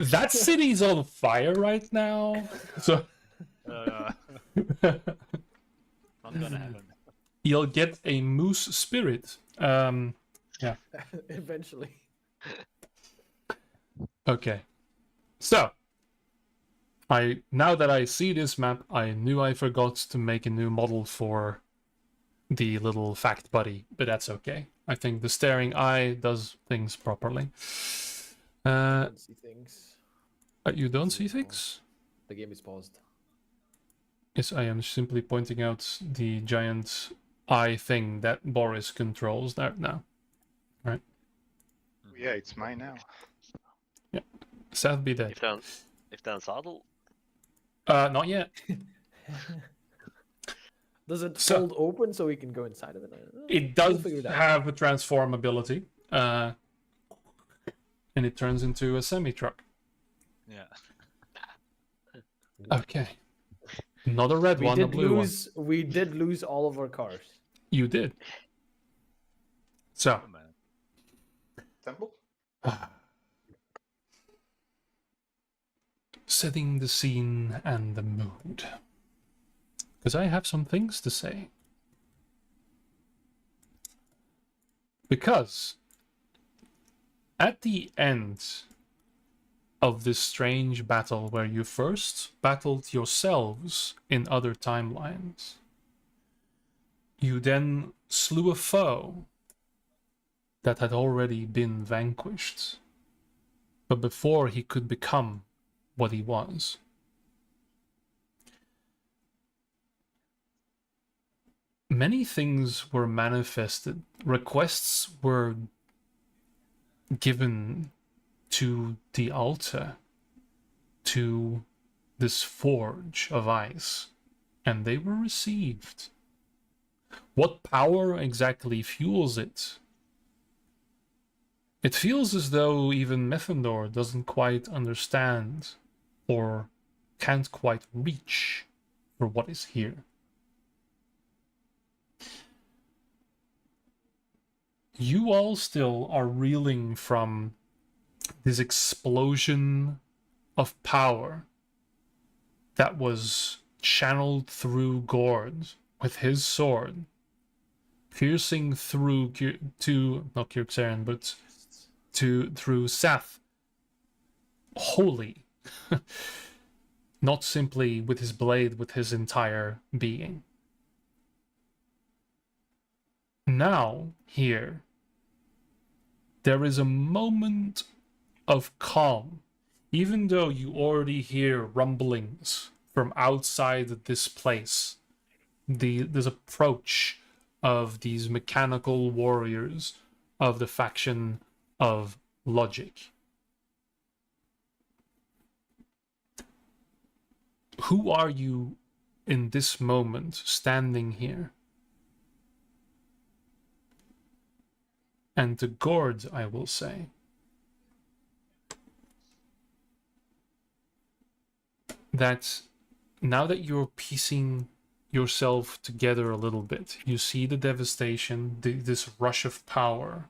That city's on fire right now. So Not gonna happen. you'll get a moose spirit. Yeah. Eventually. Okay. So now that I see this map, I knew I forgot to make a new model for the little fact buddy, but that's okay. I think the staring eye does things properly. Don't see things. You don't see things? The game is paused. Yes, I am simply pointing out the giant eye thing that Boris controls there now. Right? Yeah, it's mine now. Yeah. Seth be dead. If then saddle. Not yet. Does it So- fold open so we can go inside of it? It We'll does figure it out. have a transform ability. And it turns into a semi-truck. Yeah. Okay. Not a red one, a blue We did lose all of our cars. You did. So, Oh, man. Temple? setting the scene and the mood. Because I have some things to say. Because at the end of this strange battle where you first battled yourselves in other timelines, you then slew a foe that had already been vanquished, but before he could become what he was. Many things were manifested. Requests were given to the altar, to this forge of ice, and they were received. What power exactly fuels it? It feels as though even Mythandor doesn't quite understand or can't quite reach for what is here. You all still are reeling from this explosion of power that was channeled through Gord with his sword, piercing through not Kyrxaren, but through Seth, wholly, not simply with his blade, with his entire being. Now, here, there is a moment of calm, even though you already hear rumblings from outside this place. This approach of these mechanical warriors of the faction of Logic. Who are you in this moment standing here? And to Gord, I will say, that now that you're piecing yourself together a little bit, you see the devastation, this rush of power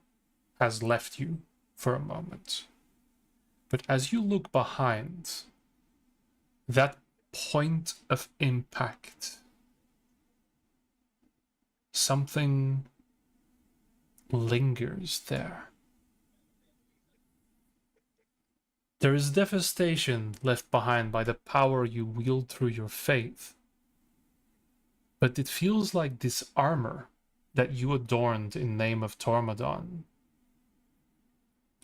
has left you for a moment. But as you look behind, that point of impact, something lingers there. There is devastation left behind by the power you wield through your faith. But it feels like this armor that you adorned in name of Tormodon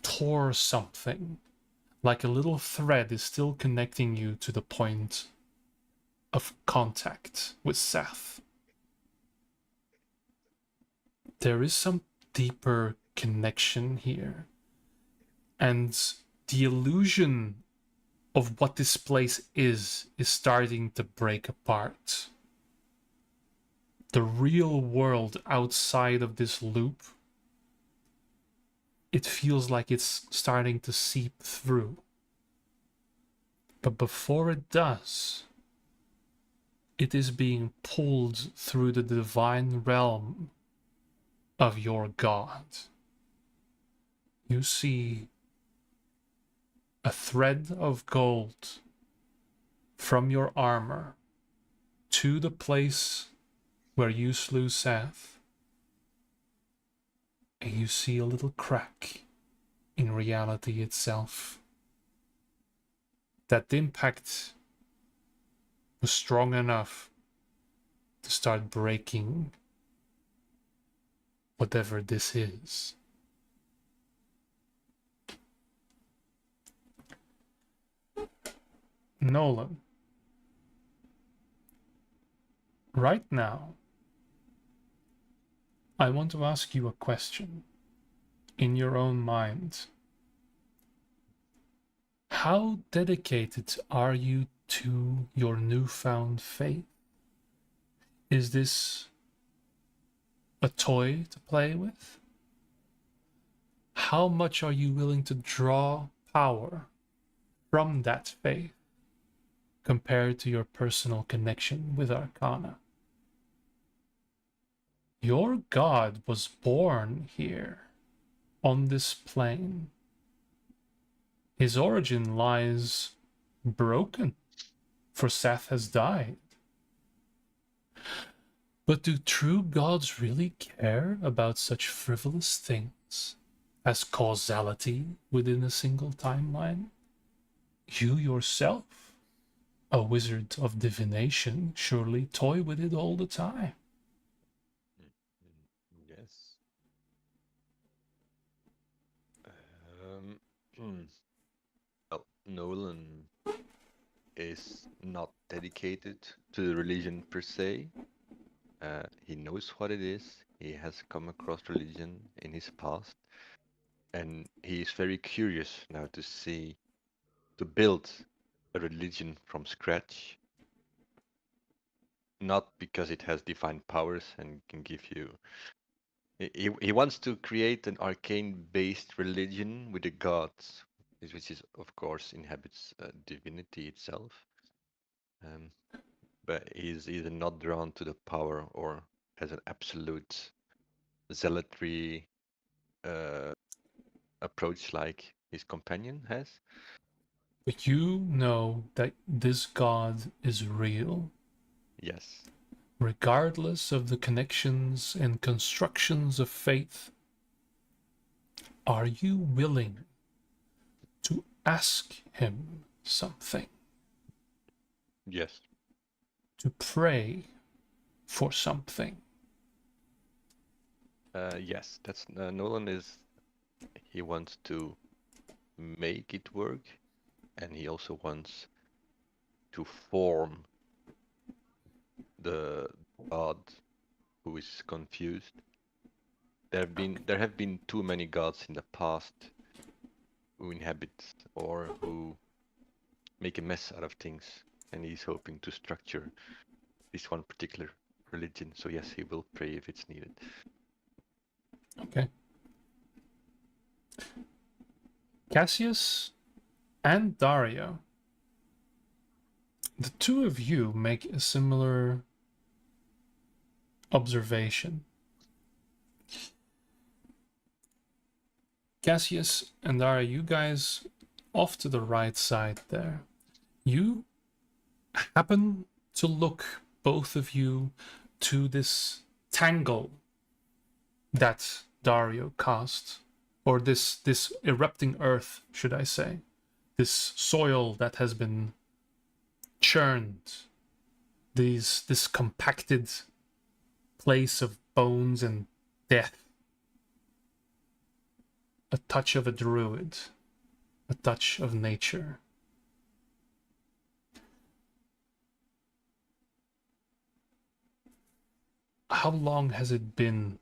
tore something, like a little thread is still connecting you to the point of contact with Seth. There is some deeper connection here, and the illusion of what this place is starting to break apart. The real world outside of this loop, it feels like it's starting to seep through. But before it does, it is being pulled through the divine realm of your God. You see a thread of gold from your armor to the place where you slew Seth, and you see a little crack in reality itself. That impact was strong enough to start breaking whatever this is. Nolan, right now, I want to ask you a question in your own mind. How dedicated are you to your newfound faith? Is this a toy to play with? How much are you willing to draw power from that faith compared to your personal connection with Arcana? Your god was born here, on this plane. His origin lies broken, for Seth has died. But do true gods really care about such frivolous things as causality within a single timeline? You yourself, a wizard of divination, surely toy with it all the time. Yes. Hmm. Well, Nolan is not dedicated to the religion per se. He knows what it is. He has come across religion in his past, and he is very curious now to build a religion from scratch. Not because it has divine powers and can give you. He wants to create an arcane-based religion with the gods, which is of course inhabits divinity itself. But he's either not drawn to the power or has an absolute zealotry approach like his companion has. But you know that this god is real, Yes. regardless of the connections and constructions of faith. Are you willing to ask him something? Yes. To pray for something? Yes. That's Nolan is. He wants to make it work, and he also wants to form the god who is confused. There have been too many gods in the past who inhabit or who make a mess out of things, and he's hoping to structure this one particular religion. So yes, he will pray if it's needed. Okay. Cassius and Dario, the two of you make a similar observation. Cassius and Dario, you guys off to the right side there. You happen to look, both of you, to this tangle that Dario cast, or this erupting earth, should I say, this soil that has been churned, this compacted place of bones and death. A touch of a druid, a touch of nature. How long has it been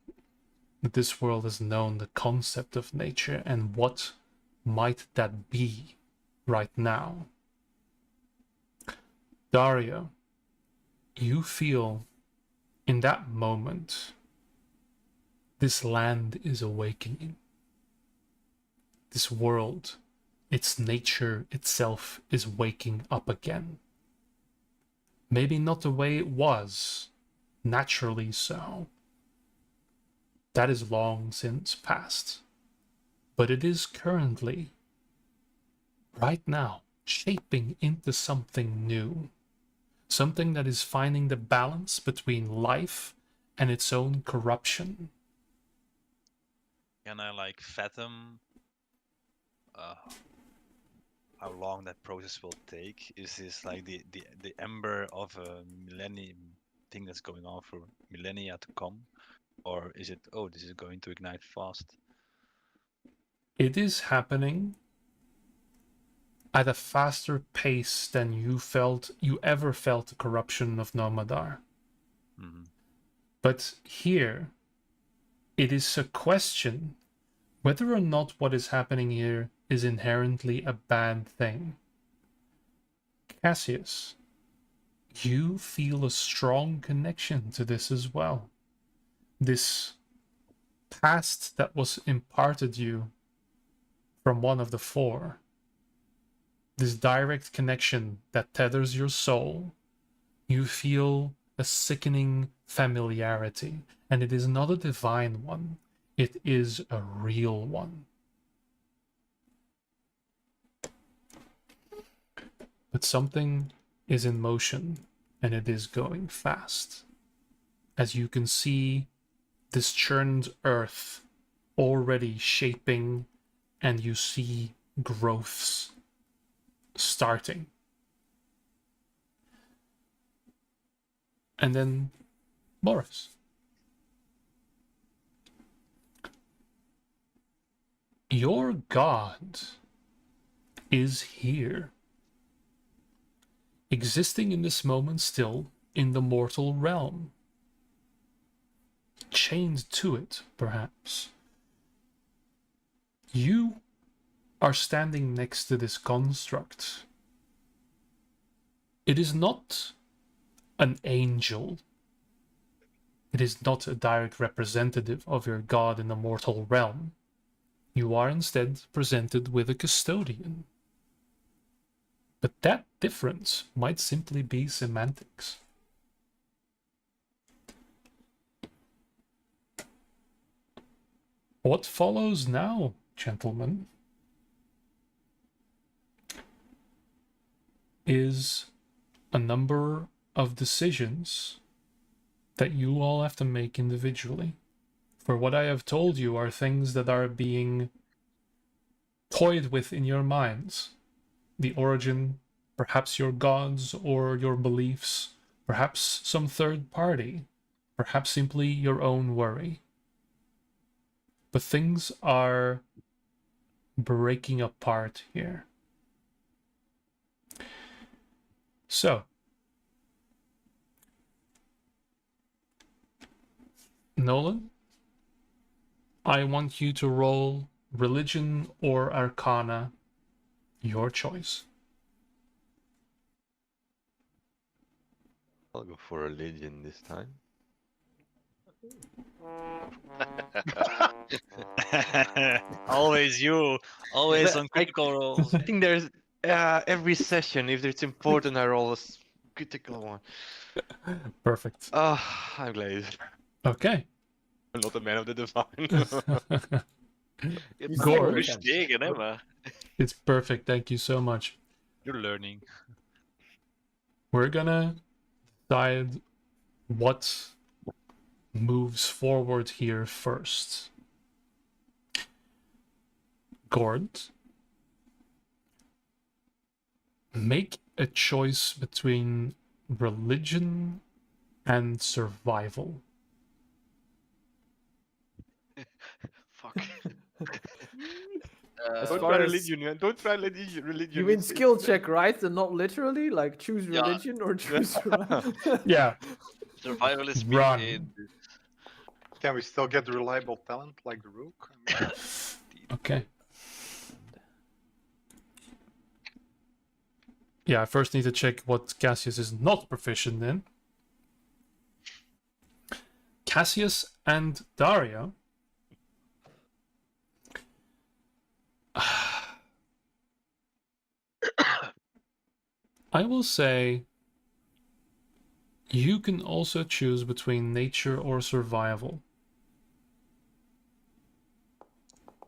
that this world has known the concept of nature, and what might that be right now? Dario, you feel in that moment this land is awakening. This world, its nature itself, is waking up again. Maybe not the way it was, naturally so. That is long since past. But it is currently right now shaping into something new. Something that is finding the balance between life and its own corruption. Can I like fathom how long that process will take? Is this like the ember of a millennium thing that's going on for millennia to come? Or is it, oh, this is going to ignite fast? It is happening at a faster pace than you ever felt the corruption of Nomadar. Mm-hmm. But here, it is a question whether or not what is happening here is inherently a bad thing. Cassius, you feel a strong connection to this as well. This past that was imparted you from one of the four. This direct connection that tethers your soul. You feel a sickening familiarity, and it is not a divine one. It is a real one. But something is in motion, and it is going fast. As you can see, this churned earth already shaping, and you see growths starting. And then Boris. Your god is here. Existing in this moment still in the mortal realm. Chained to it, perhaps. You are standing next to this construct. It is not an angel. It is not a direct representative of your god in the mortal realm. You are instead presented with a custodian. But that difference might simply be semantics. What follows now, gentlemen, is a number of decisions that you all have to make individually. For what I have told you are things that are being toyed with in your minds. The origin, perhaps your gods or your beliefs, perhaps some third party, perhaps simply your own worry. But things are breaking apart here. So, Nolan, I want you to roll religion or arcana, your choice. I'll go for religion this time. Always you, always on I- critical rolls. I think there's every session, if it's important, I roll a critical one. Perfect. I'm glad. Okay. I'm not a man of the divine. It's Gord. Gosh, tegen, hè, maar It's perfect. Thank you so much. you're learning. We're gonna decide what moves forward here first. Gord, make a choice between religion and survival. Fuck. As Don't far try as- religion, man. Don't try religion. You mean It's- skill it's- check, right? And not literally? Like choose Yeah. religion or choose Yeah, Survival is me. Run. Can we still get reliable talent like the Rook? I mean, okay. Yeah, I first need to check what Cassius is not proficient in. Cassius and Daria. I will say you can also choose between nature or survival.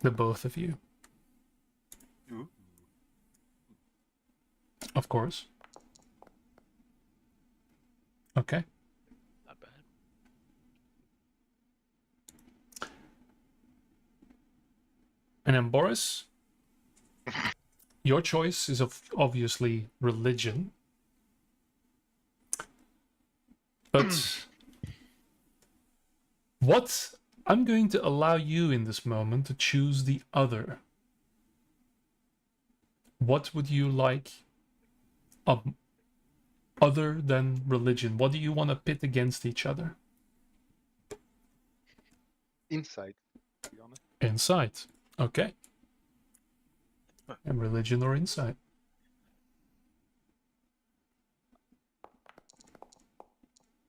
The both of you. Ooh. Of course. Okay. Not bad. And then Boris, your choice is obviously religion. But what I'm going to allow you in this moment to choose the other. What would you like other than religion? What do you want to pit against each other? Insight, to be honest. Insight. Okay. And religion or insight?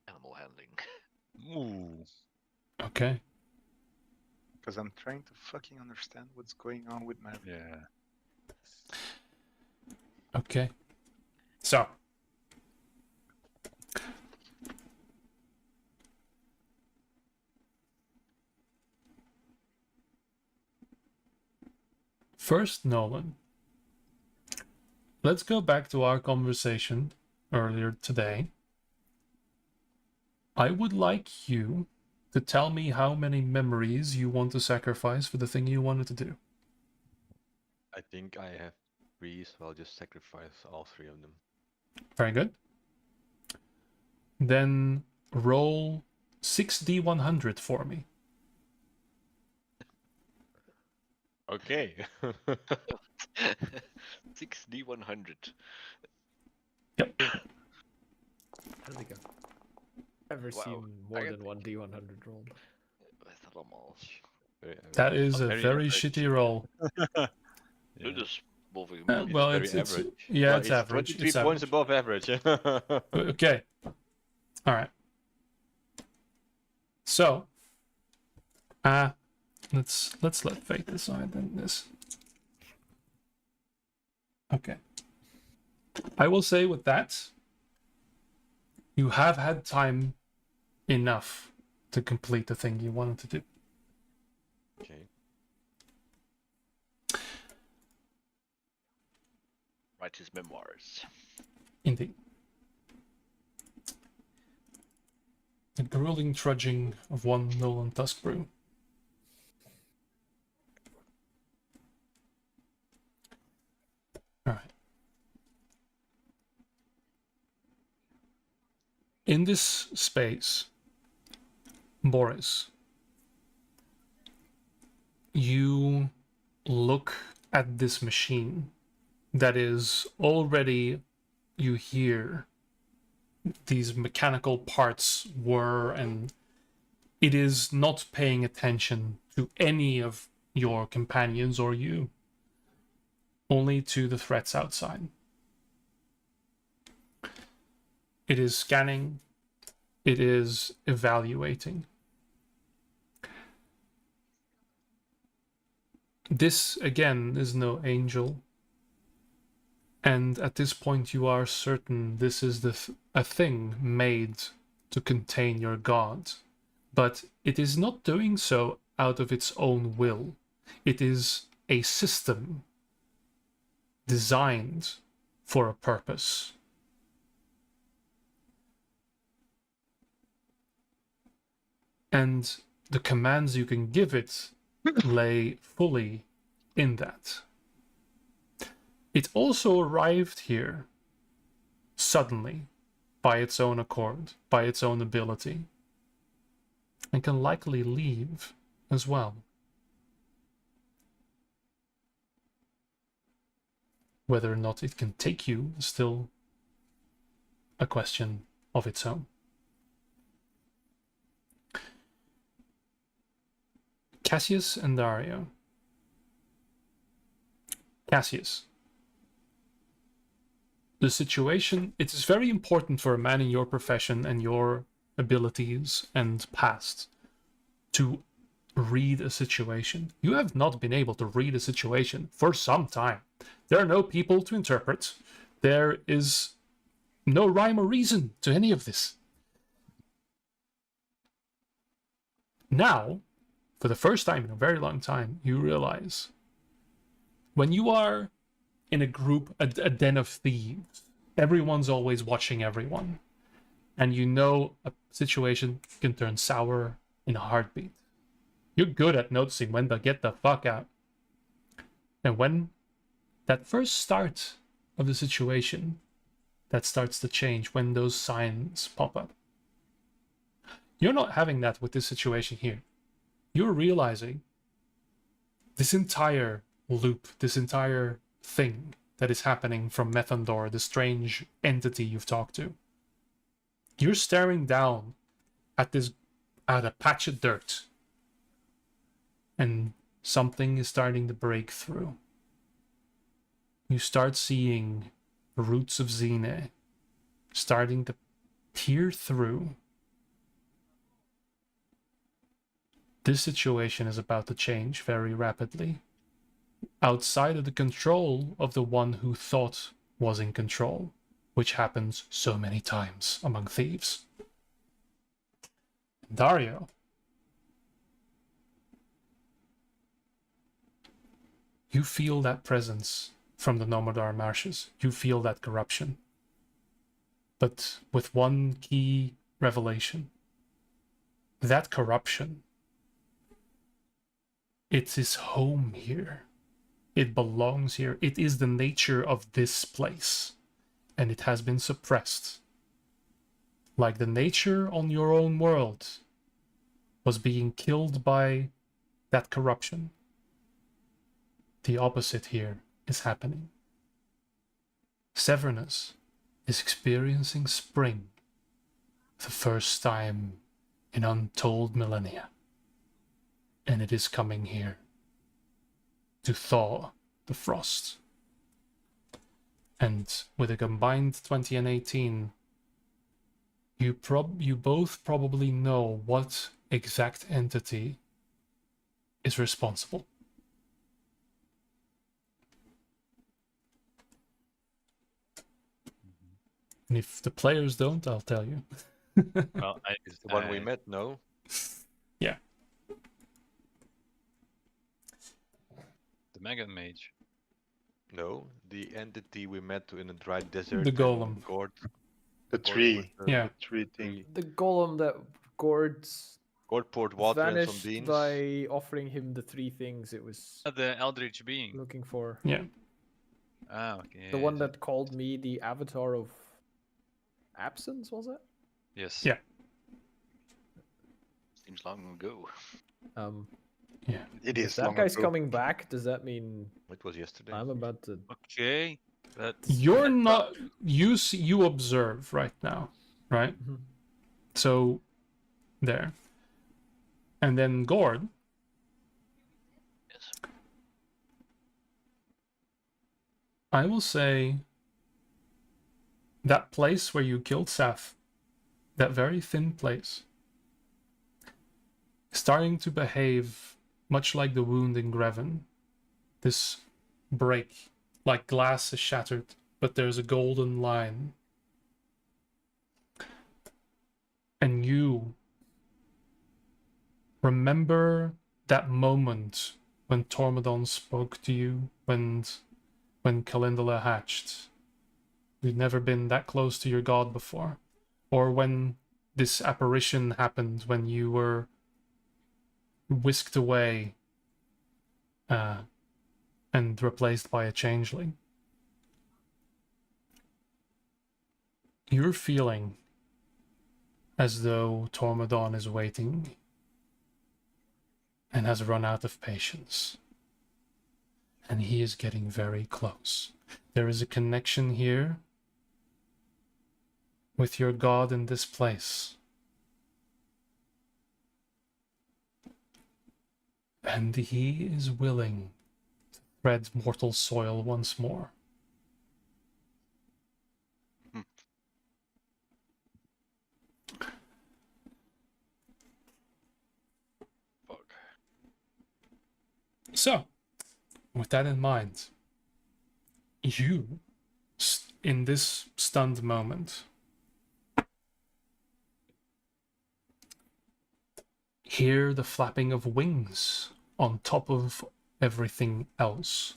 Animal handling. Ooh. Okay. Because I'm trying to fucking understand what's going on with my. Yeah. Okay. So. First, Nolan. Let's go back to our conversation earlier today. I would like you to tell me how many memories you want to sacrifice for the thing you wanted to do. I think I have 3, so I'll just sacrifice all 3 of them. Very good. Then roll 6d100 for me. Okay. 6d100. Yep. I don't think I've ever Wow, seen I more got than one D100 roll. That's a lot more. Very That average. is a Very very average. shitty roll. You're just moving Uh, millions. well, very it's average. yeah, Well, it's average. 23 It's points average. above average. Okay. All right. So, let's let fate decide then this. Okay. I will say with that, you have had time enough to complete the thing you wanted to do. Okay. Write his memoirs. Indeed. The grueling trudging of one Nolan Tuskbrew. All right. In this space, Boris, you look at this machine that is already, you hear these mechanical parts whir, and it is not paying attention to any of your companions or you, only to the threats outside. It is scanning, it is evaluating. This, again, is no angel. And at this point, you are certain this is a thing made to contain your god. But it is not doing so out of its own will. It is a system designed for a purpose. And the commands you can give it lay fully in that. It also arrived here suddenly, by its own accord, by its own ability, and can likely leave as well. Whether or not it can take you is still a question of its own. Cassius and Dario. Cassius. The situation, it is very important for a man in your profession and your abilities and past to read a situation. You have not been able to read a situation for some time. There are no people to interpret. There is no rhyme or reason to any of this. Now, for the first time in a very long time, you realize when you are in a group, a den of thieves. Everyone's always watching everyone. And you know a situation can turn sour in a heartbeat. You're good at noticing when to get the fuck out. And when that first start of the situation that starts to change, when those signs pop up, you're not having that with this situation here. You're realizing this entire loop, this entire thing that is happening from Methandor, the strange entity you've talked to. You're staring down at a patch of dirt, and something is starting to break through. You start seeing the roots of Xene starting to peer through. This situation is about to change very rapidly, outside of the control of the one who thought was in control, which happens so many times among thieves. Dario, you feel that presence from the Nomodar marshes. You feel that corruption. But with one key revelation. That corruption, it is home here. It belongs here. It is the nature of this place. And it has been suppressed. Like the nature on your own world was being killed by that corruption. The opposite here is happening. Severnus is experiencing spring for the first time in untold millennia. And it is coming here to thaw the frost. And with a combined 20 and 18, you both probably know what exact entity is responsible. And if the players don't, I'll tell you. Well, It's the one we met, no? Yeah. The Mega Mage. No, the entity we met in a dry desert. The and golem. Gord The was tree. Yeah. The tree thing. The golem that Gord's Gord poured water and some vanished beans. by offering him the three things it was The Eldritch Being. looking for. Yeah. Ah, okay. The one that called me the Avatar of Absence, was it? Yes. Yeah. Seems long ago. Yeah. It If is that long guy's ago. coming back, does that mean It was yesterday. I'm about to... Okay. But You're not... You observe right now, right? Mhm. So, there. And then Gord, Yes. I will say that place where you killed Saf, that very thin place, starting to behave much like the wound in Greven. This break, like glass is shattered, but there's a golden line. And you remember that moment when Tormodon spoke to you, when Calendula hatched. You'd never been that close to your god before. Or when this apparition happened, when you were whisked away and replaced by a changeling. You're feeling as though Tormodon is waiting and has run out of patience. And he is getting very close. There is a connection here with your god in this place. And he is willing to tread mortal soil once more. Fuck. So, with that in mind, you, in this stunned moment, hear the flapping of wings on top of everything else.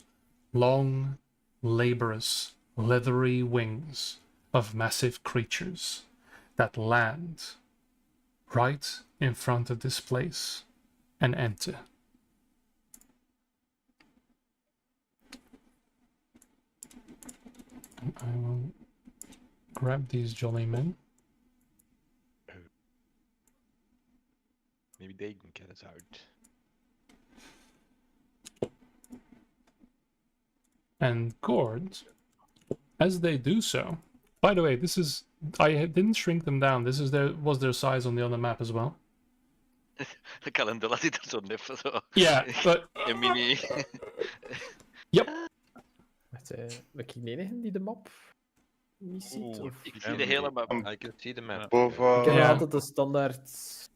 Long, laborious, leathery wings of massive creatures that land right in front of this place and enter. And I will grab these jolly men. Maybe they can get us out. And Gord, as they do so, by the way, this is, didn't shrink them down. This is was their size on the other map as well. Ik kan hem de laat er zo neffen zo. Yeah, but Een mini. Ben ik de enige die de map niet ziet? Oeh, Of... Ik zie de hele map. I can see the map. Boven. Ik heb Ja. altijd de standaard...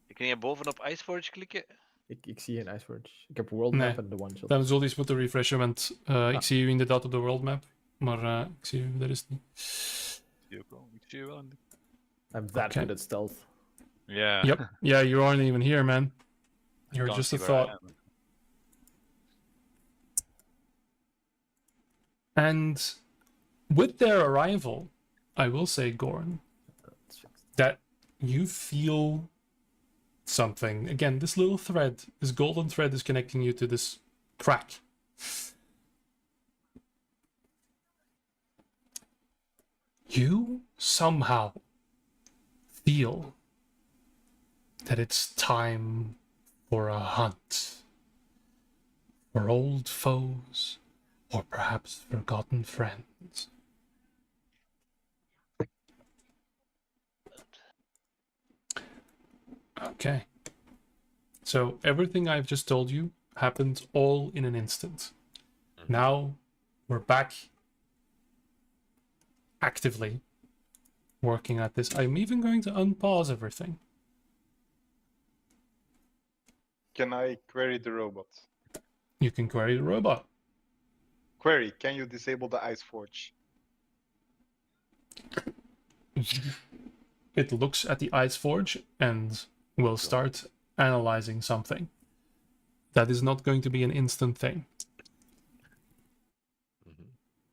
Ik kan hier bovenop Iceforge klikken. Ik zie geen Iceforge. Ik heb World Nee. Map en de One Shot. dan zul je eens moeten refreshen, want ik zie u inderdaad op de world map, maar ik zie u de rest niet. zie ook wel. Ik zie je wel. I'm that Okay. good at stealth. Ja. Yep, yeah, you aren't even here, man. You're Can't just a see where I thought. am. And with their arrival, I will say, Gorn, that you feel something. Again, this little thread, this golden thread is connecting you to this crack. You somehow feel that it's time for a hunt. For old foes, or perhaps forgotten friends. Okay. So everything I've just told you happened all in an instant. Now we're back actively working at this. I'm even going to unpause everything. Can I query the robot? You can query the robot. Query, can you disable the ice forge? It looks at the ice forge and will start analyzing something. That is not going to be an instant thing.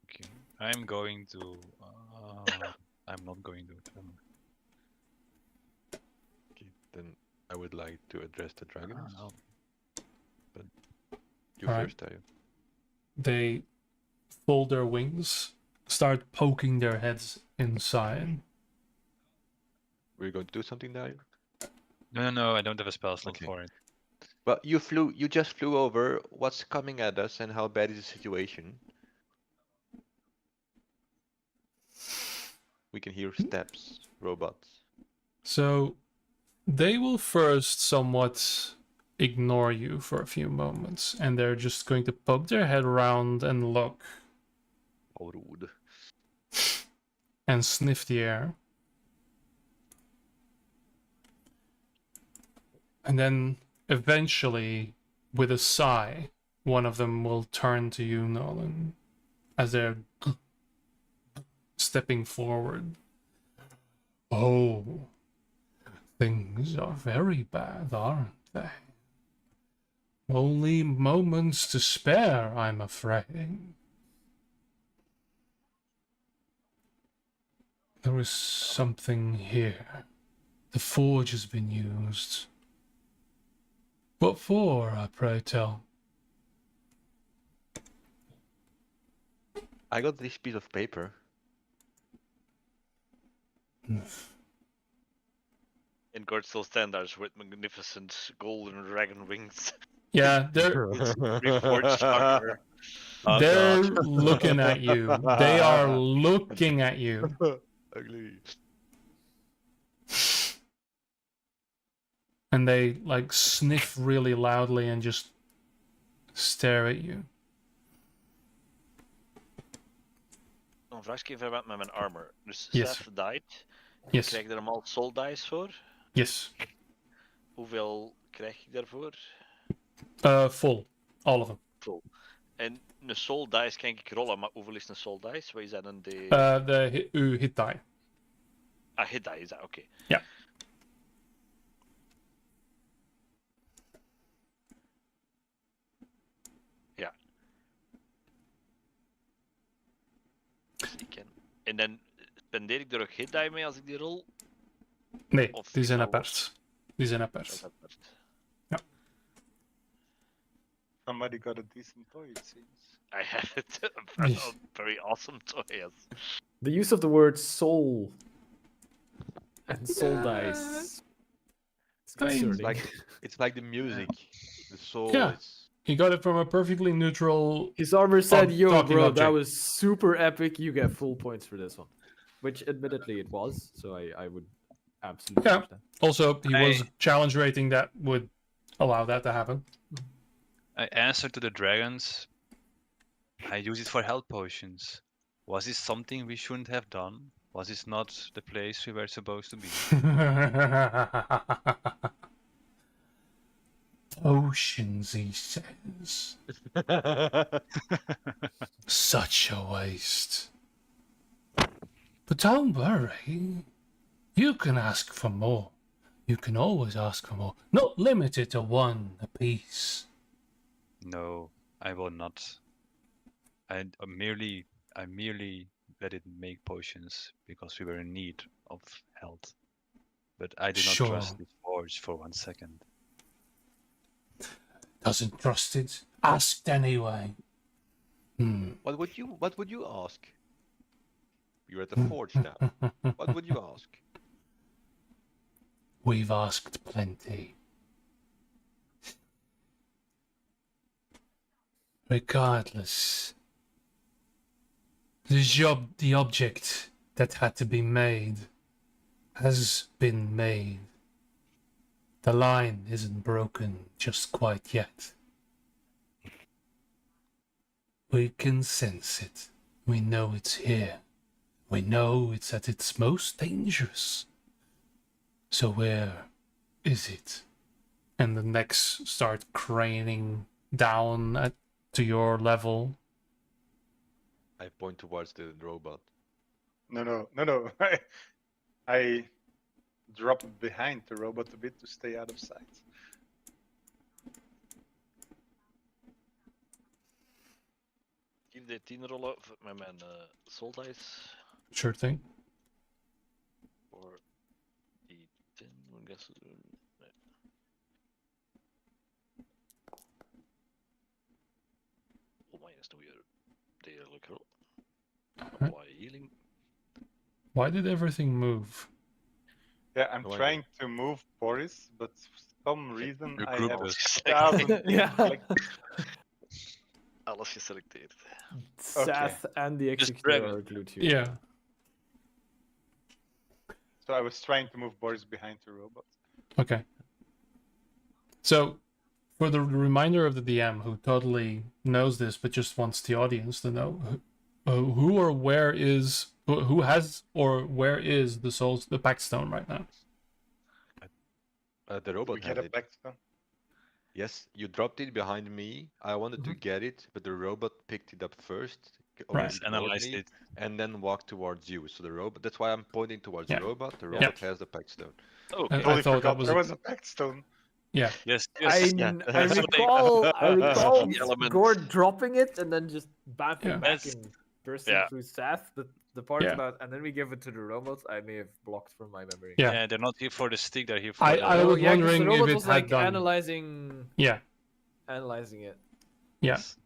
Okay. I'm going to. I'm not going to. Okay, then I would like to address the dragons. no. You Alright. first, Tayo. They fold their wings, start poking their heads inside. We're going to do something, Tayo? No, I don't have a spell slot Okay. for it. Well, you just flew over what's coming at us and how bad is the situation. We can hear steps, robots. So they will first somewhat ignore you for a few moments, and they're just going to poke their head around and look All rude. and sniff the air. And then eventually, with a sigh, one of them will turn to you, Nolan, as they're stepping forward. Oh, things are very bad, aren't they? Only moments to spare, I'm afraid. There is something here. The forge has been used. What for, I pray tell? I got this piece of paper. In Gord still standards with magnificent golden dragon wings. Yeah, they're Reforged armor. they're looking at you. They are looking at you. Ugly. And they like sniff really loudly and just stare at you. Dan vraag ik even wat met mijn armor. Dus Yes. 7 died. Yes. Krijg ik er allemaal soul dice voor? Yes. Hoeveel krijg ik daarvoor? Full. All of them. Full. En een soul dice kan ik rollen, maar hoeveel is een soul dice? Wat is dat een D? Uw hit die. Ah, hit die is dat, oké. Ja. Ja. En dan spendeer ik er ook hit die mee als ik die rol? Nee, Of die is zijn dat apart. los? Die zijn Dat apart. is apart. Somebody got a decent toy, it seems. I have it. Nee. A very awesome toy, yes. The use of the word soul and soul dice. It's I mean, concerning. It's like the music. The soul Yeah. is. He got it from a perfectly neutral. His armor said, "Yo, talking bro, that object. was super epic. You get full points for this one," which, admittedly, it was. So I would absolutely Yeah. understand. Also, he was I- challenge rating that would allow that to happen. I answered to the dragons. I use it for health potions. Was this something we shouldn't have done? Was this not the place we were supposed to be? Potions, he says. Such a waste. But don't worry. You can ask for more. You can always ask for more. Not limited to one apiece. No, I will not. I merely let it make potions because we were in need of health. But I did not Sure. trust this forge for 1 second. Doesn't trust it. Asked anyway. What would you ask? You're at the forge now. What would you ask? We've asked plenty. Regardless, the object that had to be made has been made. The line isn't broken just quite yet. We can sense it. We know it's here. We know it's at its most dangerous. So where is it? And the necks start craning down to your level. I point towards the robot. No. I drop behind the robot a bit to stay out of sight. Give de 10 rollen met mijn soul dice. Sure thing. Voor die 10, I guess. Nee. Oh my, is nu weer degelijk rol. Apply healing. Why did everything move? Yeah, I'm No idea. trying to move Boris, but for some reason Your I group have is- 1,000 Yeah. Alles geselecteerd. Seth and the Just Executor dragon. are glued here. Yeah. So I was trying to move Boris behind the robot. Okay. So, for the reminder of the DM who totally knows this but just wants the audience to know, who or where is who has or where is the Pact Stone right now? The We robot get has a it. backstone. Yes, you dropped it behind me. I wanted to get it, but the robot picked it up first. Right. Yes, analyzed me, it. and then walked towards you. So the robot. That's why I'm pointing towards Yeah. the robot. The Yeah. robot has the pack stone. Okay. I Totally thought forgot that was there was a backstone. yeah. Yes, I, yes. Yeah, I that's what they- recall The element. Gord dropping it and then just bouncing Yeah. back That's- and bursting Yeah. through Seth. The part Yeah. about and then we give it to the robot, I may have blocked from my memory. Yeah. Yeah, they're not here for the stick, they're here for I the... was Oh, yeah, 'cause wondering the if robot it was had like done. analyzing Yeah. it. Yeah. Yes.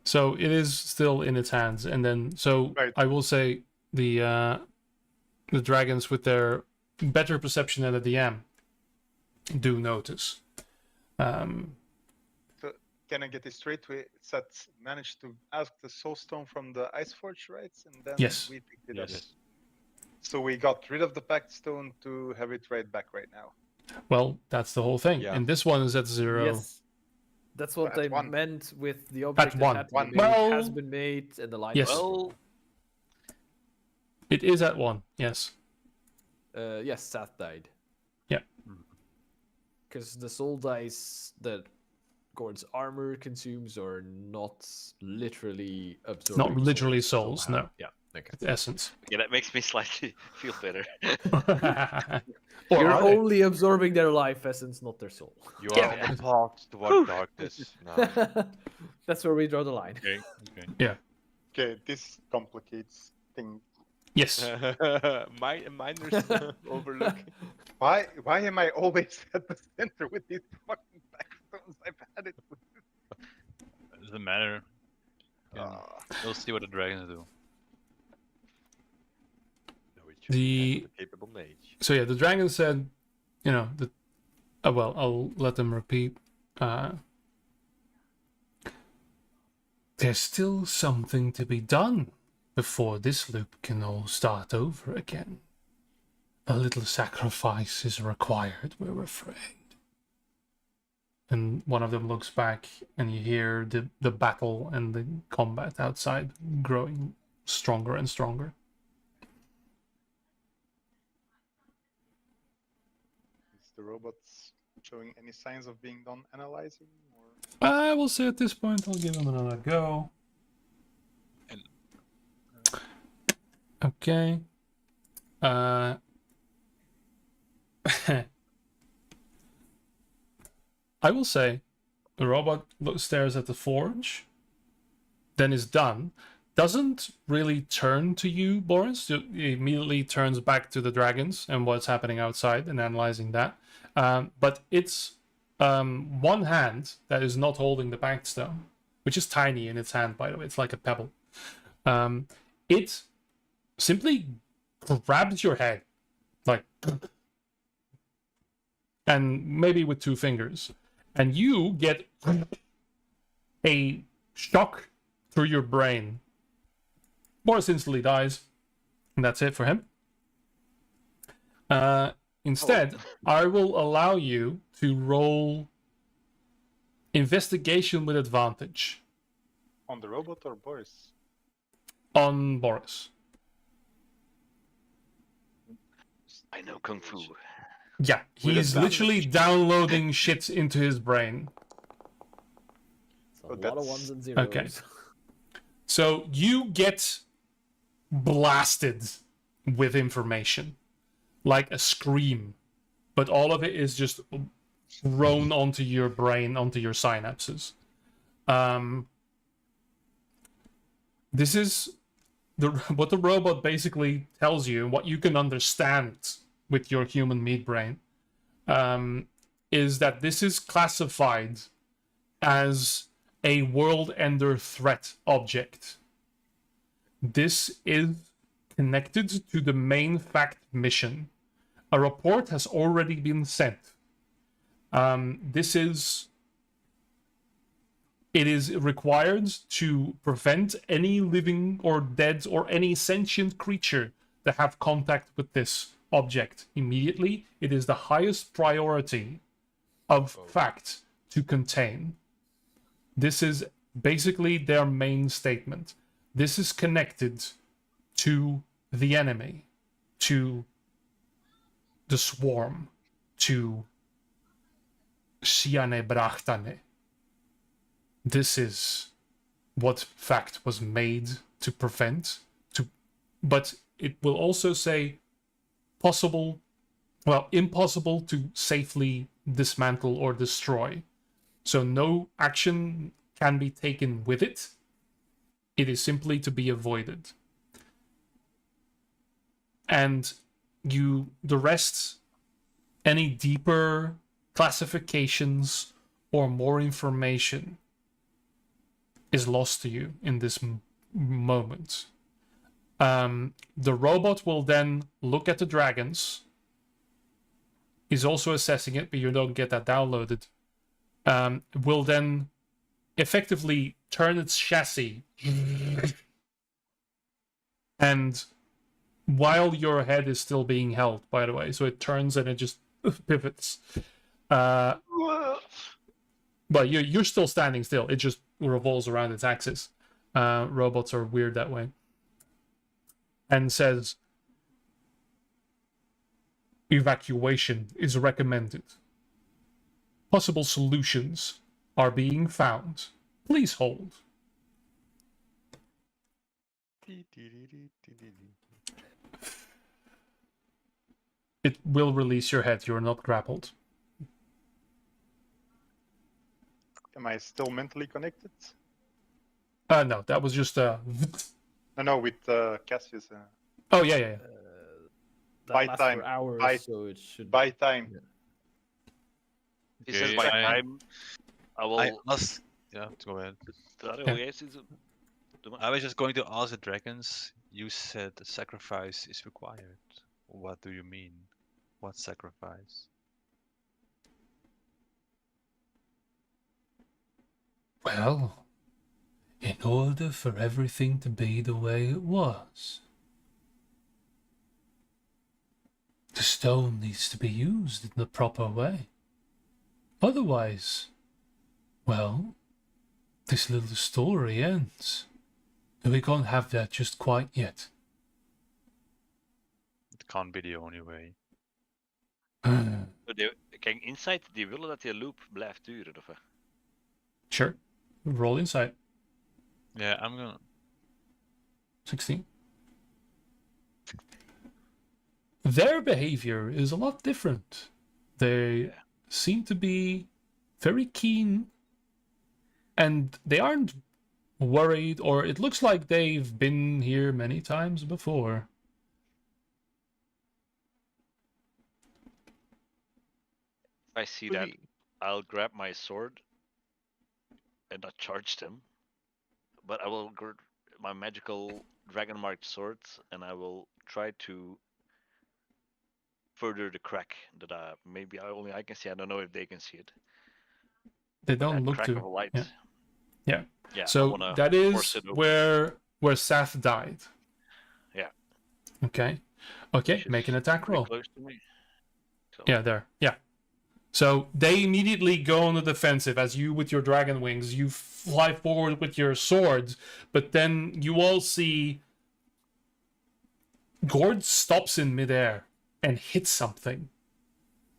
So it is still in its hands, and then so Right. I will say the dragons with their better perception than the DM do notice. So can I get this straight? We managed to ask the soul stone from the ice forge, right? And then Yes. we picked it up. Yes. So we got rid of the pact stone to have it right back right now. Well, that's the whole thing. Yeah. And this one is at 0. Yes. That's what At they one. meant with the object that one. had to One. be made, has Well, been made, and the line. yes. is Well, It is at 1. Yes. yes, Seth died. Yeah. Because the soul dice that Gord's armor consumes are not literally absorbing. Not literally souls souls, somehow. no. Yeah. Okay. The essence. yeah, that makes me slightly feel better. Or You're are they? only absorbing their life essence, not their soul. You are on the path toward darkness now. That's where we draw the line. Okay. Okay. Okay, this complicates things Yes. Miners overlook. Why am I always at the center with these fucking backstones? I've had it. Doesn't matter. Can- Ah, We'll see what the dragons do. No, it should be The a capable mage. so yeah, the dragon said, you know, the well, I'll let them repeat. There's still something to be done before this loop can all start over again. A little sacrifice is required, we're afraid. And one of them looks back, and you hear the battle and the combat outside growing stronger and stronger. is the robot showing any signs of being done analyzing? Or I will say at this point, I'll give him another go. And- Okay. I will say, the robot stares at the forge, then is done. Doesn't really turn to you, Boris. It immediately turns back to the dragons and what's happening outside and analyzing that. But it's one hand that is not holding the backstone, which is tiny in its hand, by the way. It's like a pebble. It simply grabs your head, like, and maybe with 2 fingers, and you get a shock through your brain. Boris instantly dies, and that's it for him. Instead, I will allow you to roll investigation with advantage on the robot or Boris? on Boris. I know Kung Fu. Yeah, With he's literally downloading shit into his brain. It's a Oh, lot of that's- ones and zeros. Okay. So you get blasted with information, like a scream, but all of it is just thrown onto your brain, onto your synapses. This is what the robot basically tells you, and what you can understand with your human meat brain, is that this is classified as a world ender threat object. This is connected to the main fact mission. A report has already been sent. It is required to prevent any living or dead or any sentient creature that have contact with this object immediately. It is the highest priority of fact to contain. This is basically their main statement. This is connected to the enemy, to the swarm, to Siane Brachtane. This is what fact was made to prevent. But it will also say impossible to safely dismantle or destroy. So no action can be taken with it. It is simply to be avoided. And the rest, any deeper classifications or more information is lost to you in this moment. The robot will then look at the dragons. He's also assessing it, but you don't get that downloaded. Will then effectively turn its chassis. And while your head is still being held, by the way, so it turns and it just pivots. But you're still standing still. It just revolves around its axis. Robots are weird that way. And says, evacuation is recommended. Possible solutions are being found. Please hold. It will release your head. You are not grappled. Am I still mentally connected? No, that was just No, with Cassius. Oh yeah, yeah, yeah. That Buy lasts time. for hours, Buy- so it should. Buy time. He says Okay, by I- time. I I will. ask. Yeah, go ahead. Yeah. I was just going to ask the dragons. You said a sacrifice is required. What do you mean? What sacrifice? Well, in order for everything to be the way it was, the stone needs to be used in the proper way. Otherwise, well, this little story ends. And we can't have that just quite yet. It can't be the only way. Kijk, Insight die willen dat die loop blijft duren, of Sure. Roll insight. Yeah, I'm gonna. 16. Their behavior is a lot different. They seem to be very keen, and they aren't worried, or it looks like they've been here many times before. If I see Could that, we- I'll grab my sword and not charge them. But I will grab my magical dragon marked sword and I will try to further the crack that maybe I can see. I don't know if they can see it. They But don't that look crack to. of light. Yeah. Yeah. Yeah. I So wanna that force is it open. where Seth died. Yeah. Okay. Okay, Which make an is attack pretty roll. close to me. So, Yeah, there. Yeah. So they immediately go on the defensive as you, with your dragon wings, you fly forward with your swords, but then you all see Gord stops in midair and hits something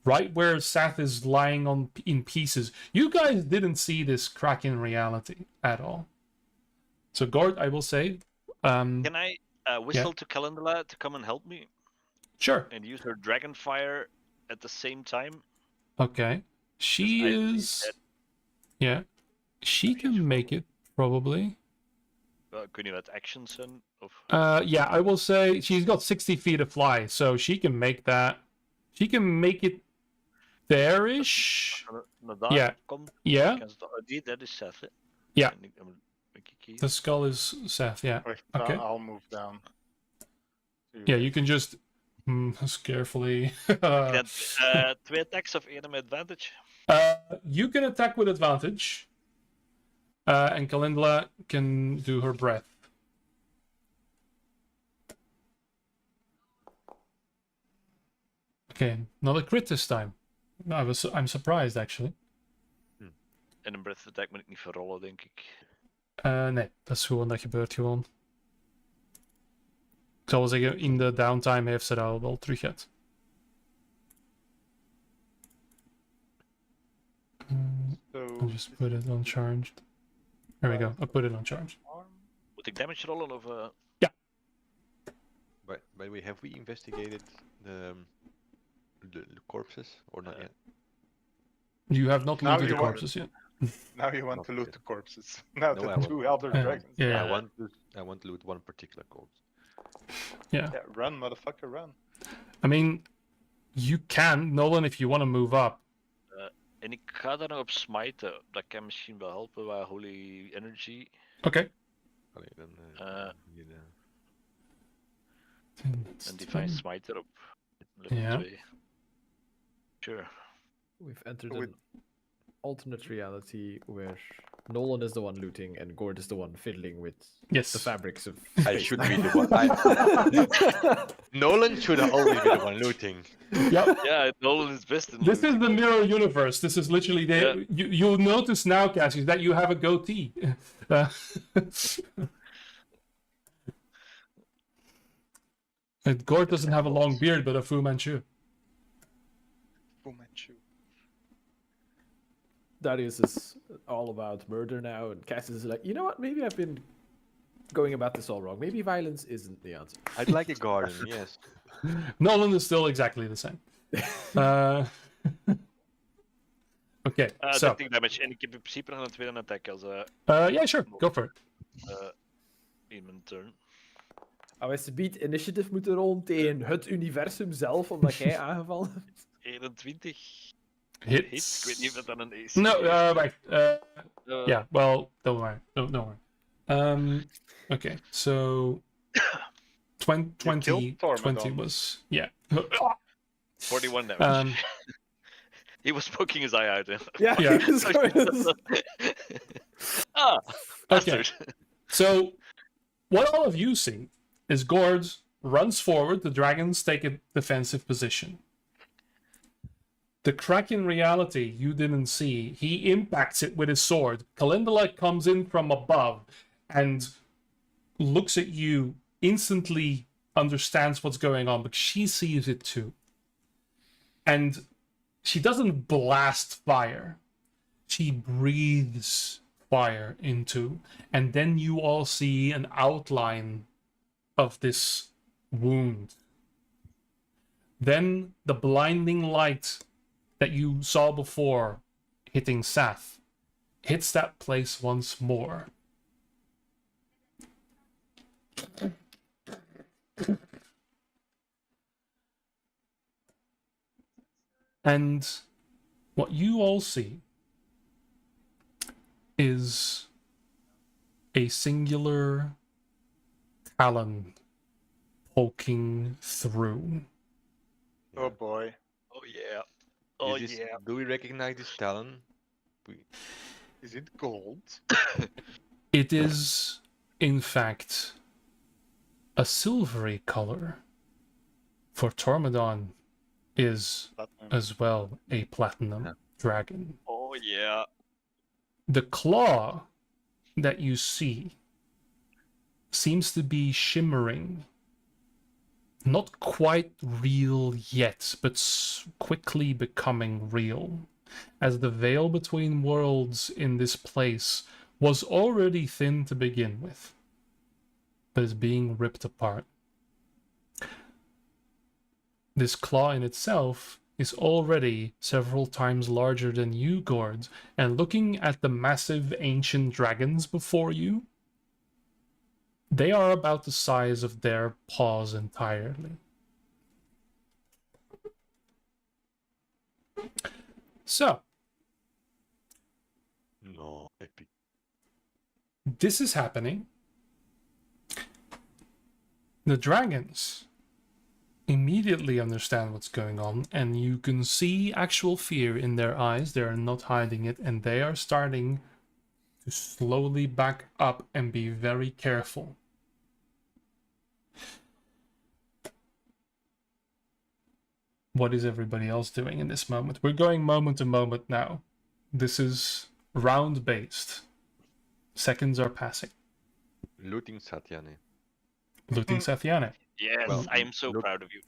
right where Seth is lying in pieces. You guys didn't see this crack in reality at all. So Gord, I will say, Can I whistle to Calendula to come and help me sure. and use her dragon fire at the same time? Okay. She I believe is. Yeah. She can make it, probably. Kun je wat actions zijn? Of... Yeah, I will say she's got 60 feet of fly, so she can make that. She can make it there-ish. Naar daar Yeah. komt, Yeah. kan ze het- dat is Seth, hè? Ja. En dan moet ik hier. The skull is Seth, yeah. Wait, Okay. I'll move down. Yeah, you can just just carefully. Ik heb 2 attacks of 1 met advantage. You can attack with advantage. And Calendula can do her breath. Okay, not a crit this time. I'm surprised actually. En een breath attack moet ik niet verrollen, denk ik. Nee, dat is gewoon, dat gebeurt gewoon. Ik zal wel zeggen, in de downtime heeft ze dat wel terug gehad. So I'll just put it on charged. There we go. I'll put it on charged. Moet ik damage rollen of... But by the way, have we investigated the corpses or not yet? You have not Now looted the you want- corpses yet. now you want Not to loot yet. the corpses. Now No, the I won't. 2 elder Yeah. dragons. Yeah. I want to loot one particular corpse. Yeah. Yeah, run, motherfucker, run. I mean, you can, Nolan, if you want to move up. En ik ga daar nog op smiten. Dat kan misschien wel helpen bij Holy Energy. Okay. Allee, dan hier, En Divine Smite erop. Level Ja. 2. Sure. We've entered With- an alternate reality where Nolan is the one looting and Gord is the one fiddling with Yes. the fabrics of. I space. should be the one. Nolan should always be the one looting. Yep. Ja, Nolan is best in This is looting. the mirror universe. This is literally the. Yeah. You'll notice now, Cassius, that you have a goatee. And Gord doesn't have a long beard, but a Fu Manchu. Fu Manchu. Darius is all about murder now, and Cassius is like, you know what? Maybe I've been going about this all wrong. Maybe violence isn't the answer. I'd like a garden, yes. Nolan is still exactly the same. Okay, so 13 damage. En ik heb in principe nog een tweede attack als yeah, sure, go for it. in mijn turn. Zou je beat initiative moeten rollen tegen het universum zelf, omdat jij aangevallen hebt? 21 Hits. hits. Ik weet niet of dat een AC No, is. right. Uh, Yeah, well, don't worry. Don't worry. Okay, so 20, killed 20 Tormodon. was... Yeah. 41 damage. Um, He was poking his eye out. Ja, Ja. dat is gewoon- Ah, bastard. So, what all of you see is Gord runs forward, the dragons take a defensive position. The Kraken reality you didn't see, he impacts it with his sword. Kalindala comes in from above and looks at you, instantly understands what's going on, but she sees it too. And she doesn't blast fire. She breathes fire into, and then you all see an outline of this wound. Then the blinding light that you saw before hitting Sath hits that place once more. And what you all see is a singular talon poking through. Oh boy. Oh yeah. Oh Is this- yeah. Do we recognize this talon? Is it gold? It is, in fact, a silvery color. For Tormodon is Platinum. as well a platinum Yeah. dragon. Oh yeah. The claw that you see seems to be shimmering. Not quite real yet, but quickly becoming real. As the veil between worlds in this place was already thin to begin with, but is being ripped apart. This claw in itself is already several times larger than you, Gord, and looking at the massive ancient dragons before you, they are about the size of their paws entirely. So, No, epic. this is happening. The dragons immediately understand what's going on, and you can see actual fear in their eyes. They are not hiding it, and they are starting to slowly back up and be very careful. What is everybody else doing in this moment? We're going moment to moment now. This is round based. Seconds are passing. Looting Satyane. Looting Sathiane. Yes, Well, I am so look- proud of you.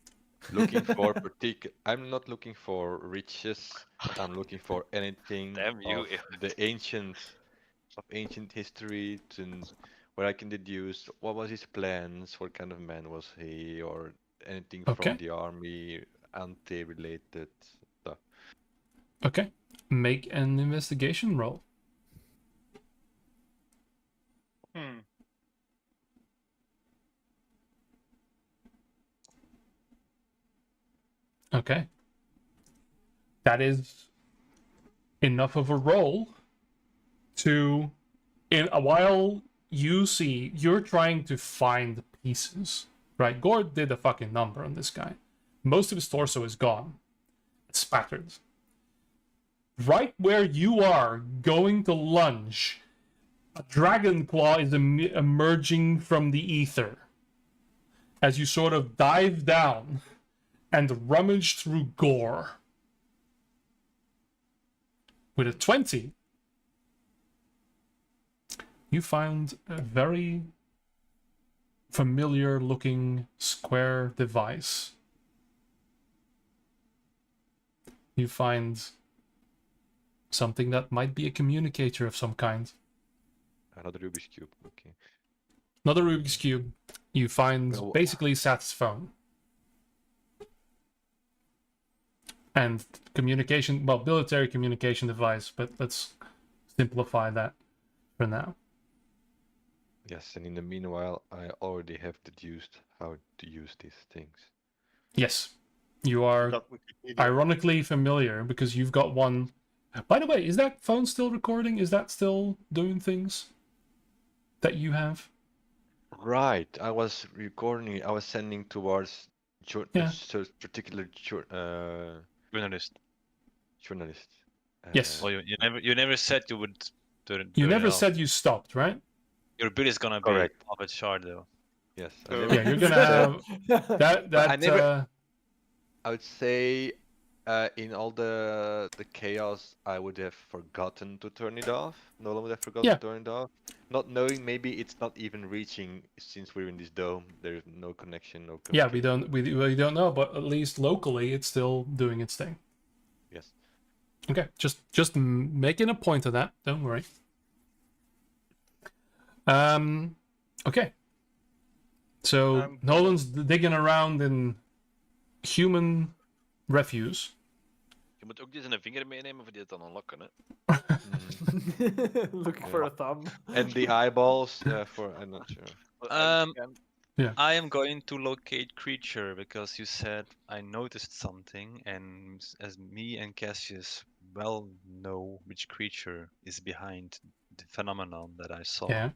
Looking for I'm not looking for riches. I'm looking for anything Damn you, of the ancient history where I can deduce what was his plans, what kind of man was he, or anything Okay. from the army, anti-related stuff. Okay. Make an investigation roll. Hmm. Okay. That is enough of a roll to, in a while you see, you're trying to find pieces, right? Gord did a fucking number on this guy. Most of his torso is gone. It's spattered. Right where you are going to lunge, a dragon claw is emerging from the ether. As you sort of dive down and rummage through gore. With a 20, you find a very familiar looking square device. You find something that might be a communicator of some kind. Another Rubik's Cube, okay. Another Rubik's Cube. You find Well, basically Sat's phone. And communication, well, military communication device, but let's simplify that for now. Yes, and in the meanwhile, I already have deduced how to use these things. Yes, you are Got Wikipedia. ironically familiar because you've got one. By the way, is that phone still recording? Is that still doing things that you have? Right, I was recording. I was sending towards Yeah. particular Journalist. journalist. Yes. Well, you never said you would turn You it never off. said you stopped, right? Your bid is gonna Correct. be off a chart though. Yes, I So- never Yeah, you're gonna said- have that. But I never- That. I would say, in all the chaos, I would have forgotten to turn it off. Nolan would have forgotten Yeah. to turn it off, not knowing maybe it's not even reaching since we're in this dome. There's no connection, no. Yeah, we communication. we don't know, but at least locally, it's still doing its thing. Yes. Okay, just making a point of that. Don't worry. Okay. So Nolan's digging around in human refuse. Je moet ook die zijn vinger meenemen voor die het dan unlocken, hè. Looking for a thumb. And the eyeballs for I'm not sure. I am going to locate creature because you said I noticed something, and as me and Cassius well know which creature is behind the phenomenon that I saw, Yeah.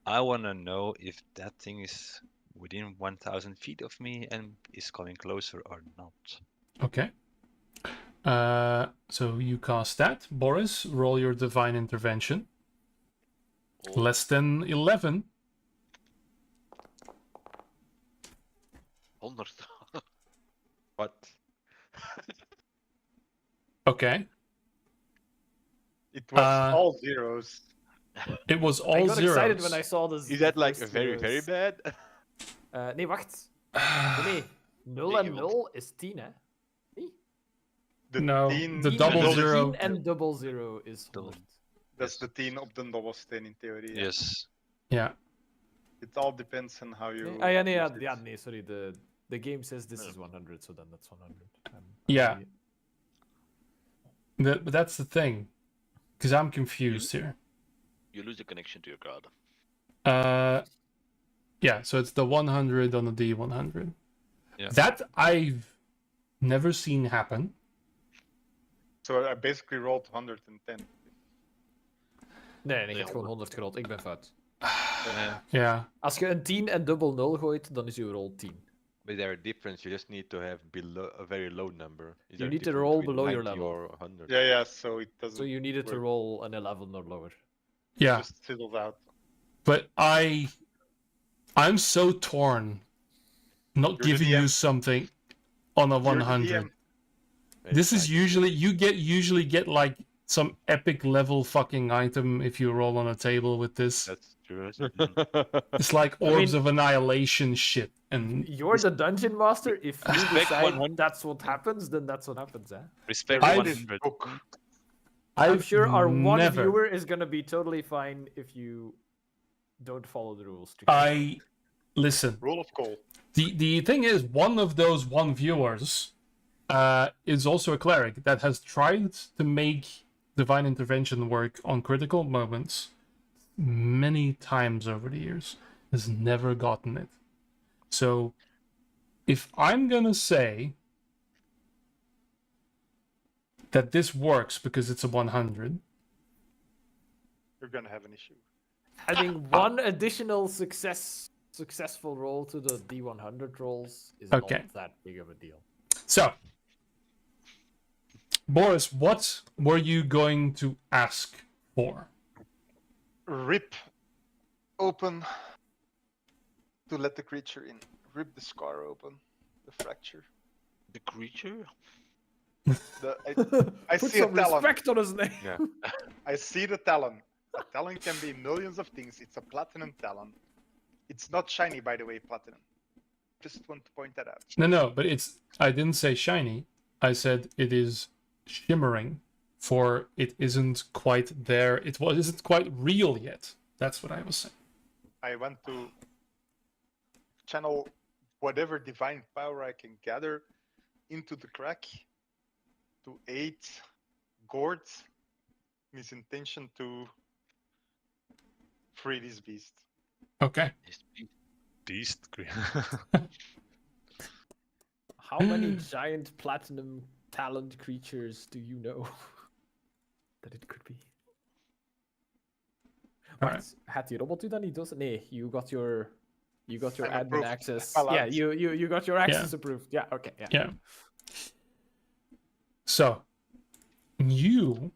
I want to know if that thing is within 1,000 feet of me and is coming closer or not. Okay. So you cast that. Boris, roll your divine intervention. Oh, Less than 11. 100. What? Okay. It was Uh, all zeros. It was I all got zeros. excited when I saw this. Is that like first very zeros. bad? Nee, wacht. Nee, 0 en 0 is 10, hè? The No, 10, the double double zero. 10 en double 0 is 100. That's the 10 op de dobbelsteen in theorie. Yeah. Yes. Yeah. It all depends on how you. Nee, ah, ja, nee, use it. ja, nee, sorry. The game says this is 100, so then that's 100. Yeah. But that's the thing. Because I'm confused here. You lose the connection to your card. Yeah, so it's the 100 on the D100. Yeah. That I've never seen happen. So I basically rolled 110. Nee, ik heb gewoon 100 gerold. Ik ben fout. Yeah. Als je een 10 en dubbel 0 gooit, dan is je roll 10. But there are difference. You just need to have below a very low number. Is You there a need to difference roll between below your 90 level. or 100? Yeah, so it doesn't. So you needed to work. roll an 11 or lower. Yeah. Just fizzles out. But I'm so torn not You're the giving you DM. something on a You're the 100. DM. This is usually you usually get like some epic level fucking item if you roll on a table with this. That's true. It's like Orbs of Annihilation shit. And You're the dungeon master. If you Respect decide 100. that's what happens, then that's what happens, eh? Respect I- 100. Book. I'm sure our one never, viewer is gonna be totally fine if you don't follow the rules. strictly. I listen. Rule of call. The thing is, one of those one viewers is also a cleric that has tried to make divine intervention work on critical moments many times over the years, has never gotten it. So if I'm gonna say that this works because it's a 100, You're gonna have an issue. Adding one additional successful roll to the D100 rolls is Okay. not that big of a deal. so Boris, what were you going to ask for? Rip open to let the creature in. Rip the scar open. The fracture. The creature? I Put see a some talon. respect on his name. Yeah. I see the talon. A talon can be millions of things. It's a platinum talon. It's not shiny, by the way, platinum. Just want to point that out. No, but I didn't say shiny. I said it is shimmering, for it isn't quite there. It isn't quite real yet. That's what I was saying. I want to channel whatever divine power I can gather into the crack to aid Gord in his intention to free this beast. Okay. Beast. How many giant platinum talent creatures do you know that it could be? Alright. Had je robotu dan niet? Nee, you got your I'm admin approved. access. I'm Yeah, allowed. you got your access approved. Yeah, okay, yeah. Yeah. So, you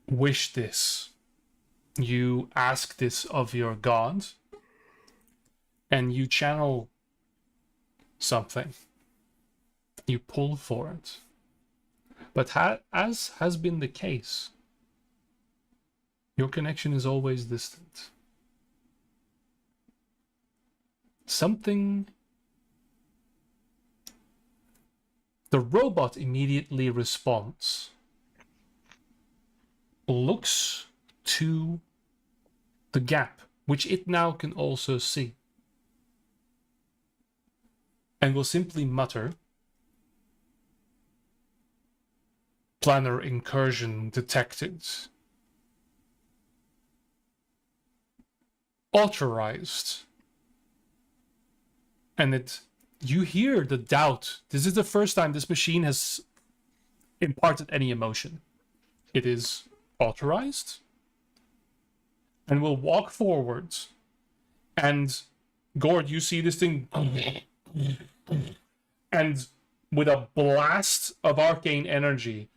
wish this. You ask this of your god, and you channel something. You pull for it. But as has been the case, your connection is always distant. Something. The robot immediately responds, looks to the gap, which it now can also see, and will simply mutter, "Planar incursion detected. Authorized." And you hear the doubt. This is the first time this machine has imparted any emotion. It is authorized and will walk forwards. And Gord, you see this thing, and with a blast of arcane energy,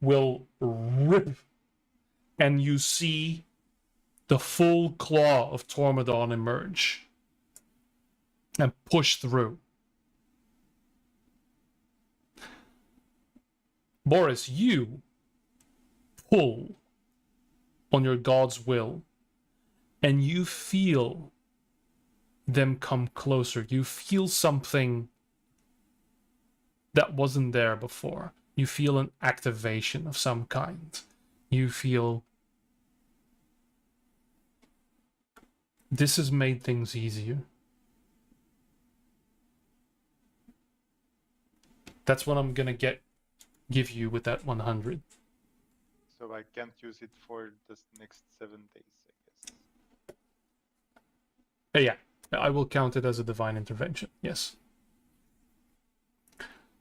will rip, and you see the full claw of Tormodon emerge and push through. Boris, you pull on your god's will, and you feel them come closer. You feel something that wasn't there before. You feel an activation of some kind. You feel this has made things easier. That's what I'm gonna give you with that 100. So I can't use it for the next 7 days, I guess. Yeah, I will count it as a divine intervention. Yes.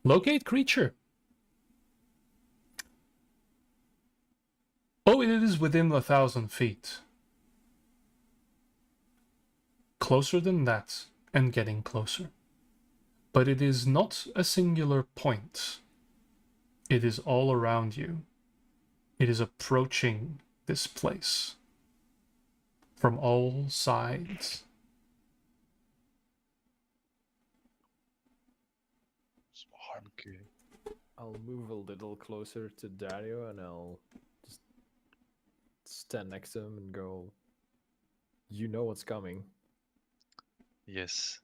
Locate creature. Oh, it is within 1,000 feet. Closer than that, and getting closer. But it is not a singular point. It is all around you. It is approaching this place from all sides. Okay. I'll move a little closer to Dario and I'll just stand next to him and go, "You know what's coming." Yes.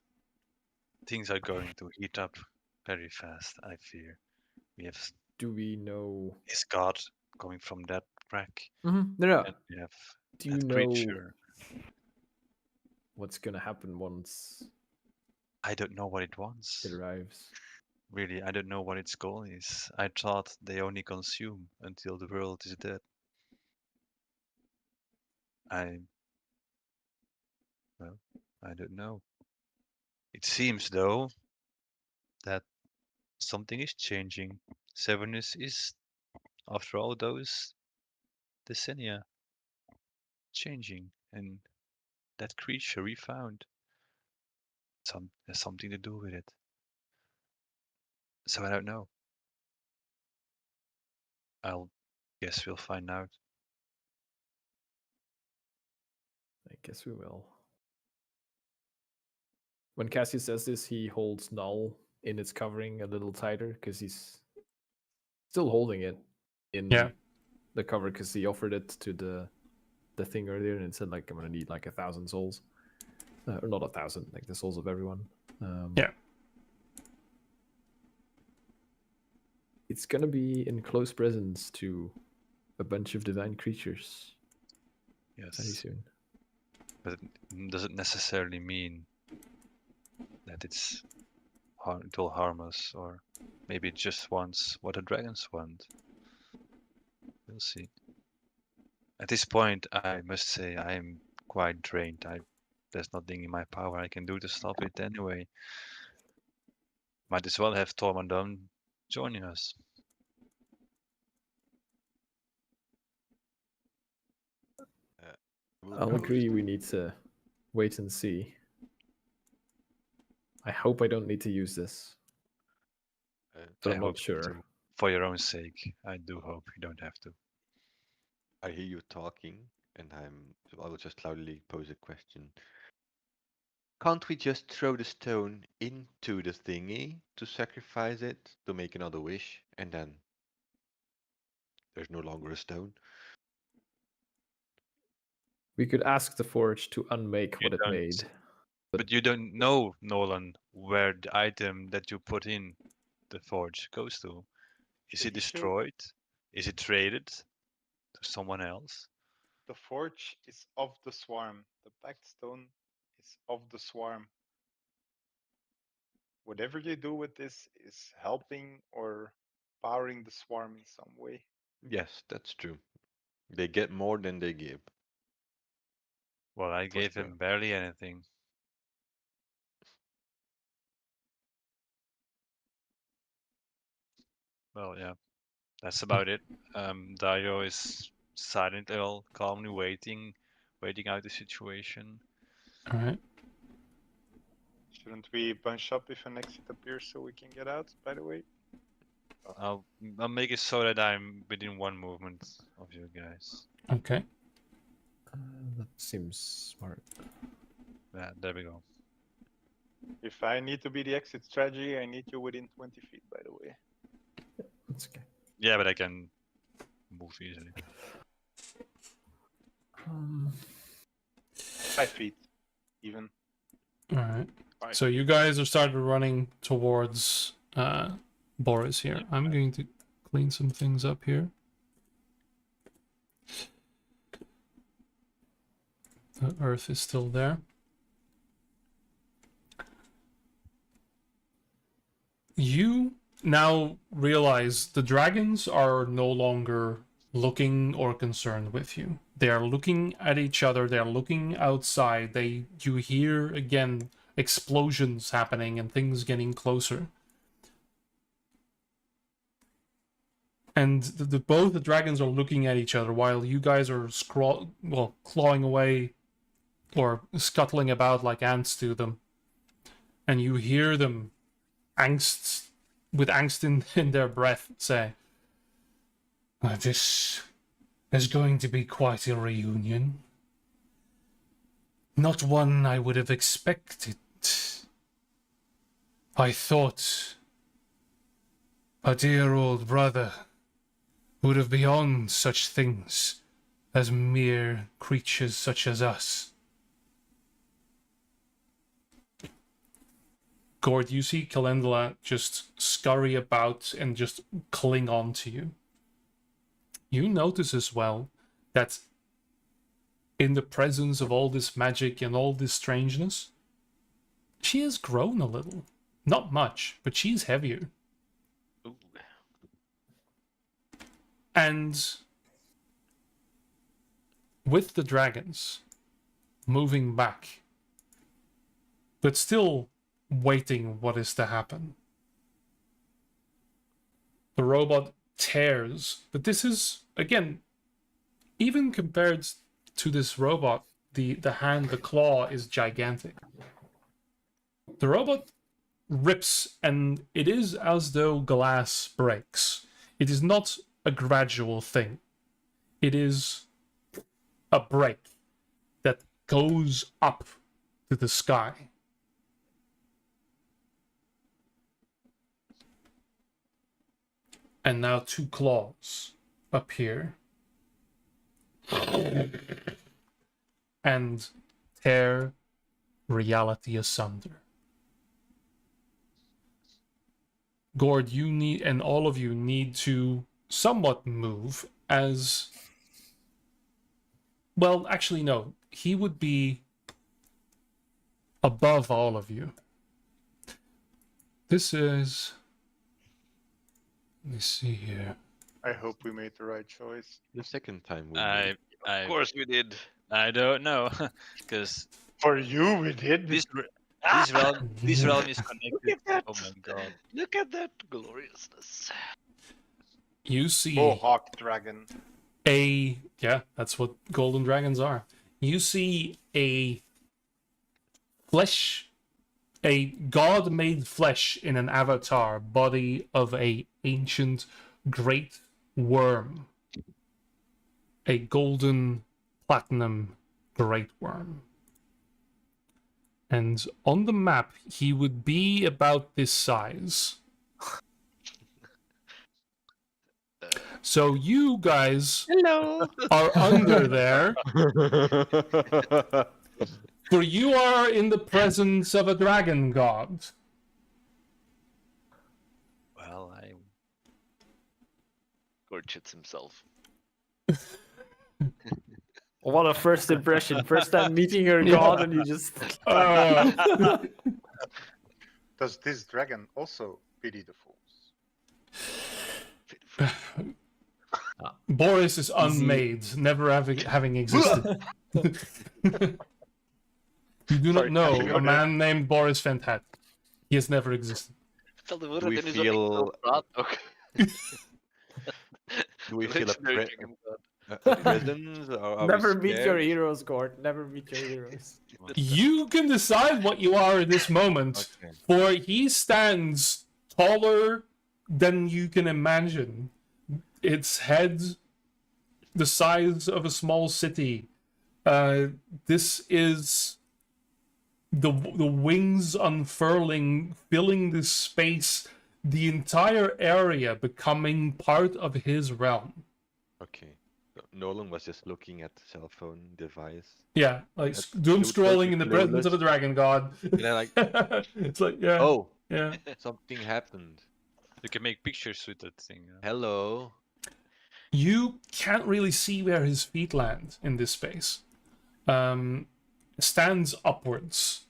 Things are going to heat up very fast, I fear. We have Do we know? his god coming from that crack, No. and we have Do you that know creature. what's gonna happen once I don't know what it wants. it arrives? Really, I don't know what its goal is. I thought they only consume until the world is dead. Well, I don't know. It seems, though, that something is changing. Severnus is, after all those decennia, changing, and that creature we found has something to do with it. So I don't know. I'll guess we'll find out. I guess we will. When Cassius says this, he holds Null in its covering a little tighter because he's still holding it in the cover because he offered it to the thing earlier and it said like I'm gonna need like 1,000 souls, or not 1,000, like the souls of everyone. Yeah. It's gonna be in close presence to a bunch of divine creatures very Yes, soon. but it doesn't necessarily mean that it will harm us, or maybe it just wants what the dragons want. We'll see. At this point, I must say I am quite drained. There's nothing in my power I can do to stop it anyway. Might as well have Tormundon joining us. We'll I'll propose agree we need to wait and see. I hope I don't need to use this, but I I'm hope not sure. to. For your own sake, I do hope you don't have to. I hear you talking, and so I will just loudly pose a question. Can't we just throw the stone into the thingy to sacrifice it to make another wish, and then there's no longer a stone? We could ask the forge to unmake what it don't- made. But you don't know, Nolan, where the item that you put in the forge goes to. Is it Pretty sure destroyed? Is it traded to someone else? the forge is of the swarm. The packed stone is of the swarm. Whatever you do with this is helping or powering the swarm in some way. Yes, that's true. They get more than they give. Well, I For gave sure. him barely anything. Well, yeah, that's about it. Dio is silently, calmly waiting out the situation. All right. Shouldn't we bunch up if an exit appears so we can get out, by the way? I'll make it so that I'm within one movement of you guys. Okay. That seems smart. Yeah, there we go. If I need to be the exit strategy, I need you within 20 feet, by the way. That's okay. Yeah, but I can move easily. 5 feet, even. All right. Fine. So you guys are started running towards Boris here. I'm going to clean some things up here. The earth is still there. You now realize the dragons are no longer looking or concerned with you. They are looking at each other. They are looking outside. You hear again explosions happening and things getting closer. And both the dragons are looking at each other while you guys are clawing away or scuttling about like ants do them. And you hear them with angst in their breath say, "This is going to be quite a reunion. Not one I would have expected. I thought a dear old brother would have beyond such things as mere creatures such as us." Gord, you see Calendula just scurry about and just cling on to you. You notice as well that in the presence of all this magic and all this strangeness, she has grown a little. Not much, but she's heavier. Ooh. And with the dragons moving back, but still waiting what is to happen, the robot tears. But this is, again, even compared to this robot, the claw is gigantic. The robot rips, and it is as though glass breaks. It is not a gradual thing. It is a break that goes up to the sky. And now two claws appear and tear reality asunder. Gord, you need, and all of you need to somewhat move as... Well, actually, no. He would be above all of you. This is... Let me see here. I hope we made the right choice. The second time we I Of course we did. I don't know, because For you, we did. this realm is connected. Look at that! Oh my god! Look at that gloriousness. You see Mohawk dragon. yeah, that's what golden dragons are. You see a god-made flesh in an avatar body of a ancient great worm. A golden platinum great worm. And on the map, he would be about this size. So you guys are under there, for you are in the presence of a dragon god. Well, Gord shits himself. What a first impression. First time meeting your god and you just... Does this dragon also pity the fools? Boris is unmade, never having existed. You do not Sorry, know can't a go man named Boris Fentat. He has never existed. Do we feel- Do we feel a presence? Or are Never we meet your scared? heroes, Gord. Never meet your heroes. You can decide what you are in this moment, Okay. for he stands taller than you can imagine. Its head the size of a small city. This is the wings unfurling, filling this space, the entire area becoming part of his realm. Okay. So Nolan was just looking at the cell phone device. Yeah, like That's doom so scrolling in the presence of a clueless. dragon god. And I like, It's like, yeah, oh, yeah. something happened. you can make pictures with that thing. Hello. You can't really see where his feet land in this space. Stands upwards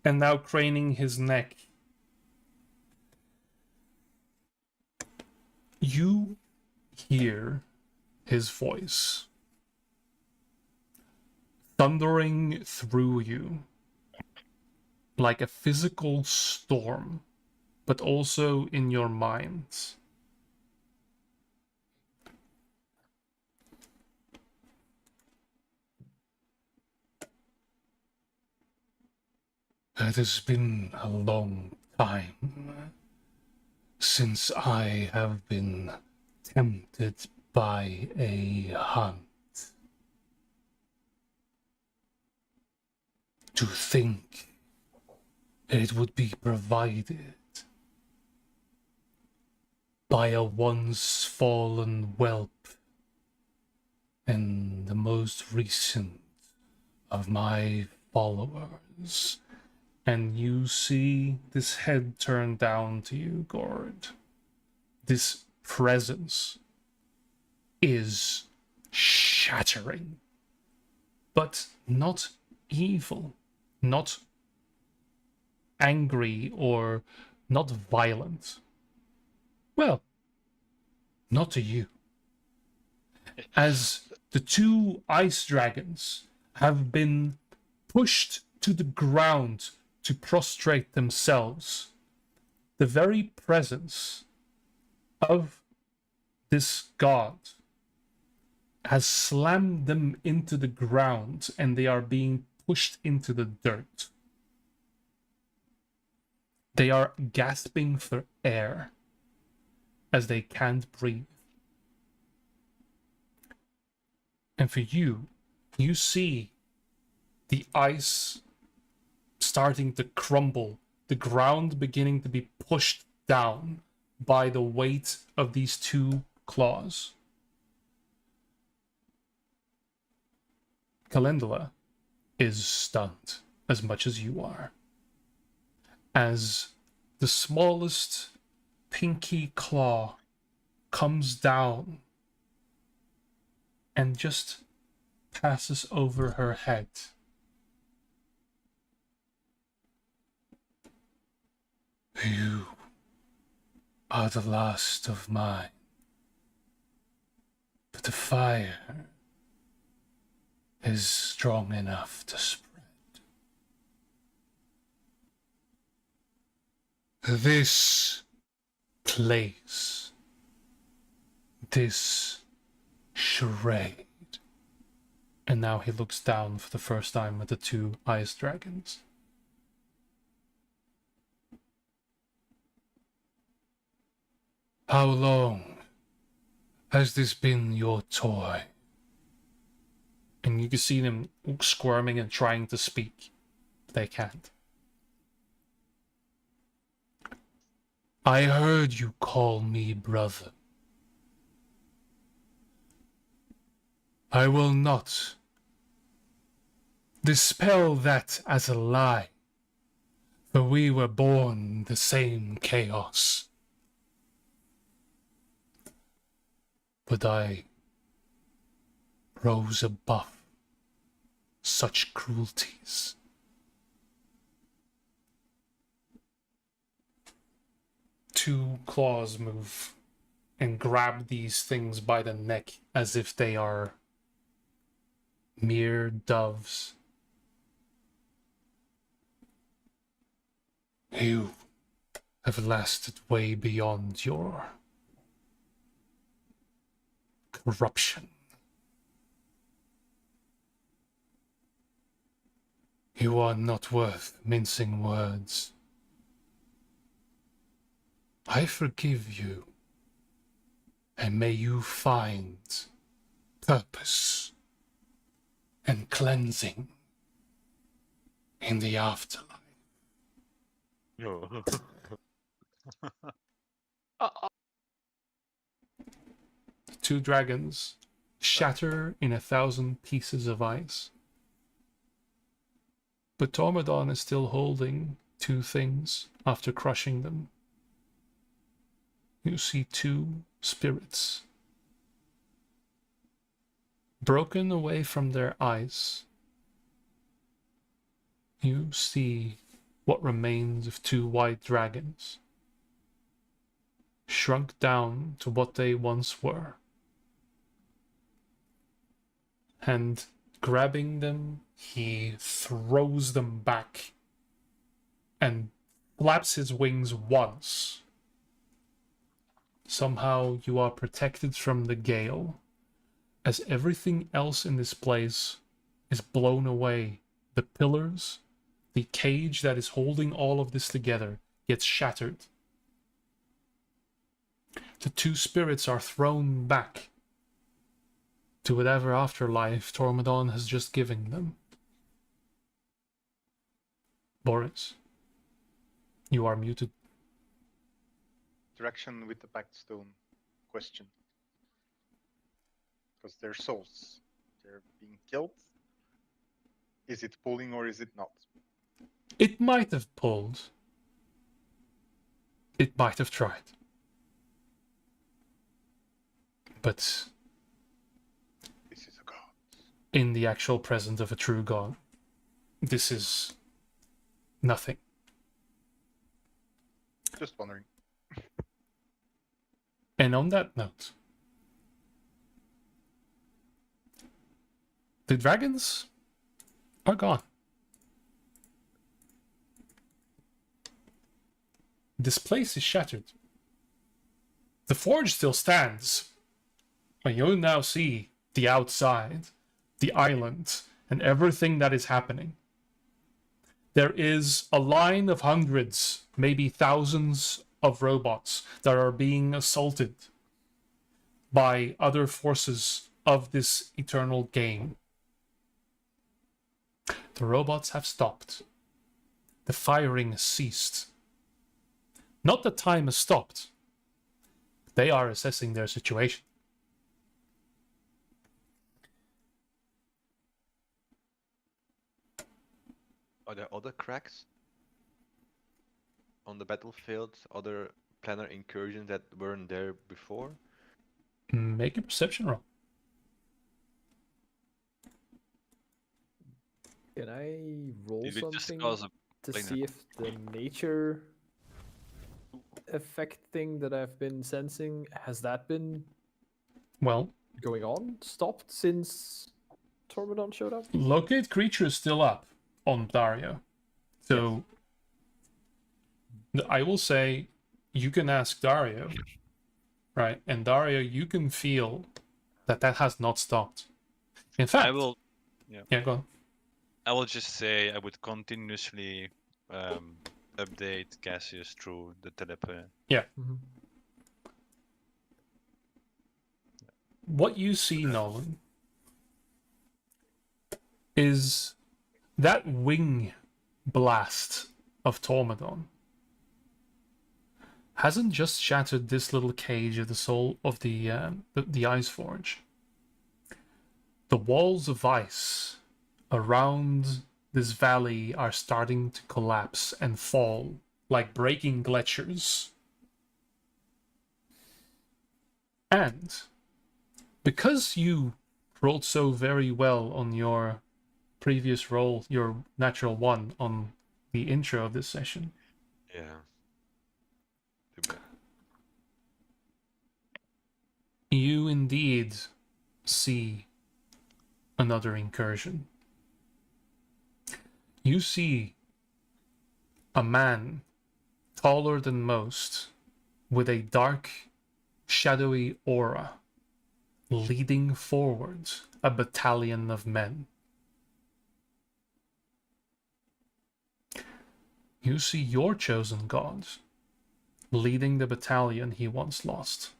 and now craning his neck. You hear his voice thundering through you like a physical storm, but also in your minds. It has been a long time since I have been tempted by a hunt. To think it would be provided by a once fallen whelp and the most recent of my followers. And you see this head turn down to you, Gord. This presence is shattering, but not evil, not angry, or not violent. Well, not to you. As the two ice dragons have been pushed to the ground to prostrate themselves, the very presence of this god has slammed them into the ground and they are being pushed into the dirt. They are gasping for air as they can't breathe. And for you, you see the ice starting to crumble, the ground beginning to be pushed down by the weight of these two claws. Calendula is stunned as much as you are, as the smallest pinky claw comes down and just passes over her head. You are the last of mine, but the fire is strong enough to spread. This place, this charade. And now he looks down for the first time at the two ice dragons. How long has this been your toy? And you can see them squirming and trying to speak. They can't. I heard you call me brother. I will not dispel that as a lie, for we were born in the same chaos. But I rose above such cruelties. Two claws move and grab these things by the neck as if they are mere doves. You have lasted way beyond your corruption. You are not worth mincing words. I forgive you, and may you find purpose and cleansing in the afterlife. No. The two dragons shatter in 1,000 pieces of ice. But Tormodon is still holding two things after crushing them. You see two spirits broken away from their eyes. You see what remains of two white dragons, shrunk down to what they once were. And grabbing them, he throws them back and flaps his wings once. Somehow you are protected from the gale, as everything else in this place is blown away. The pillars, the cage that is holding all of this together gets shattered. The two spirits are thrown back to whatever afterlife Tormodon has just given them. Boris, you are muted. Interaction with the Pact Stone question. Because they're souls. They're being killed. Is it pulling or is it not? It might have pulled. It might have tried. But This is a god. in the actual presence of a true god, this is nothing. Just wondering. And on that note, the dragons are gone. This place is shattered. The forge still stands, but you now see the outside, the island, and everything that is happening. There is a line of hundreds, maybe thousands of robots that are being assaulted by other forces of this eternal game. The robots have stopped. The firing has ceased. Not that time has stopped. They are assessing their situation. Are there other cracks on the battlefield? Other planar incursions that weren't there before? Make a perception roll. Can I roll Did we just something cause a to planar see if the nature effect thing that I've been sensing, has that been Well, going on? Stopped since Tormodon showed up? Locate creature is still up on Dario. So I will say you can ask Dario, right? And Dario, you can feel that has not stopped. In fact, I will. Yeah, go on. I will just say I would continuously update Cassius through the teleport. Mm-hmm. What you see, Nolan, is that wing blast of Tormodon hasn't just shattered this little cage of the soul of the Ice Forge. The walls of ice around this valley are starting to collapse and fall like breaking glaciers. And because you rolled so very well on your previous roll, your natural one on the intro of this session, Yeah. Too bad. you indeed see another incursion. You see a man taller than most with a dark, shadowy aura leading forward a battalion of men. You see your chosen god leading the battalion he once lost.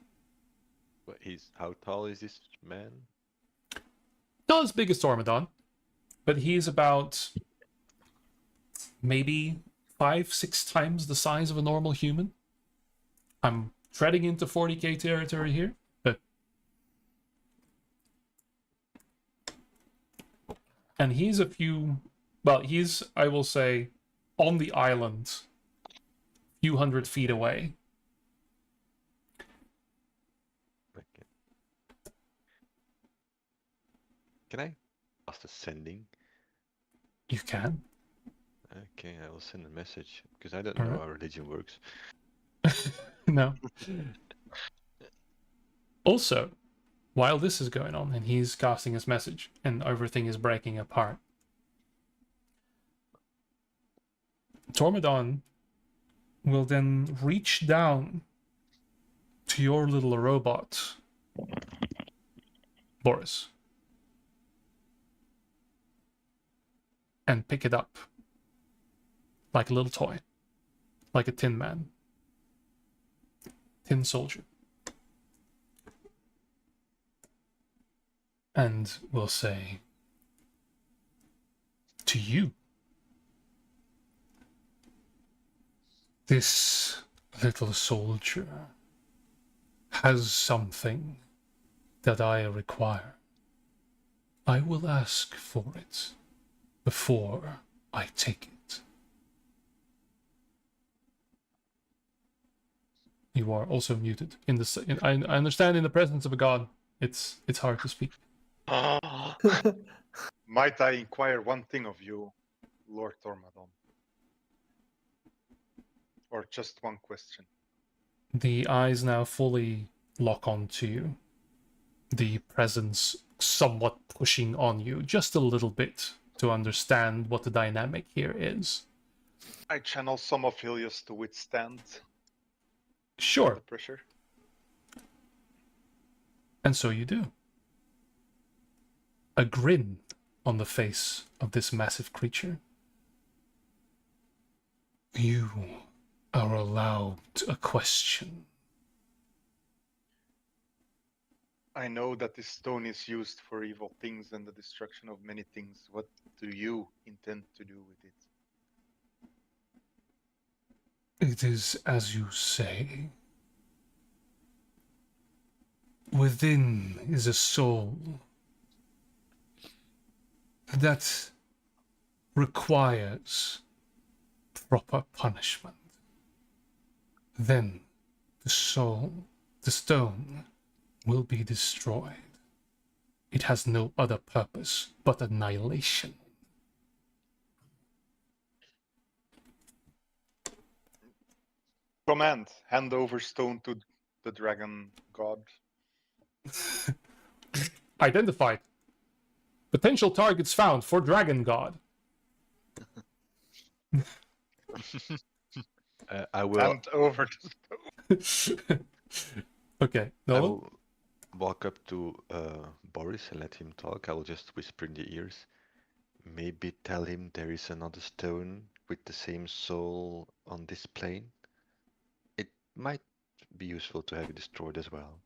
But how tall is this man? Not as big as Tormodon, but he's about maybe 5-6 times the size of a normal human. I'm treading into 40k territory here, but and he's I will say, on the island, a few 100 feet away. Okay. Can I cast ascending? You can. Okay, I will send a message because I don't All know right. how religion works. No. Also, while this is going on and he's casting his message and everything is breaking apart, Tormodon will then reach down to your little robot, Boris, and pick it up like a little toy, like a tin man, tin soldier. And will say to you, this little soldier has something that I require. I will ask for it before I take it. You are also muted. I understand in the presence of a god, it's hard to speak. Might I inquire one thing of you, Lord Tormodon? Or just one question? The eyes now fully lock onto you. The presence somewhat pushing on you just a little bit to understand what the dynamic here is. I channel some of Helios to withstand Sure. the pressure. And so you do. A grin on the face of this massive creature. You are allowed a question. I know that this stone is used for evil things and the destruction of many things. What do you intend to do with it? It is as you say. Within is a soul that requires proper punishment. Then the stone, will be destroyed. It has no other purpose but annihilation. Command, hand over stone to the dragon god. Identified. Potential targets found for Dragon God. I will. And over the Okay, I Nolan? will walk up to Boris and let him talk. I will just whisper in the ears. Maybe tell him there is another stone with the same soul on this plane. It might be useful to have it destroyed as well.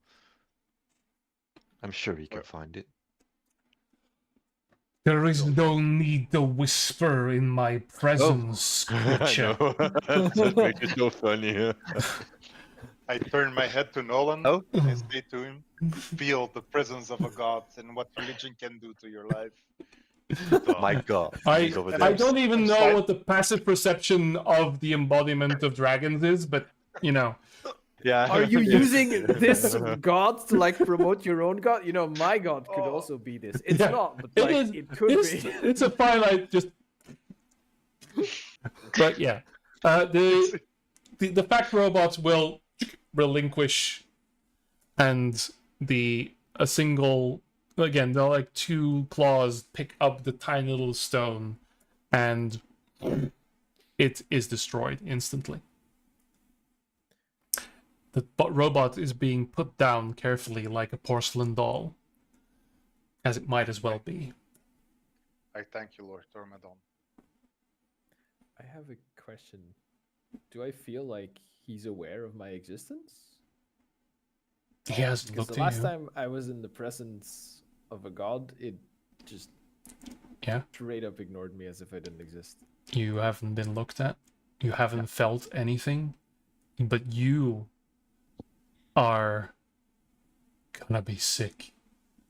I'm sure he can find it. There is no need to whisper in my presence, I creature. know. That makes it so funny. I turn my head to Nolan Oh. and I say to him, feel the presence of a god and what religion can do to your life. My God, I he's over And there. I don't even I'm know slide- what the passive perception of the embodiment of dragons is, but you know. Yeah. Are you yeah. using this god to like promote your own god? You know, my god could Oh. also be this. It's Yeah, not, but it like is- it could it's, be. it's a finite just. But yeah, the fact robots will relinquish, and a single again they'll like two claws pick up the tiny little stone, and it is destroyed instantly. The robot is being put down carefully like a porcelain doll, as it might as well be. I thank you, Lord Tormadon. I have a question. Do I feel like he's aware of my existence? He hasn't Because looked the at last you. time I was in the presence of a god, it just Yeah. straight up ignored me as if I didn't exist. You haven't been looked at. You haven't felt anything. But you are gonna be sick.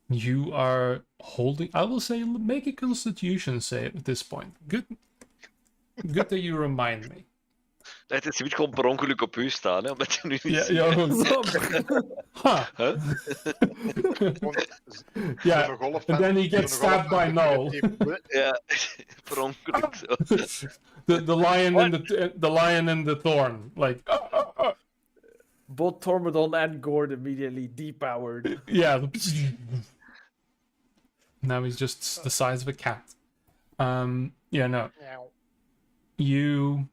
You are holding. I will say, make a Constitution save at this point. Good that you remind me. Het is niet gewoon per ongeluk op u staan, hè, omdat je nu niet Yeah, ziet. yeah. Huh. Huh? Yeah, Zo'n golf and then he gets zo'n golf stabbed by Null. Ja, per ongeluk zo. The lion and the lion and the thorn. Like, Both Tormodon and Gord immediately depowered. yeah. Now he's just the size of a cat. Yeah, no. You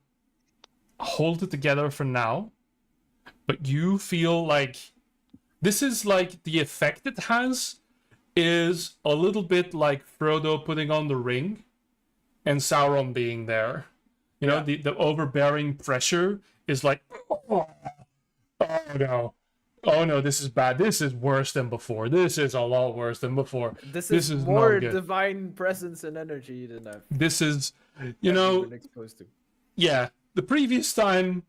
hold it together for now, but you feel like this is like the effect it has is a little bit like Frodo putting on the ring and Sauron being there. You know, the overbearing pressure is like, oh no. Oh no, this is bad. This is worse than before. This is a lot worse than before. This This is is more not good. divine presence and energy than I've This is, you ever know, been exposed to. yeah, the previous time,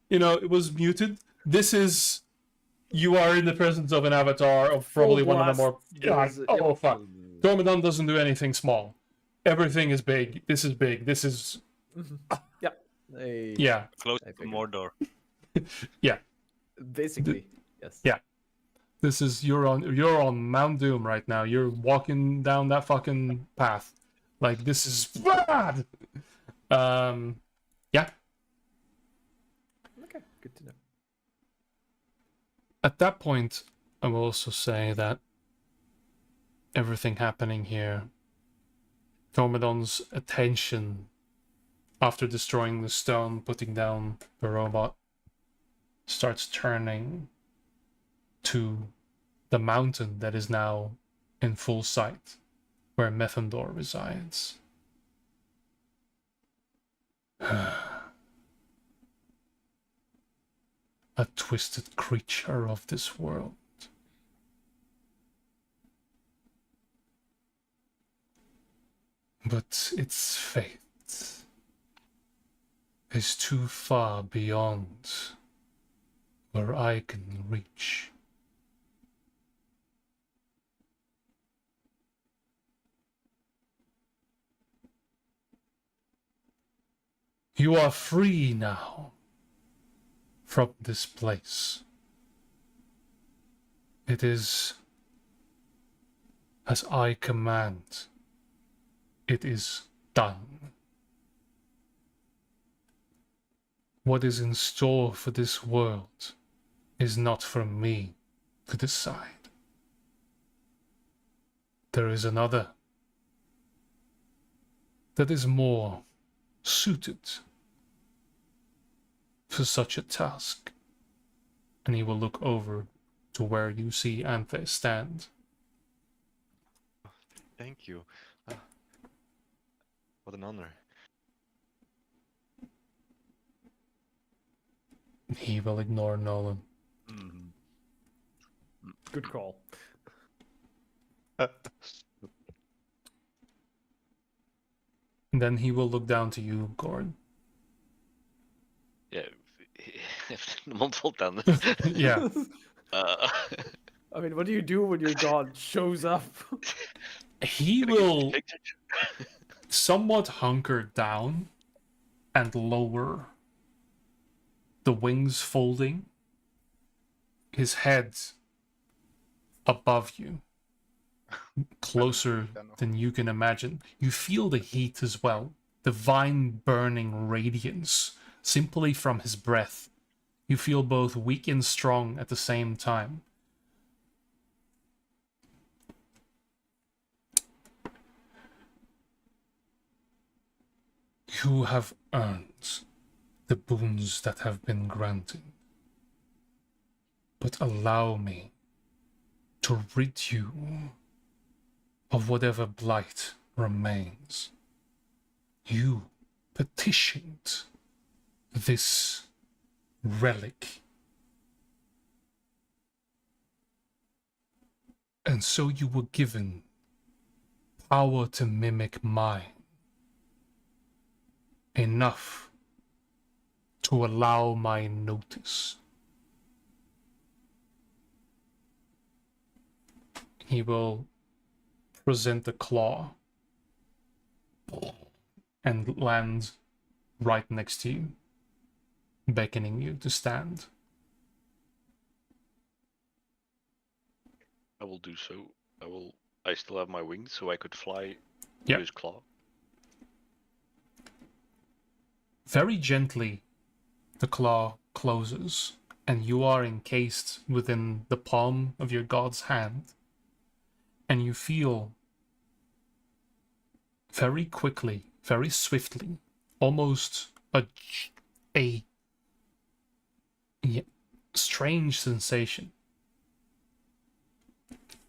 you know, it was muted. This is, you are in the presence of an avatar of probably Full one of the more. blast Yeah, does- oh yep. fuck! Dormidon doesn't do anything small. Everything is big. This is big. This is Hey, yeah, Close I to figured. Mordor. basically, yes. Yeah. This is you're on Mount Doom right now. You're walking down that fucking path. Like this is bad. Yeah. Okay, good to know. At that point, I will also say that everything happening here, Dormidon's attention after destroying the stone, putting down the robot, starts turning to the mountain that is now in full sight, where Methandor resides. A twisted creature of this world. But its fate is too far beyond where I can reach. You are free now from this place. It is as I command. It is done. What is in store for this world is not for me to decide. There is another that is more suited for such a task. And he will look over to where you see Anthe stand. Thank you. Ah, what an honor. He will ignore Nolan. Mhm. Good call. And then he will look down to you, Gord. Yeah, heeft de mond vol tanden. Yeah. I mean, what do you do when your god shows up? He Can I give will you pictures? somewhat hunker down and lower the wings folding, his head above you, closer than you can imagine. You feel the heat as well, the vine burning radiance simply from his breath. You feel both weak and strong at the same time. You have earned the boons that have been granted. But allow me to rid you of whatever blight remains. You petitioned this relic. And so you were given power to mimic mine. Enough to allow my notice. He will present a claw and land right next to you, beckoning you to stand. I will do so. I still have my wings, so I could fly Yep. to his claw. Very gently, the claw closes, and you are encased within the palm of your god's hand. And you feel very quickly, very swiftly, almost a strange sensation.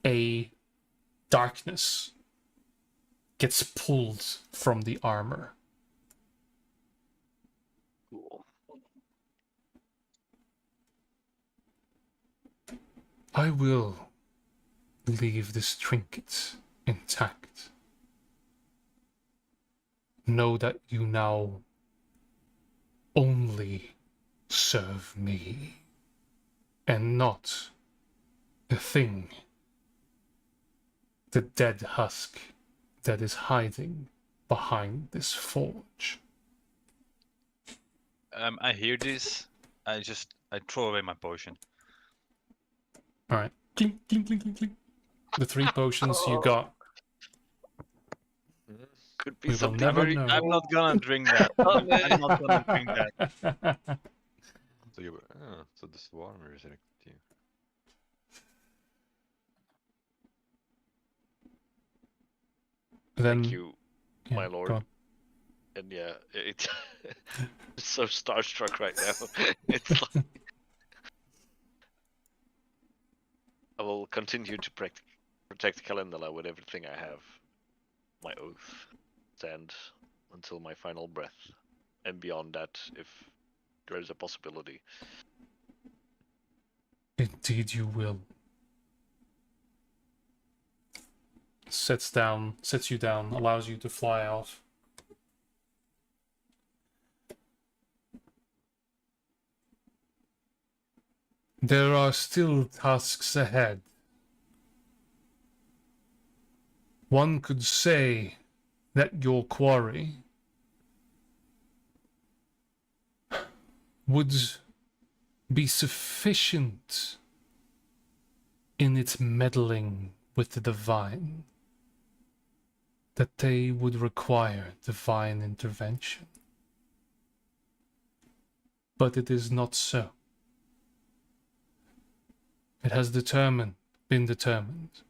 A darkness gets pulled from the armor. Cool. I will leave this trinket intact. Know that you now only serve me, and not the thing, the dead husk that is hiding behind this forge. I hear this. I throw away my potion. All right, clink, clink, clink, clink, clink. The 3 potions you got. Could be We will something never very. know. I'm not gonna drink that. I'm not gonna drink that. So you so the swarmer is elected to you. Then, Thank you, yeah, my go lord. on. And yeah, it's so starstruck right now. It's like I will continue to protect Calendula with everything I have. My oath, stand until my final breath, and beyond that, if there is a possibility. Indeed you will. Sets you down, allows you to fly out. There are still tasks ahead. One could say that your quarry would be sufficient in its meddling with the divine, that they would require divine intervention. But it is not so. It has been determined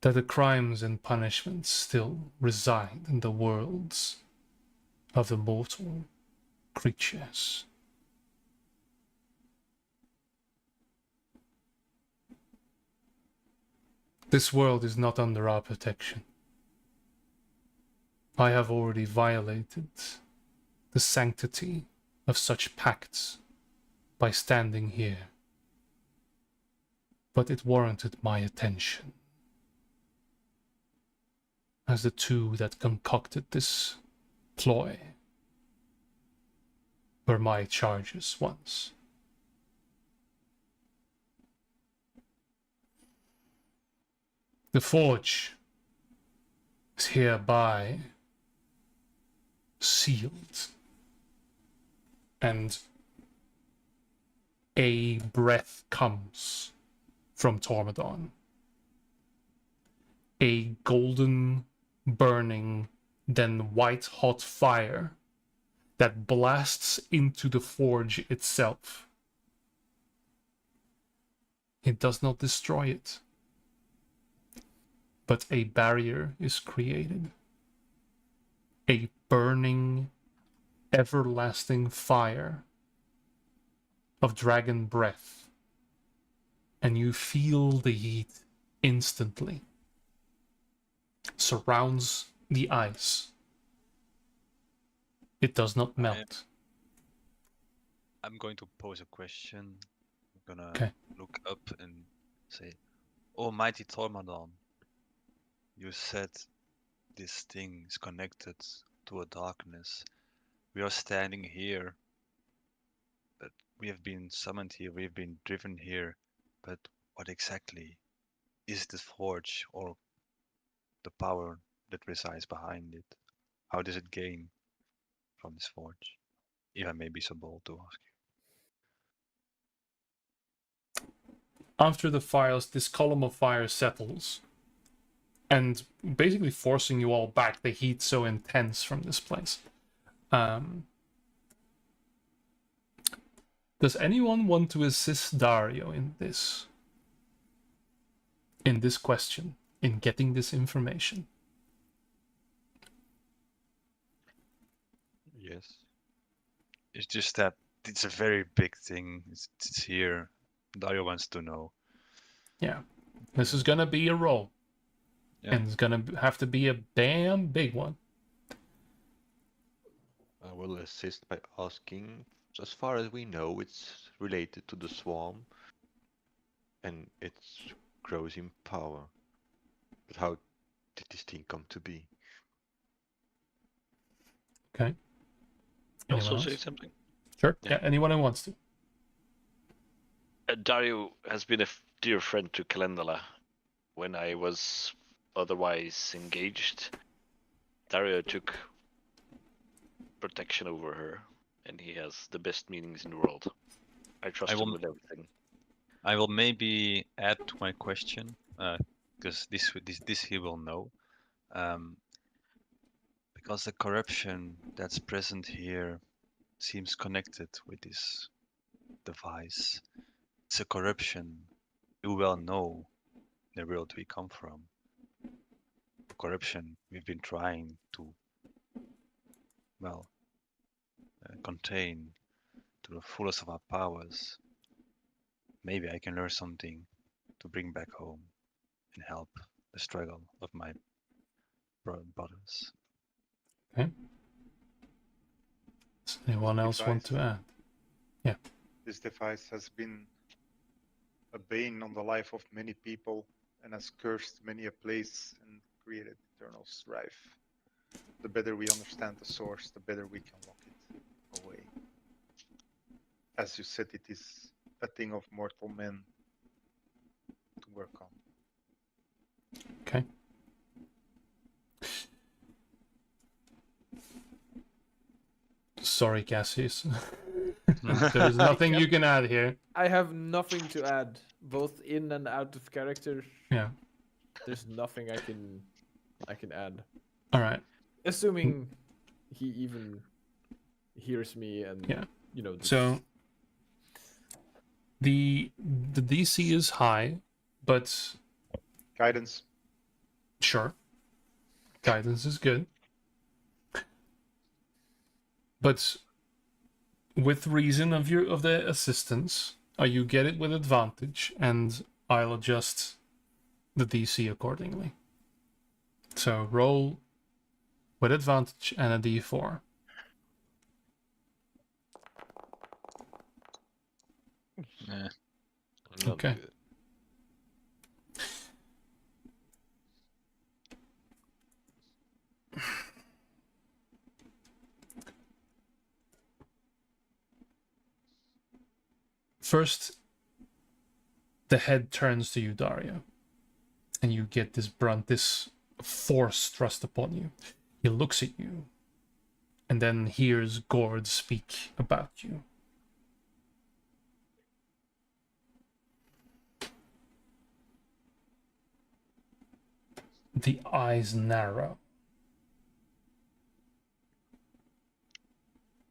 that the crimes and punishments still reside in the worlds of the mortal creatures. This world is not under our protection. I have already violated the sanctity of such pacts by standing here, but it warranted my attention, as the two that concocted this ploy were my charges once. The forge is hereby sealed, and a breath comes from Tormodon. A golden, burning, then white-hot fire that blasts into the forge itself. It does not destroy it, but a barrier is created. A burning, everlasting fire of dragon breath, and you feel the heat instantly. Surrounds the ice. It does not melt. I'm going to pose a question. I'm gonna Okay. look up and say, "Oh, mighty Tormodon, you said this thing is connected to a darkness. We are standing here, but we have been summoned here, we have been driven here. But what exactly is the forge or the power that resides behind it? How does it gain from this forge? If I may be so bold to ask you." After the fires, this column of fire settles, and basically forcing you all back. The heat's so intense from this place. Does anyone want to assist Dario in this? In this question, in getting this information? Yes. It's just that it's a very big thing. It's here. Dario wants to know. Yeah. This is gonna be a roll. Yeah. And it's gonna have to be a damn big one. I will assist by asking, as far as we know, it's related to the swarm, and it grows in power. But how did this thing come to be? Okay. You also Anyone say else? something? Sure. Yeah. Yeah, anyone who wants to. Dario has been a dear friend to Calendula when I was otherwise engaged. Dario took protection over her, and he has the best meanings in the world. I trust will- him with everything. I will maybe add to my question, because this he will know. Because the corruption that's present here seems connected with this device. It's a corruption you well know the world we come from. The corruption we've been trying to, well, contain to the fullest of our powers. Maybe I can learn something to bring back home and help the struggle of my brothers. Does anyone else want to add? Yeah. This device has been a bane on the life of many people and has cursed many a place and created eternal strife. The better we understand the source, the better we can lock it away. As you said, it is a thing of mortal men to work on. Okay. Sorry, Cassius. There's nothing you can add here. I have nothing to add, both in and out of character. Yeah. There's nothing I can add. All right. Assuming he even hears me and Yeah. you know. So the DC is high, but Guidance. Sure. Guidance is good. But with reason of the assistance, you get it with advantage, and I'll adjust the DC accordingly. So roll with advantage and a D4. Yeah. Not Okay. good. First, the head turns to you, Dario, and you get this force thrust upon you. He looks at you, and then hears Gord speak about you. The eyes narrow.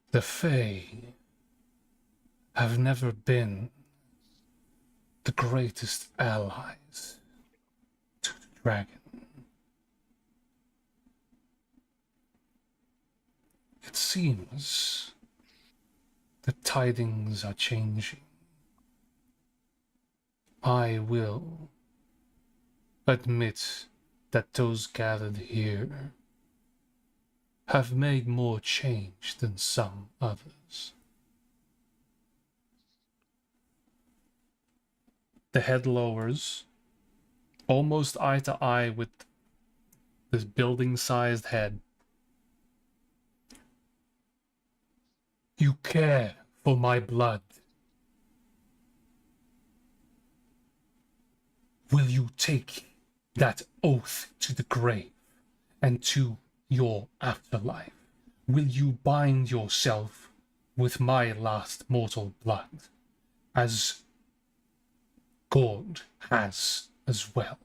The Fae have never been the greatest allies to the dragon. It seems the tidings are changing. I will admit that those gathered here have made more change than some others. The head lowers, almost eye to eye with this building-sized head. You care for my blood. Will you take that oath to the grave and to your afterlife? Will you bind yourself with my last mortal blood, as Gord has as well?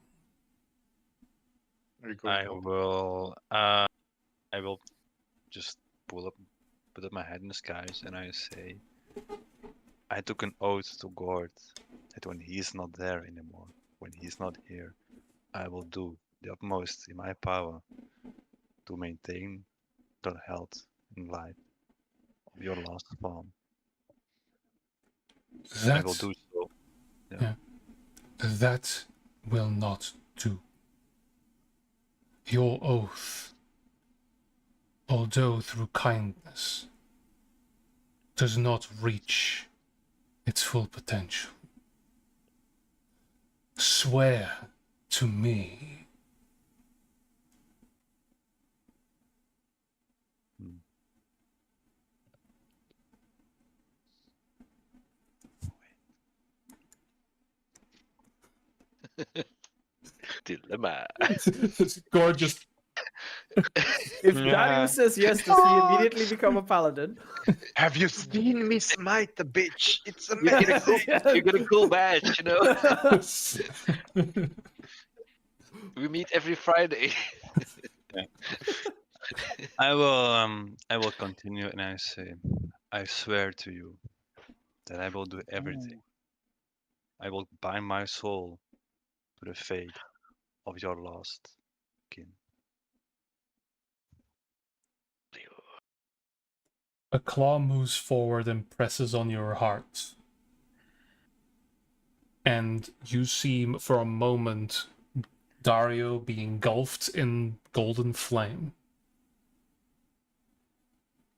There you go. I will just put up my head in the skies, and I say, I took an oath to Gord that when he's not there anymore, when he's not here, I will do the utmost in my power to maintain the health and life of your last farm. I will do so. Yeah. That will not do. Your oath, although through kindness, does not reach its full potential. Swear to me. Dilemma. It's gorgeous. If Dario says yes, does he immediately become a paladin? Have you seen me smite the bitch? It's Yeah. amazing. You get a cool badge, you know. We meet every Friday. I will continue, and I say, I swear to you that I will do everything. I will bind my soul to the fate of your lost kin. A claw moves forward and presses on your heart. And you see for a moment Dario be engulfed in golden flame.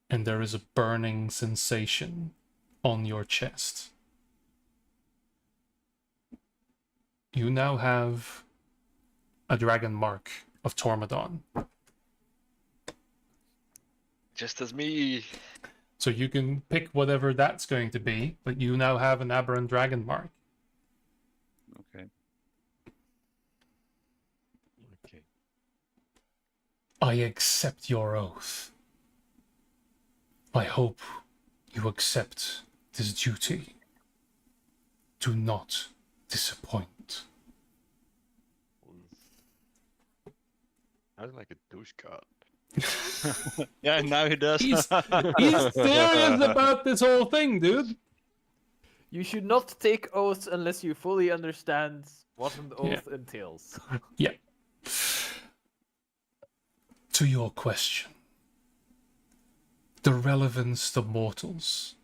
And there is a burning sensation on your chest. You now have a dragon mark of Tormodon. Just as me. So you can pick whatever that's going to be, but you now have an aberrant dragon mark. Okay. Okay. I accept your oath. I hope you accept this duty. Do not disappoint. Sounds like a douche card. Yeah, now he does. He's serious about this whole thing, dude. You should not take oaths unless you fully understand what an oath entails. Yeah. To your question, the relevance to mortals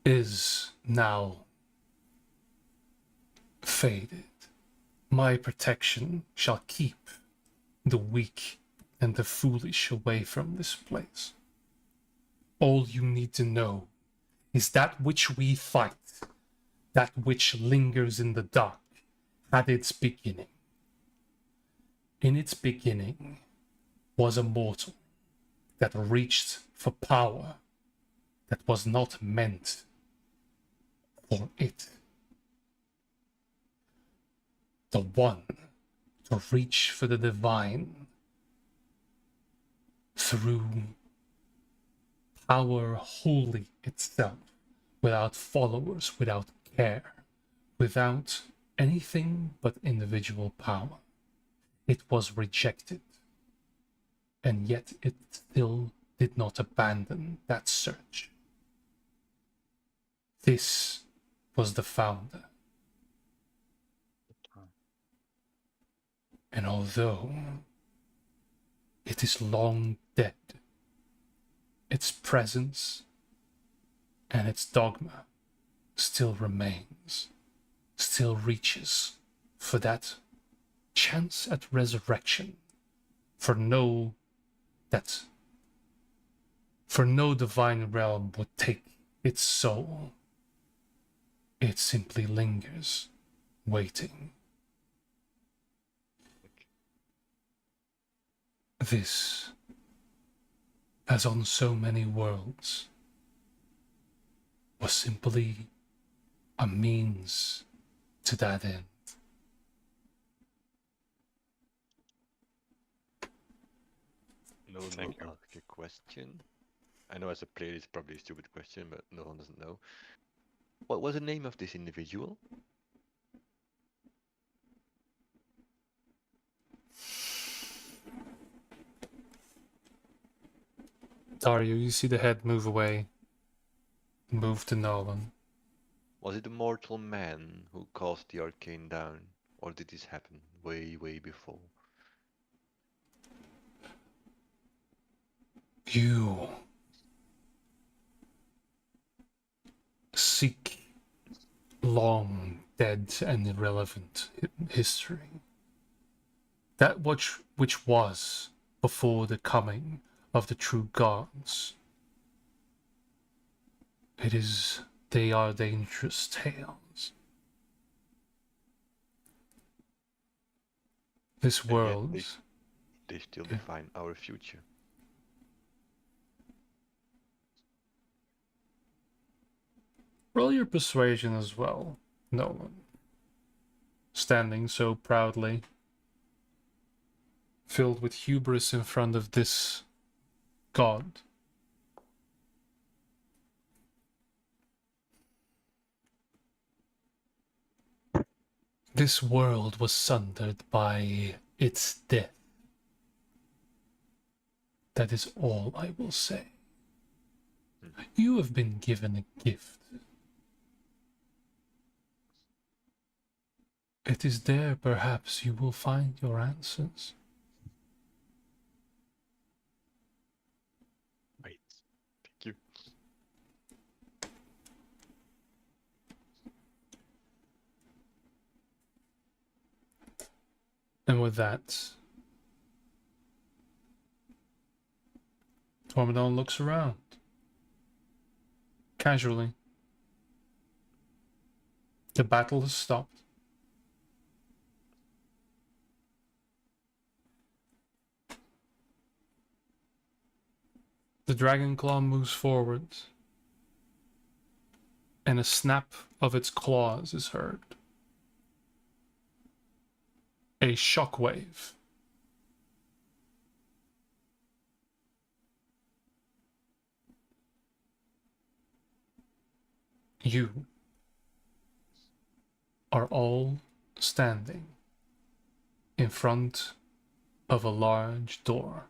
is now faded. My protection shall keep the weak and the foolish away from this place. All you need to know is that which we fight, that which lingers in the dark, had its beginning. In its beginning was a mortal that reached for power that was not meant for it. The one to reach for the divine through power wholly itself, without followers, without care, without anything but individual power. It was rejected, and yet it still did not abandon that search. This was the founder. And although it is long dead, its presence and its dogma still remains, still reaches for that chance at resurrection, for no divine realm would take its soul. It simply lingers, waiting. This, as on so many worlds, was simply a means to that end. No one Thank will you. ask a question. I know as a player it's probably a stupid question, but no one doesn't know. What was the name of this individual? Dario, you see the head move away, move to Nolan. Was it a mortal man who cast the arcane down? Or did this happen way, way before? You seek long dead and irrelevant history. That which was before the coming of the true gods. They are dangerous tales. This And yet world, they still Yeah. define our future. roll your persuasion as well, Nolan. Standing so proudly, filled with hubris in front of this god. This world was sundered by its death. That is all I will say. You have been given a gift. It is there perhaps you will find your answers. Wait. Thank you. And with that, Tormodon looks around. Casually. The battle has stopped. The dragon claw moves forward, and a snap of its claws is heard. A shockwave. You are all standing in front of a large door.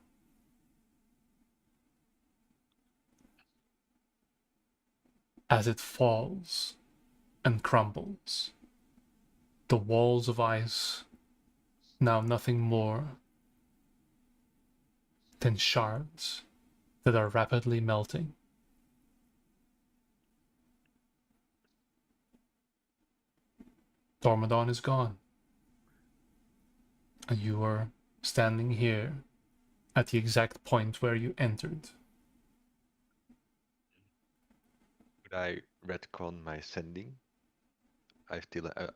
As it falls and crumbles, the walls of ice, now nothing more thin shards that are rapidly melting. Dormadon is gone. And you are standing here at the exact point where you entered. Could I retcon my sending? I still have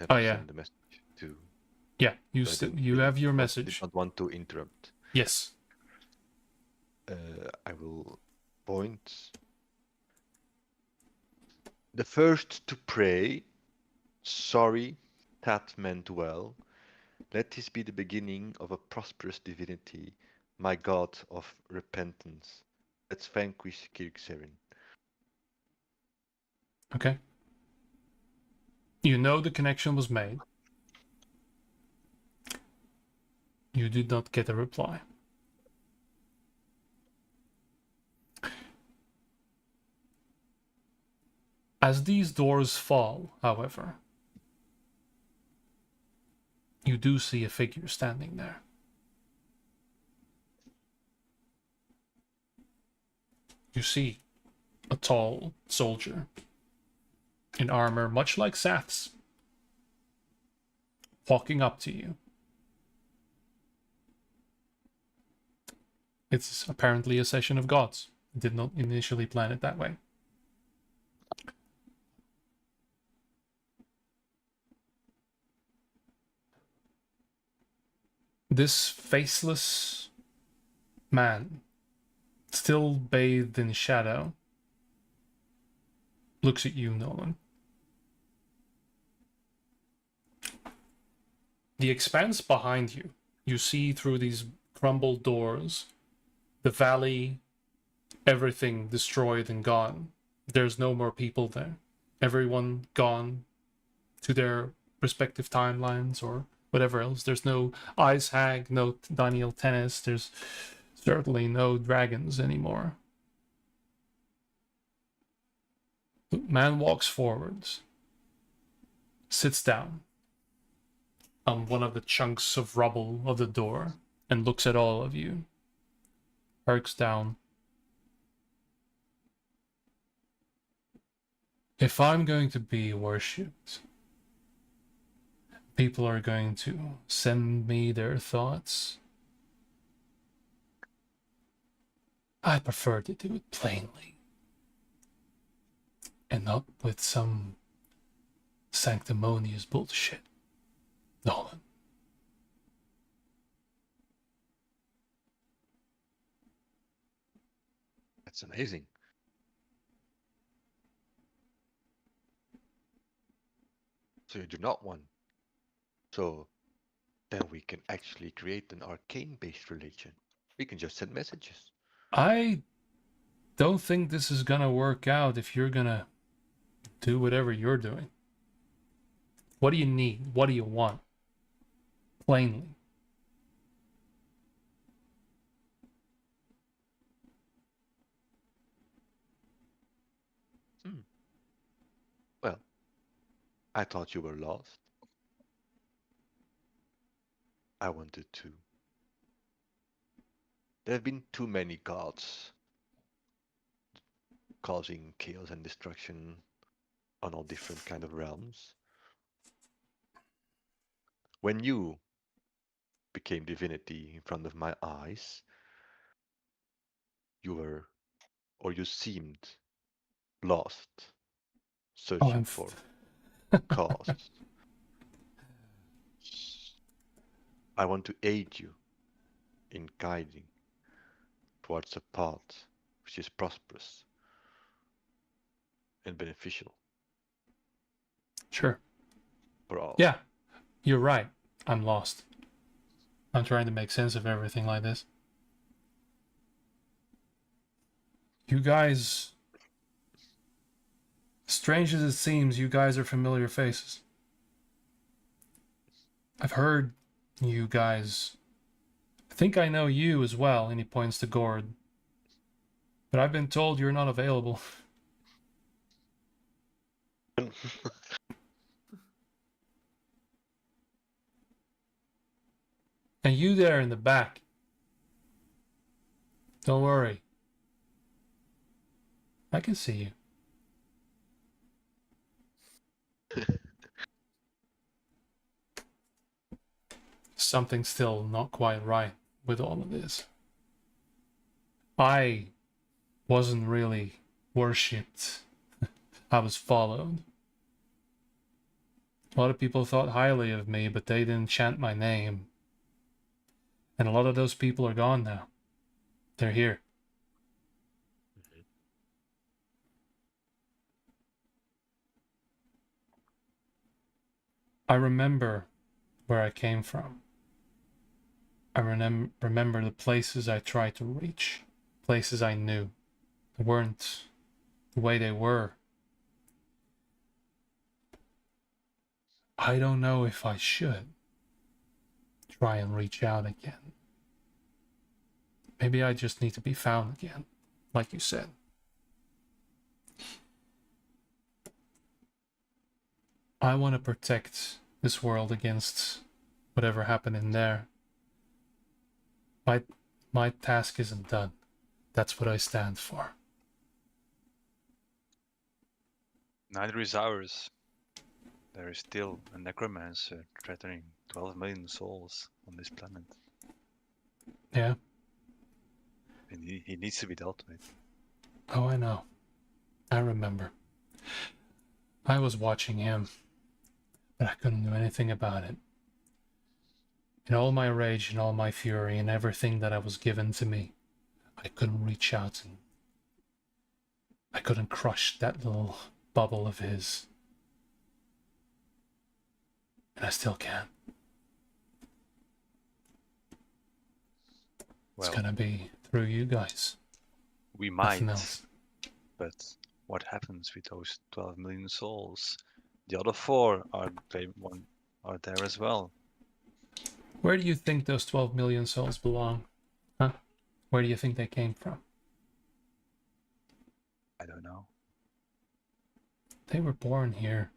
Oh, to yeah. send the message to. Yeah, you so I you have your did message. not want to interrupt. Yes. I will point. The first to pray. Sorry, that meant well. Let this be the beginning of a prosperous divinity, my god of repentance. Let's vanquish Kirkserin. Okay. You know the connection was made. You did not get a reply. As these doors fall, however, you do see a figure standing there. You see a tall soldier in armor much like Seth's walking up to you. It's apparently a session of gods. Did not initially plan it that way. This faceless man, still bathed in shadow, looks at you, Nolan. The expanse behind you, you see through these crumbled doors, the valley, everything destroyed and gone. There's no more people there. Everyone gone to their respective timelines or whatever else. There's no Ice Hag, no Daniel Tennis. There's certainly no dragons anymore. The man walks forwards, sits down on one of the chunks of rubble of the door, and looks at all of you. Perks down. If I'm going to be worshipped, people are going to send me their thoughts. I prefer to do it plainly and not with some sanctimonious bullshit. Nolan. That's amazing. So you do not want. So then we can actually create an arcane-based religion. We can just send messages. I don't think this is gonna work out if you're gonna do whatever you're doing. What do you need? What do you want? Plainly. Well, I thought you were lost. I wanted to. There have been too many gods causing chaos and destruction on all different kind of realms. When you became divinity in front of my eyes, you were, or you seemed, lost, searching for cause. I want to aid you in guiding towards a path which is prosperous and beneficial Sure. for all. Yeah, you're right. I'm lost. I'm trying to make sense of everything like this. You guys, strange as it seems, you guys are familiar faces. I've heard you guys. I think I know you as well, and he points to Gord. But I've been told you're not available. And you there in the back, Don't worry. I can see you. Something's still not quite right with all of this. I wasn't really worshipped. I was followed. A lot of people thought highly of me, but they didn't chant my name. And a lot of those people are gone now. They're here. I remember where I came from. I remember the places I tried to reach, places I knew weren't the way they were. I don't know if I should try and reach out again. Maybe I just need to be found again, like you said. I want to protect this world against whatever happened in there. My task isn't done. That's what I stand for. Neither is ours. There is still a necromancer threatening 12 million souls on this planet. Yeah? And he needs to be dealt with. Oh, I know. I remember. I was watching him, but I couldn't do anything about it. In all my rage and all my fury and everything that I was given to me, I couldn't reach out and I couldn't crush that little bubble of his. And I still can't. Well, It's gonna be through you guys. we might, Nothing else. but what happens with those 12 million souls? The other 4 are there as well. Where do you think those 12 million souls belong? Huh? Where do you think they came from? I don't know. They were born here.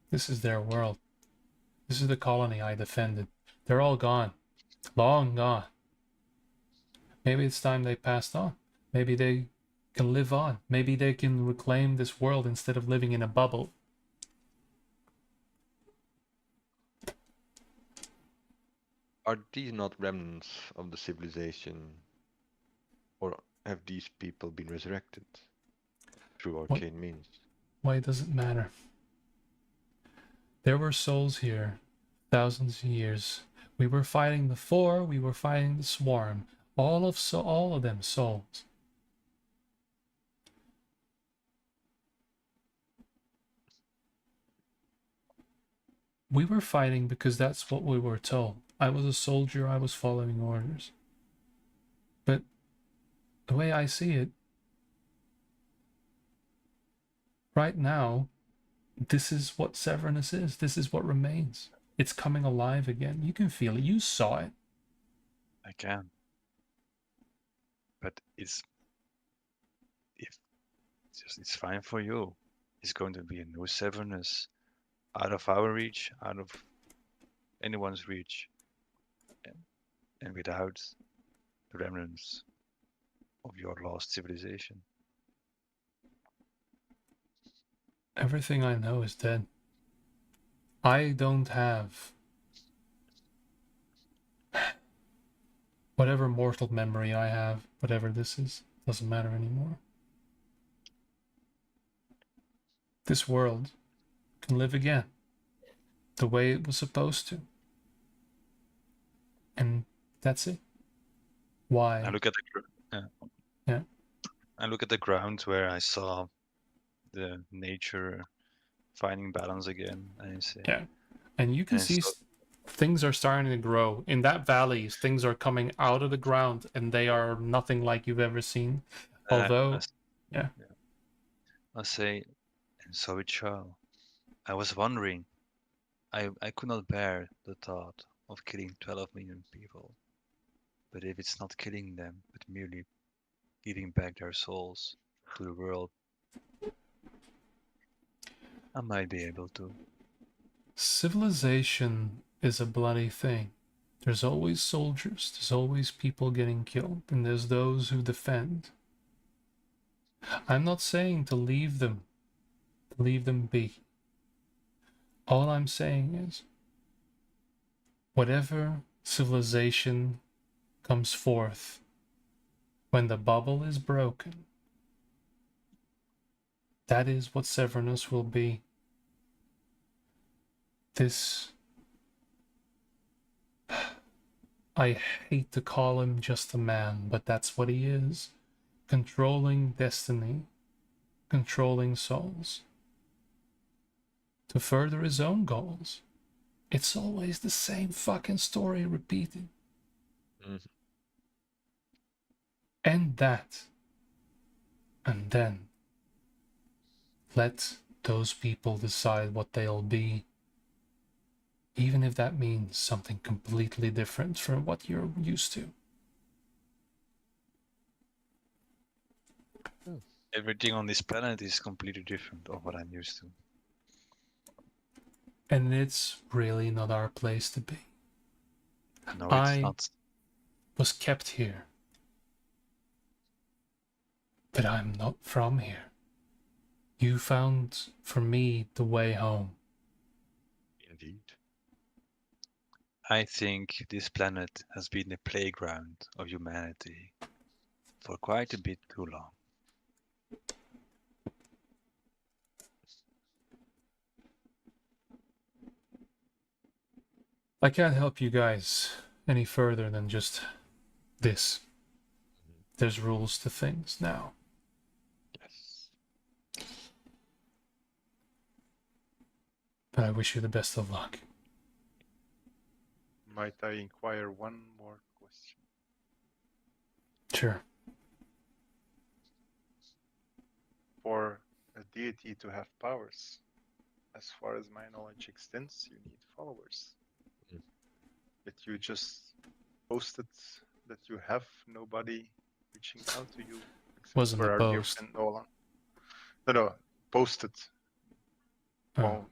This is their world. This is the colony I defended. They're all gone. Long gone. Maybe it's time they passed on. Maybe they can live on. Maybe they can reclaim this world instead of living in a bubble. Are these not remnants of the civilization? Or have these people been resurrected through arcane means? Why does it matter? There were souls here, thousands of years. We were fighting the Four, we were fighting the Swarm. All of them souls. We were fighting because that's what we were told. I was a soldier, I was following orders. But the way I see it, right now, this is what Severness is. This is what remains. It's coming alive again. You can feel it. You saw it. I can. But it's fine for you. It's going to be a new Severness out of our reach, out of anyone's reach, and without the remnants of your lost civilization. Everything I know is dead. I don't have whatever mortal memory I have, whatever this is, doesn't matter anymore. This world can live again the way it was supposed to. And that's it. Why? I look at I look at the ground where I saw the nature finding balance again, and I say, Yeah. And you can And see so- things are starting to grow. In that valley, things are coming out of the ground and they are nothing like you've ever seen. Although, yeah. I say, and so it shall. I was wondering, I could not bear the thought of killing 12 million people. But if it's not killing them, but merely giving back their souls to the world, I might be able to. Civilization is a bloody thing. There's always soldiers, there's always people getting killed, and there's those who defend. I'm not saying to leave them be. All I'm saying is, whatever civilization comes forth when the bubble is broken, that is what Severnus will be. This... I hate to call him just a man, but that's what he is. Controlling destiny, controlling souls. To further his own goals. It's always the same fucking story repeated. Mhm. End that. And then let those people decide what they'll be. Even if that means something completely different from what you're used to. Everything on this planet is completely different of what I'm used to. And it's really not our place to be. No, it's I not. was kept here. But I'm not from here. You found for me the way home. Indeed. I think this planet has been a playground of humanity for quite a bit too long. I can't help you guys any further than just this. There's rules to things now. Yes. But I wish you the best of luck. Might I inquire one more question? Sure. For a deity to have powers, as far as my knowledge extends, you need followers. Mm. But you just posted that you have nobody reaching out to you except Wasn't for a our dear post. friend Nolan. No, posted. Oh.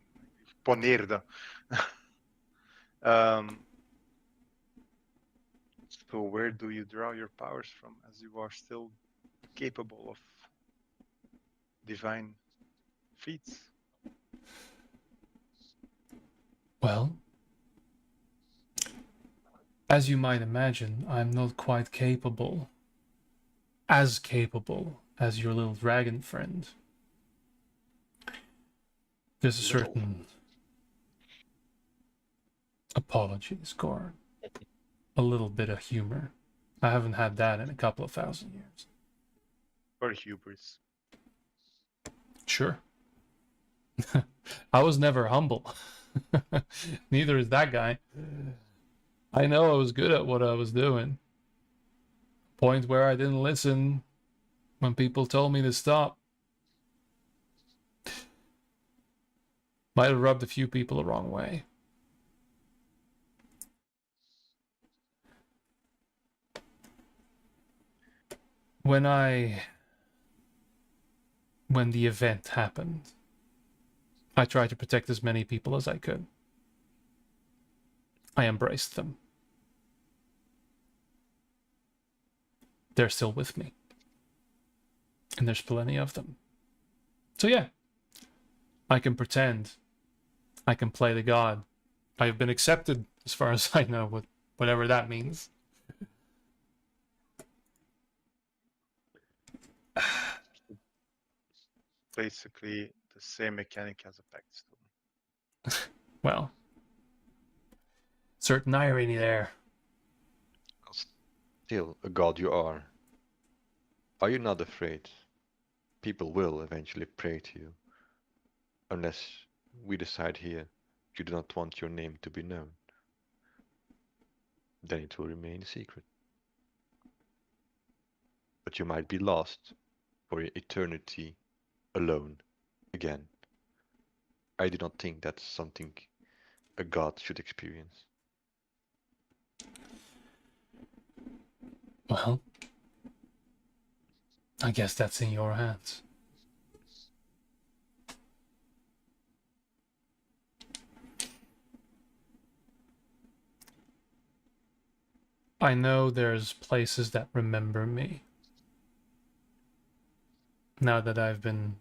Poneerde. So where do you draw your powers from, as you are still capable of divine feats? Well, as you might imagine, I'm not quite capable. As capable as your little dragon friend. There's a certain... Apologies, Goran. A little bit of humor. I haven't had that in a couple of thousand years. Or hubris? Sure. I was never humble. Neither is that guy. I know I was good at what I was doing. Point where I didn't listen when people told me to stop. Might have rubbed a few people the wrong way. When the event happened, I tried to protect as many people as I could. I embraced them. They're still with me. And there's plenty of them. So yeah, I can pretend. I can play the god. I have been accepted, as far as I know, whatever that means. Basically the same mechanic as a pact stone. Well, certain irony there. Still, a god you are. Are you not afraid? People will eventually pray to you. Unless we decide here you do not want your name to be known. Then it will remain a secret. But you might be lost for eternity alone again. I do not think that's something a god should experience. Well, I guess that's in your hands. I know there's places that remember me. Now that I've been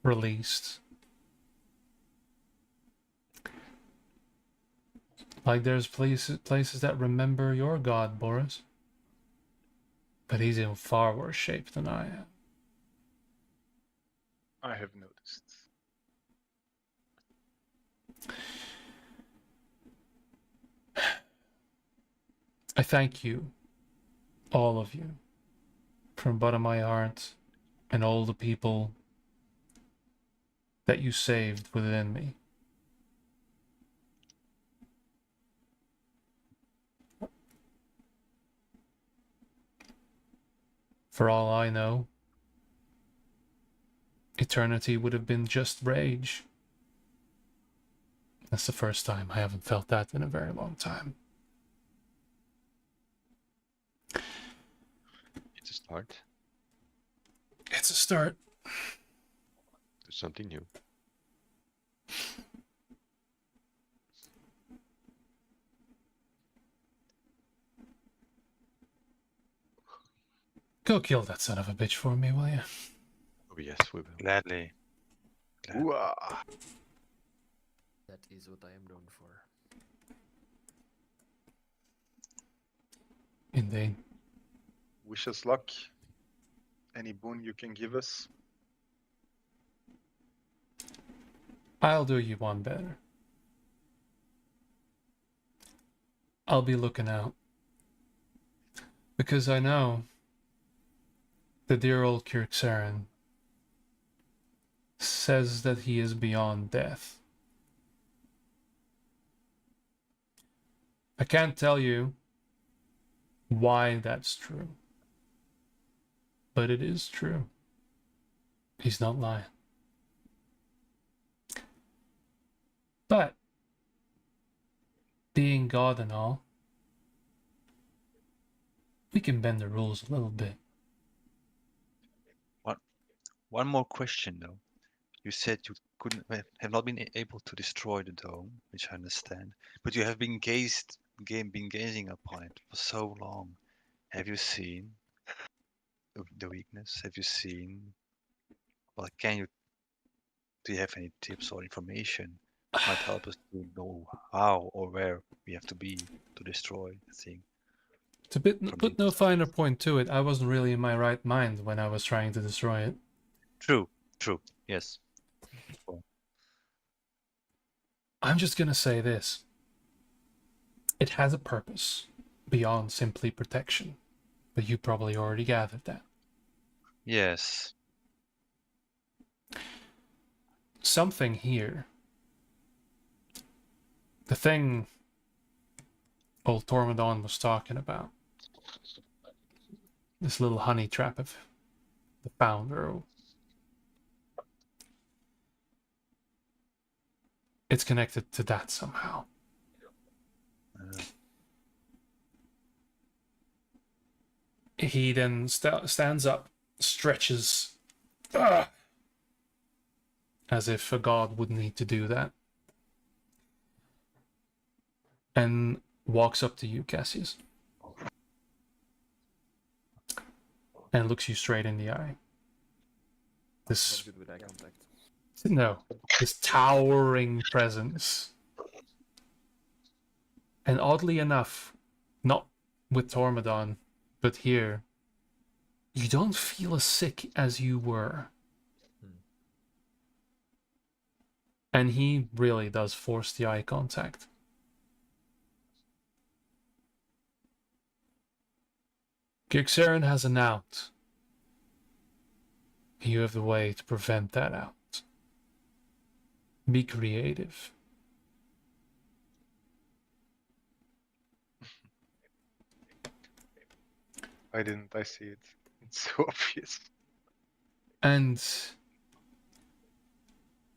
released. Like there's places that remember your god, Boris. But he's in far worse shape than I am. I have noticed. I thank you, all of you, from the bottom of my heart, and all the people that you saved within me. For all I know, eternity would have been just rage. That's the first time I haven't felt that in a very long time. It's a start It's a start. to something new. Go kill that son of a bitch for me, will you? Oh yes, we will. Gladly. Ooh-ah. That is what I am known for. Indeed. Wish us luck. Any boon you can give us. I'll do you one better. I'll be looking out. Because I know the dear old Kirksaren says that he is beyond death. I can't tell you why that's true. But it is true. He's not lying. But, being God and all, we can bend the rules a little bit. One more question though. You said you couldn't have not been able to destroy the dome, which I understand, but you have been gazing upon it for so long. Have you seen the weakness? Have you seen? Well, do you have any tips or information that might help us to know how or where we have to be to destroy the thing? To From put the no finer point to it, I wasn't really in my right mind when I was trying to destroy it. True, yes. I'm just gonna say this. It has a purpose beyond simply protection, but you probably already gathered that. Yes. Something here. The thing old Tormodon was talking about. This little honey trap of the founder. It's connected to that somehow. He then stands up, stretches, as if a god would need to do that, and walks up to you, Cassius, and looks you straight in the eye. This Not good with eye contact. no, this towering presence, and oddly enough, not with Tormodon, but here, you don't feel as sick as you were. And he really does force the eye contact. Kirksaren has an out. You have the way to prevent that out. Be creative. I see it. It's so obvious. And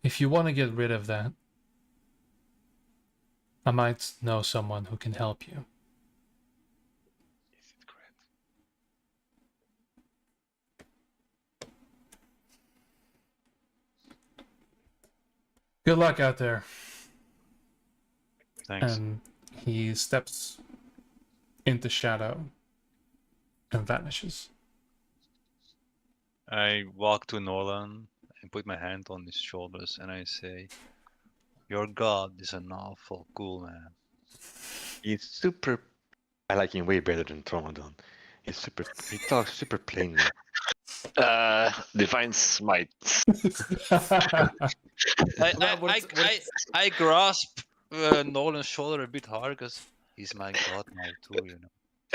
if you want to get rid of that, I might know someone who can help you. Is it correct? Good luck out there. Thanks. And he steps into shadow and vanishes. I walk to Nolan and put my hand on his shoulders and I say, "Your god is an awful cool man." He's super. I like him way better than Tromadon. He's super. He talks super plainly. Divine smite. I grasp Nolan's shoulder a bit hard because he's my god now too, you know.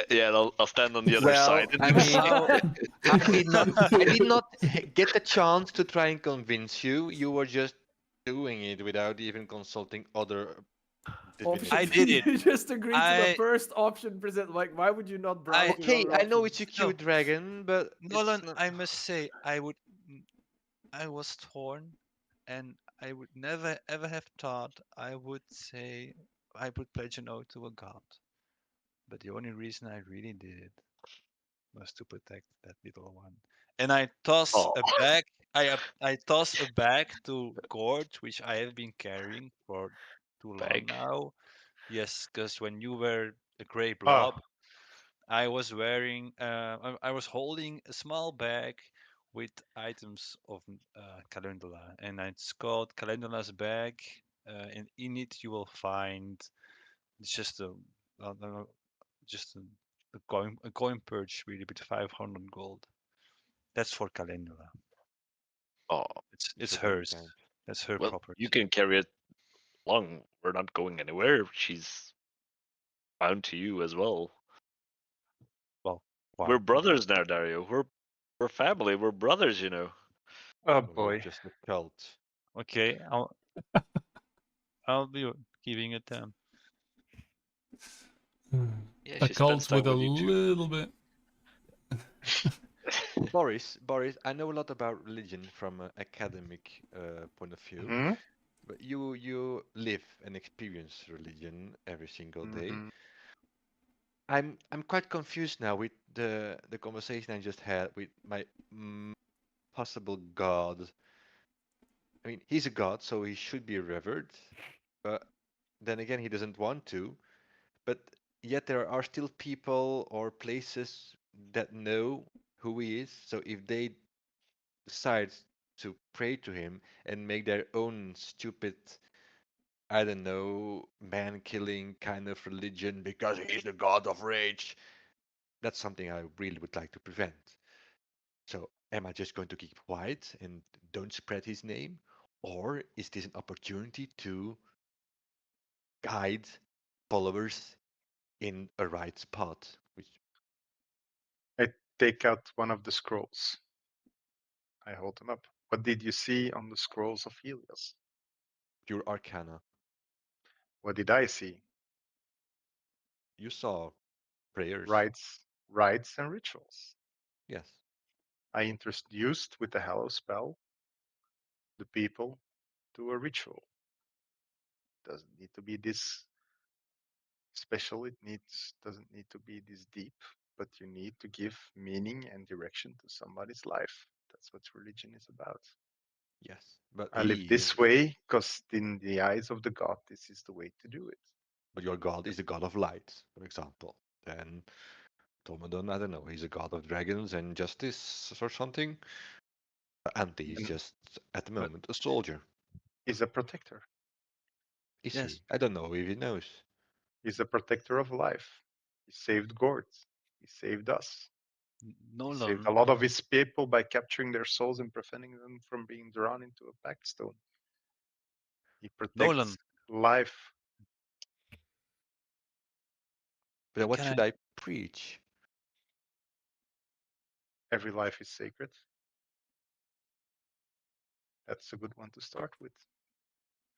Yeah, I'll stand on the other Well, side. I mean, How- I did not get the chance to try and convince you. You were just doing it without even consulting other divinities. I did it. You just agreed to the I- first option present. Like, why would you not browse I- through Okay, other I know options? it's a cute dragon, but Nolan, it's not... I must say, I was torn, and I would never ever have thought I would say I would pledge an oath to a god. But the only reason I really did it was to protect that little one. And I toss Oh. a bag. I toss a bag to Gord, which I have been carrying for too long Bag? now. Yes, because when you were a gray Oh, blob, I was wearing. I was holding a small bag with items of Calendula, and it's called Calendula's bag. And in it, you will find it's just uh, just a coin purge really with 500 gold. That's for Calendula. Oh, It's so very hers. kind. That's her well, property. you can carry it long. We're not going anywhere. She's bound to you as well. Well, why? We're brothers now, Dario. We're family. We're brothers, you know. oh We're boy. just a cult. Okay, I'll be giving it them. Yeah, A she spends cult time with a with you too. little bit. Boris, I know a lot about religion from an academic point of view, Hmm. but you live and experience religion every single day. Hmm. I'm quite confused now with the conversation I just had with my possible god. I mean, he's a god, so he should be revered, but then again, he doesn't want to. But yet, there are still people or places that know who he is. So if they decide to pray to him and make their own stupid, I don't know, man killing kind of religion because he's the god of rage, that's something I really would like to prevent. So, am I just going to keep quiet and don't spread his name? Or is this an opportunity to guide followers in a right spot? Which I take out one of the scrolls. I hold them up. What did you see on the scrolls of Helios? pure arcana. What did I see? You saw prayers. Rites and rituals. Yes. I introduced with the Hallow spell the people to a ritual. Doesn't need to be this special. Doesn't need to be this deep, but you need to give meaning and direction to somebody's life. That's what religion is about. Yes. But I live he is this way because in the eyes of the god, this is the way to do it. but your god is the god of light, for example. Then Tomadon, I don't know, he's a god of dragons and justice or something. Ante is And just at the But moment a soldier. he's a protector. Is yes, he? I don't know if he knows. He's a protector of life. He saved Gord. He saved us. He saved a Nolan, lot of his people by capturing their souls and preventing them from being drawn into a pact stone. He Nolan, protects life. But then what can should I? I preach? Every life is sacred. That's a good one to start with.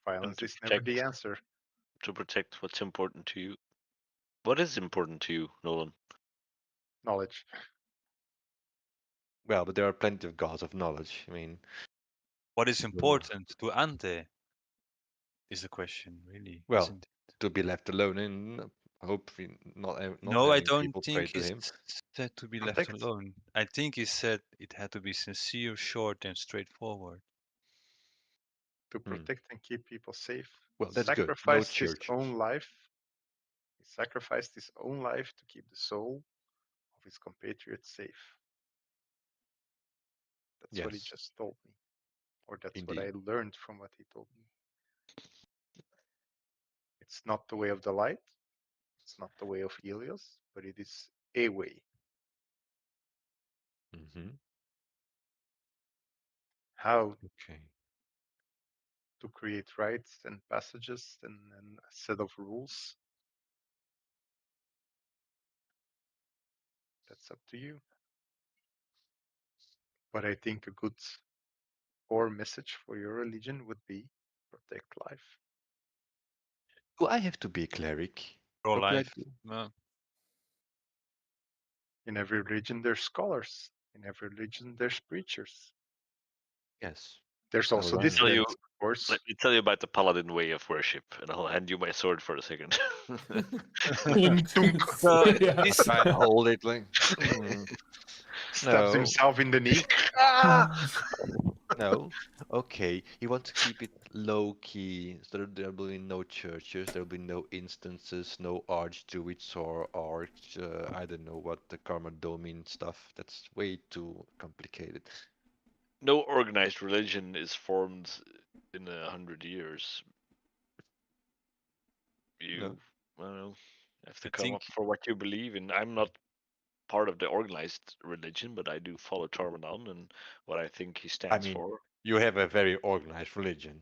And Violence to is never protect the answer. what's important to you. What is important to you, Nolan? Knowledge. Well, but there are plenty of gods of knowledge. I mean, What is you know, important to Ante is the question, really, well, isn't it? to be left alone and hopefully not No, I having don't people pray think to it's him. said to be left Protect. alone. I think he said it had to be sincere, short, and straightforward. To Hmm. protect and keep people safe. Well, that's good. No Sacrifice his church. own life. He sacrificed his own life to keep the soul of his compatriots safe. That's what he Yes, just told me. Or that's what indeed. I learned from what he told me. It's not the way of the light, it's not the way of Helios, but it is a way. Mm-hmm. How Okay. to create rites and passages and a set of rules. That's up to you. But I think a good core message for your religion would be protect life. Do I have to be a cleric? Pro Or could I life. do- In every religion, there's scholars. In every religion, there's preachers. Yes. There's No, also Let me learn. tell you. dissidents, of course. Let me tell you about the paladin way of worship, and I'll hand you my sword for a second. Clunk. So Yeah. this I hold it like. Mm, Stabs no, himself in the knee. Ah! no. Okay, you want to keep it low key, so that there will be no churches, there will be no instances, no archdruids or arch. I don't know what the Karma Domain stuff. That's way too complicated. No organized religion is formed in 100 years. No. I don't know, have to I come think up for what you believe in. I'm not part of the organized religion, but I do follow Tormanon and what I think he I stands mean, for. you have a very organized religion.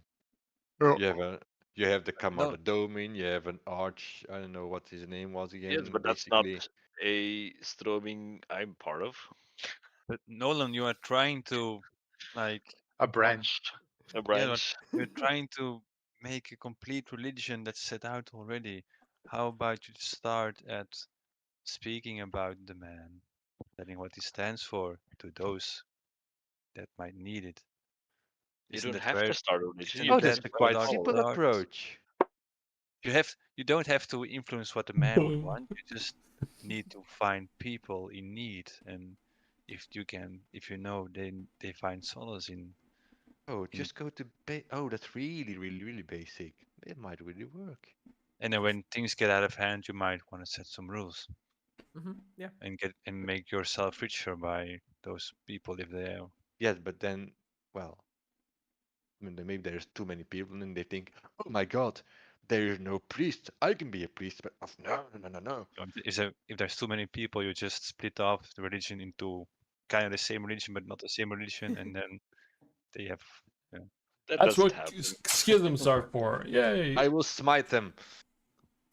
Oh, You have the no, Kamar Domain, you have an arch. I don't know what his name was Yes, again. but that's not Basically, a stroming I'm part of. but Nolan, you are trying to like a branch. A yeah, branch. you're trying to make a complete religion that's set out already. How about you start at speaking about the man, telling what he stands for to those that might need it? You Isn't don't that have where to start a religion. isn't You oh, can that that's a start where quite it a all simple paladin. starts? approach. You don't have to influence what the man would want. You just need to find people in need, and if you know they find solace Oh, in, just go to Oh, that's really, really, really basic. It might really work. and then when things get out of hand, you might want to set some rules Yeah. and make yourself richer by those people if they are. Yes, but then, well, I mean, then maybe there's too many people and they think, oh my God, there is no priest. I can be a priest, but no, no, no, no, no. If there's too many people, you just split off the religion into kind of the same religion but not the same religion, and then they have. Yeah. That That's doesn't what happen. schisms are for. Yay. I will smite them.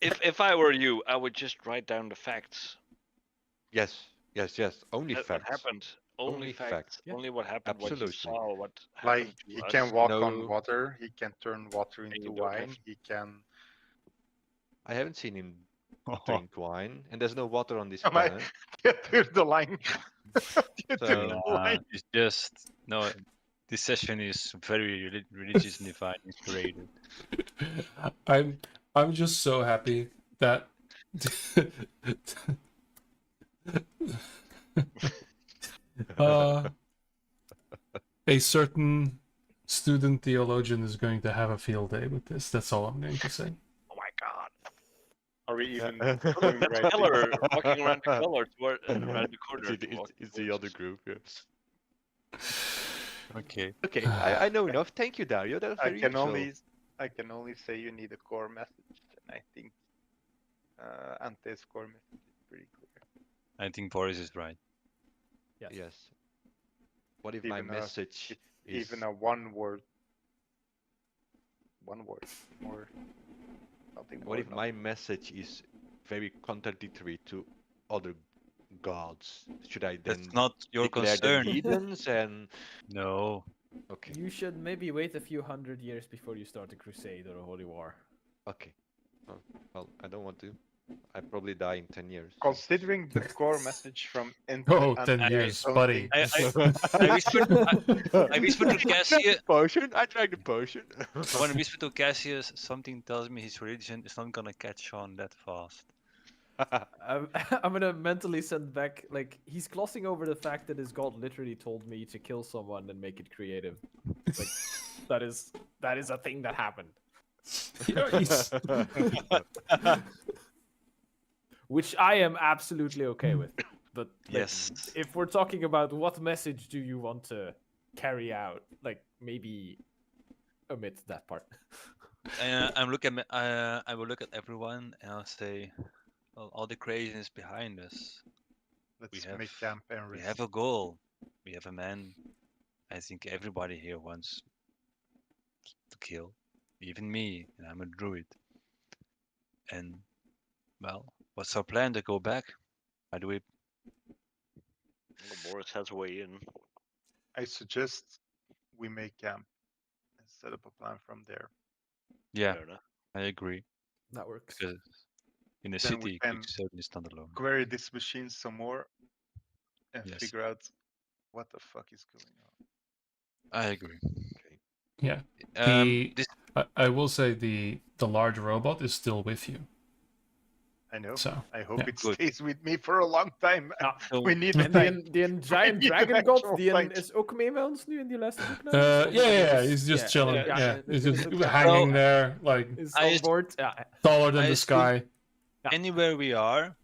If I were you, I would just write down the facts. Yes, yes, yes. Only What facts. happened. Only Only facts. facts. Yeah. Only what happened. What you Absolutely. saw. What Like happened to he us. can walk on No, water, he can turn water And into you don't have. wine, he can I haven't seen him drink wine, and there's no water on this am I planet. here's the line. Here's So, the Nah, line. it's just no. This session is very religious and divine inspired. I'm I'm just so happy that uh, a certain student theologian is going to have a field day with this. That's all I'm going to say. Oh my God. Are we even Doing doing the the right thing. Keller walking around the Keller toward around the corner. it's the other group. Yeah. Okay. Okay, I know enough. Thank you, Dario. That was I very can useful. only say you need a core message, and I think Ante's core message is pretty clear. I think Boris is right. Yes. Yes. What if my Even message it's is even a one word, or something more. what if my nothing. message is very contradictory to other gods? Should I That's then not your declare them concern. heathens and No. okay, You should maybe wait a few hundred years before you start a crusade or a holy war. okay. Oh, well, I don't want to. I probably die in 10 years. so- Considering the core message from Oh, Ante, 10 I- years, don't buddy. think- I whispered to Cassius. Potion? I tried the potion. When I whispered to Cassius, something tells me his religion is not gonna catch on that fast. I'm gonna mentally send back, like, he's glossing over the fact that his god literally told me to kill someone and make it creative. Like, that is a thing that happened. Yeah, he's- which I am absolutely okay with. But like, Yes. if we're talking about what message do you want to carry out, like maybe omit that part. I will look at everyone and I'll say, well, all the craziness behind us. Let's have- make camp and We rest. have a goal. We have a man. I think everybody here wants to kill, even me, and I'm a druid. And well, what's our plan to go back? How do we? Well, Boris has a way in. I suggest we make camp and set up a plan from there. Yeah, Fair enough. I agree. That works. Because in the Then we city, can you certainly stand alone. Query this machine some more and Yes. figure out what the fuck is going on. I agree. Yeah. This I will say the large robot is still with you. I know. So I hope yeah. it Good. stays with me for a long time. so, We need the En time. die giant need an dragon god, actual die fight. is ook mee bij ons nu in die laatste boek. nou? Of Yeah, is- he's just chilling. ja, Yeah, is- he's is just het- hanging there, like Is I on is- board. Ja. taller than I the assume- sky. Ja. anywhere we are,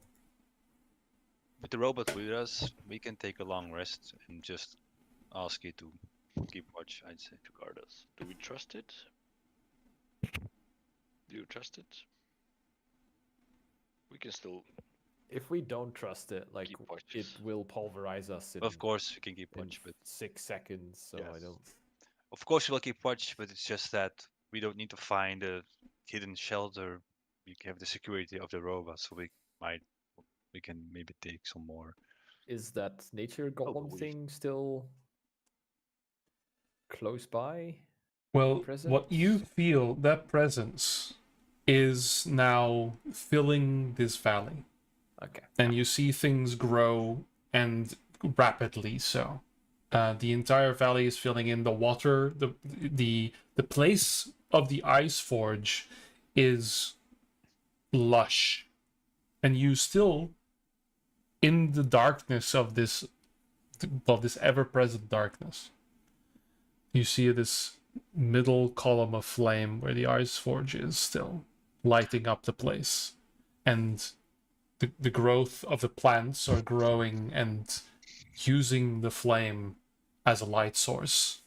with the robot with us, we can take a long rest and just ask you to keep watch. I'd say. To guard us. Do we trust it? Do you trust it? We can still If we don't trust it, like keep watch. it will pulverize us in, Of course, we can keep in watch, but 6 seconds. So I Yes. don't. of course we'll keep watch. But it's just that we don't need to find a hidden shelter. We have the security of the robot, so we can maybe take some more. Is that nature but golem we- thing still close by? Well, what you Presence? feel, that presence is now filling this valley. Okay. And you see things grow, and rapidly so. The entire valley is filling in. The water, the place of the ice forge is lush, and you still, in the darkness of this, well, this ever-present darkness, you see this middle column of flame where the ice forge is still lighting up the place, and the growth of the plants are growing and using the flame as a light source.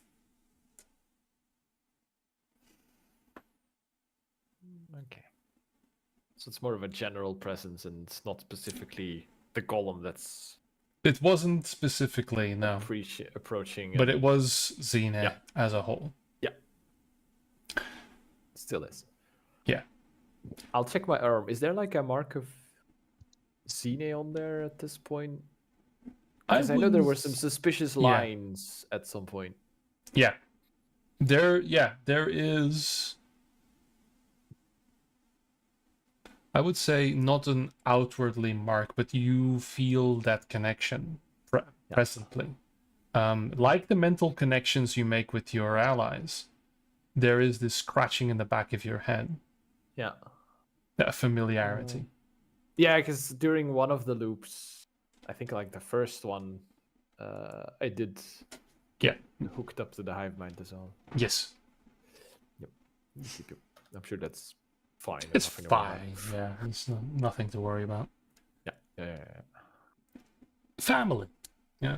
Okay. So it's more of a general presence, and it's not specifically the golem that's It wasn't specifically, no, approaching. but and it was Xene Yeah. as a whole. still is. Yeah. I'll check my arm. Is there like a mark of Xene on there at this point? Because I know there were some wouldn't- suspicious yeah. lines at some point. Yeah. There is, I would say, not an outwardly mark, but you feel that connection presently. Like the mental connections you make with your allies, there is this scratching in the back of your head, Yeah. that familiarity. Yeah, because during one of the loops, I think like the first one, I did Yeah. hooked up to the hive mind as well. Yes, I'm sure that's fine. I'm it's nothing to worry about. fine. Yeah, it's nothing to worry about. Yeah. Family. Yeah.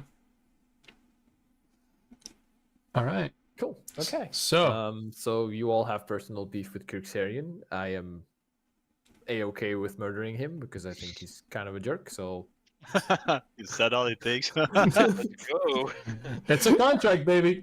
All right. Cool. Okay. So So you all have personal beef with Kirksarian. I am a-okay with murdering him because I think he's kind of a jerk. So Is that all it takes? Go. it's a contract, baby.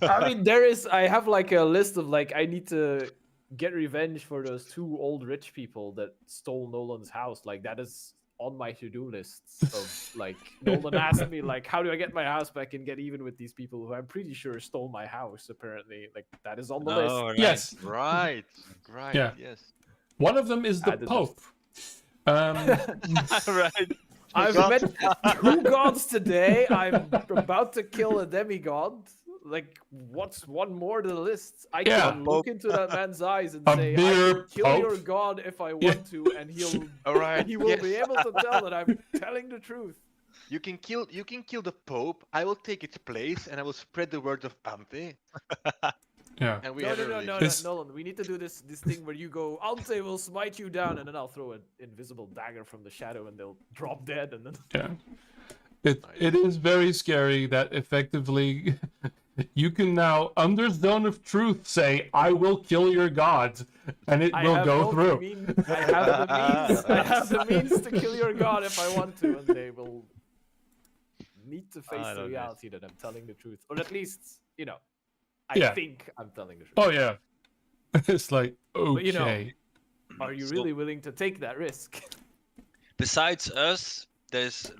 I mean, I have like a list of like I need to get revenge for those 2 old rich people that stole Nolan's house. Like that is on my to-do list of like Nolan asked me like how do I get my house back and get even with these people who I'm pretty sure stole my house. Apparently, like that is on the list. Oh, right. Yes, Right. Yeah. Yes. one of them is I the did Pope. right. I've met 2 gods today. I'm about to kill a demigod. Like, what's one more to the list? I Yeah. can look into that man's eyes and A say, I mere can kill your Pope. god if I want to, and All right. he will yes. be able to tell that I'm telling the truth. You can kill the Pope. I will take its place and I will spread the word of Ampe. Yeah. And we No, had no, a no, no, no, This- Nolan. We need to do this thing where you go, Ante will smite you down, and then I'll throw an invisible dagger from the shadow, and they'll drop dead, and then. Yeah. It is very scary that effectively you can now, under Zone of Truth, say, I will kill your god, and it will go through. I have the means. I have the means to kill your god if I want to, and they will need to face I the don't know. reality that I'm telling the truth, or at least, I Yeah. think I'm telling the truth. Oh, yeah. It's like, okay. But, you know, Are you So- really willing to take that risk? Besides us, there's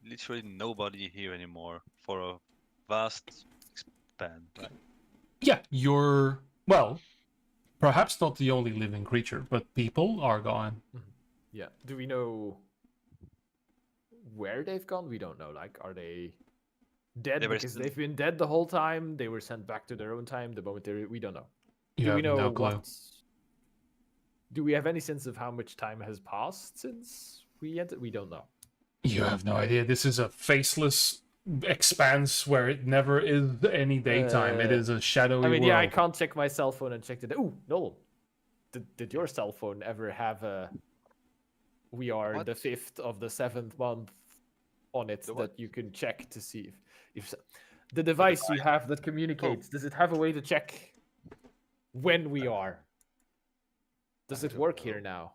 literally nobody here anymore for a vast span, right? Yeah, you're, well, perhaps not the only living creature, but people are gone. Yeah. Do we know where they've gone? We don't know. Like, are they dead They were because still- they've been dead the whole time? They were sent back to their own time the moment we don't know. You Do we have know no clue. what? Do we have any sense of how much time has passed since we entered? We don't know. You have no idea. This is a faceless expanse where it never is any daytime. It is a shadowy I mean, world. yeah, I can't check my cell phone and check it. Ooh, Noel, did your cell phone ever have a? We are What? the 5th of the 7th month on it The what? that you can check to see if the device you have that communicates. Does it have a way to check when we are? Does I it don't work know. here now?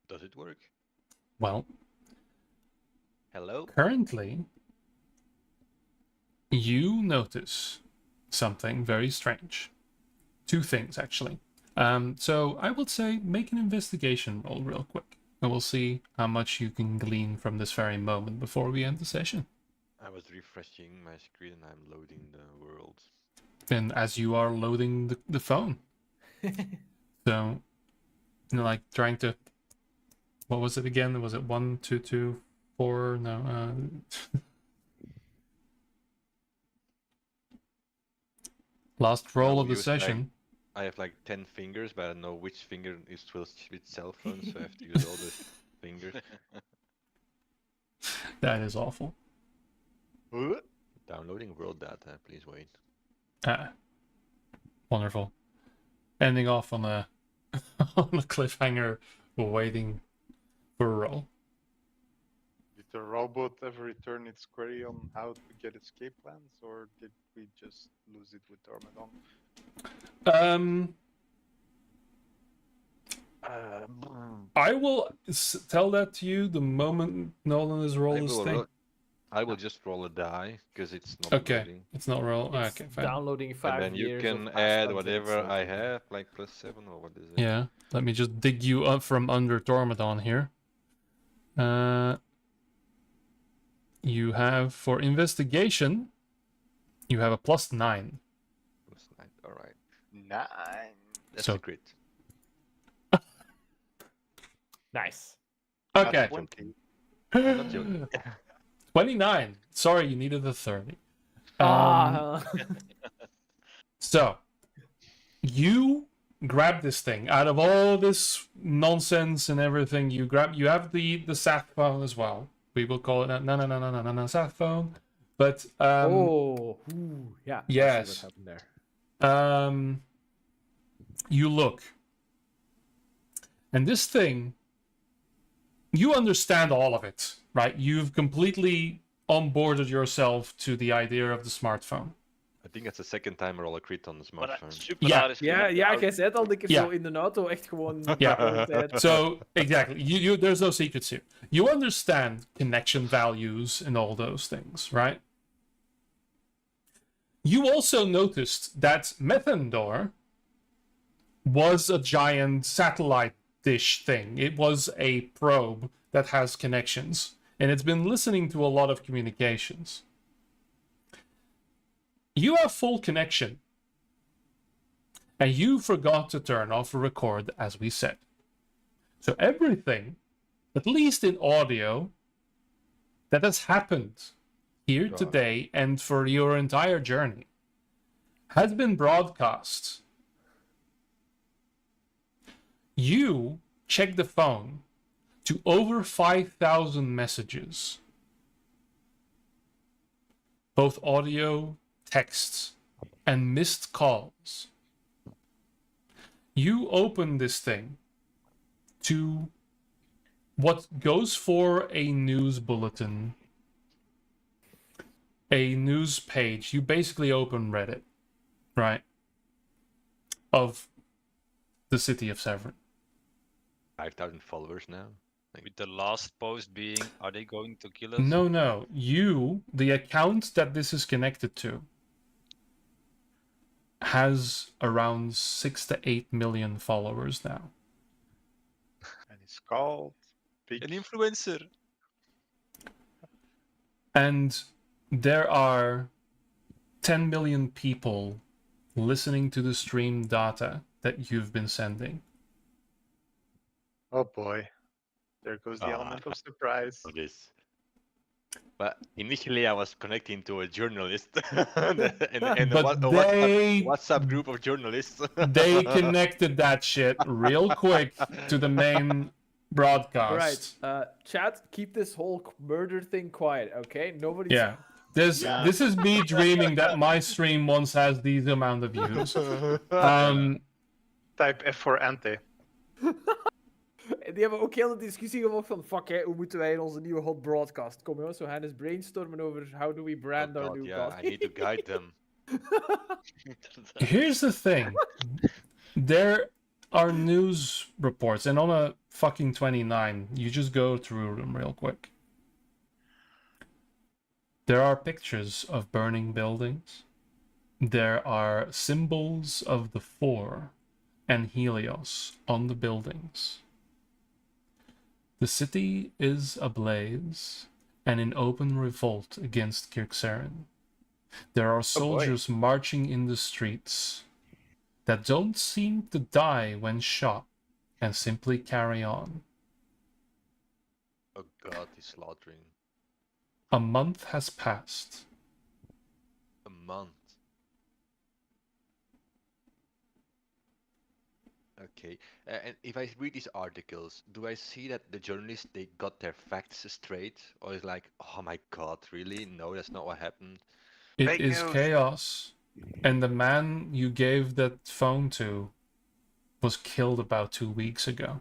Does it work? Well, Hello? currently, you notice something very strange. Two things, actually. So I would say make an investigation roll real quick, and we'll see how much you can glean from this very moment before we end the session. I was refreshing my screen and I'm loading the world. And as you are loading the phone, so like trying to, what was it again? Was it 1, 2, 2, 4? No. Last roll I'll of the use, like, session. I have like 10 fingers, but I don't know which finger is with cell phone, so I have to use all the fingers. That is awful. Downloading world data, please wait. Ah, wonderful. Ending off on a on a cliffhanger, waiting for a roll. Did the robot ever return its query on how to get escape plans, or did we just lose it with Armadon? I will tell that to you the moment Nolan is I rolling his will, thing. I will just roll a die because it's not Okay, loading. it's not roll. It's Okay, fine. downloading 5 And then you years can of past add content, whatever so I it- have, like +7 or what is it? Yeah, let me just dig you up from under Tormadon here. You have for investigation, you have a +9. +9, alright. 9. That's So- a crit. Nice. Okay. 20. I'm not joking. 29. Sorry, you needed a 30. So, you grab this thing out of all this nonsense and everything. You have the sat phone as well. We will call it no sat phone. But yeah. I see yes. what happened there. You look, and this thing, you understand all of it, right? You've completely onboarded yourself to the idea of the smartphone. I think that's the second time I roll a crit on the Maar smartphone. super Ja. raar is Ja, jij zei al, ik heb Ja. zo in de auto echt gewoon... Yeah. gewoon tijd. So exactly, you there's no secrets here. You understand connection values and all those things, right? You also noticed that Methandor was a giant satellite dish thing. It was a probe that has connections, and it's been listening to a lot of communications. You have full connection, and you forgot to turn off record, as we said. So everything, at least in audio, that has happened here God. today and for your entire journey has been broadcast. You check the phone to over 5,000 messages, both audio, texts, and missed calls. You open this thing to what goes for a news bulletin, a news page. You basically open Reddit, right? Of the city of Sevran. 5,000 followers now. With the last post being, are they going to kill us? No. You, the account that this is connected to, has around 6 to 8 million followers now. And it's called Big. An influencer. And there are 10 million people listening to the stream data that you've been sending. Oh boy. There goes the Ah, element of surprise. For this. But initially I was connecting to a journalist and a But WhatsApp group of journalists. they connected that shit real quick to the main broadcast. Alright, chat, keep this whole murder thing quiet, okay? Nobody's... Yeah. This is me dreaming that my stream once has these amount of views. Type F for ante. Die hebben ook heel de discussie gemaakt van, fuck hè, hoe moeten wij in onze nieuwe hot broadcast komen, jongens? We gaan eens brainstormen over how do we brand our new yeah, podcast. I need to guide them. Here's the thing. There are news reports, and on a fucking 29, you just go through them real quick. There are pictures of burning buildings. There are symbols of the Four and Helios on the buildings. The city is ablaze and in open revolt against Kirksarin. There are soldiers marching in the streets that don't seem to die when shot and simply carry on. Oh god, he's slaughtering. A month has passed. A month. Okay, and if I read these articles, do I see that the journalists, they got their facts straight? Or is like, oh my god, really? No, that's not what happened. It Fake is news. chaos, and the man you gave that phone to was killed about 2 weeks ago.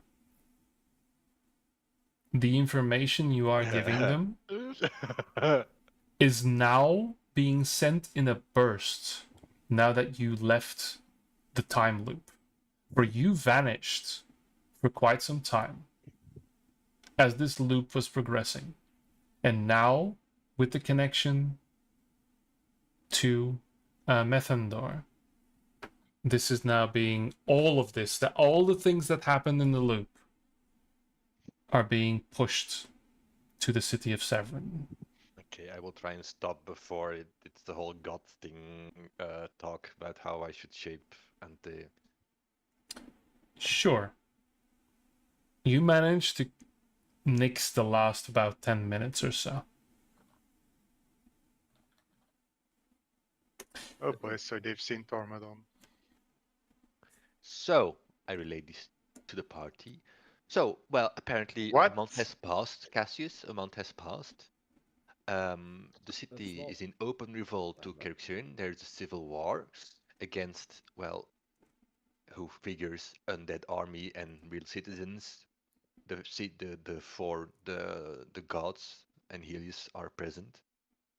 The information you are giving them is now being sent in a burst now that you left the time loop, where you vanished for quite some time as this loop was progressing. And now, with the connection to Methandor, this is now being all of this, that all the things that happened in the loop are being pushed to the city of Sevran. Okay, I will try and stop before it's the whole god thing talk about how I should shape Ante. Sure. You managed to nix the last about 10 minutes or so. Oh boy, so they've seen Tormodon. So, I relay this to the party. So, well, apparently What? a month has passed, Cassius, a month has passed. The city not- is in open revolt to Kirkshire. There's a civil war against, well, who figures undead army and real citizens. The gods and Helios are present,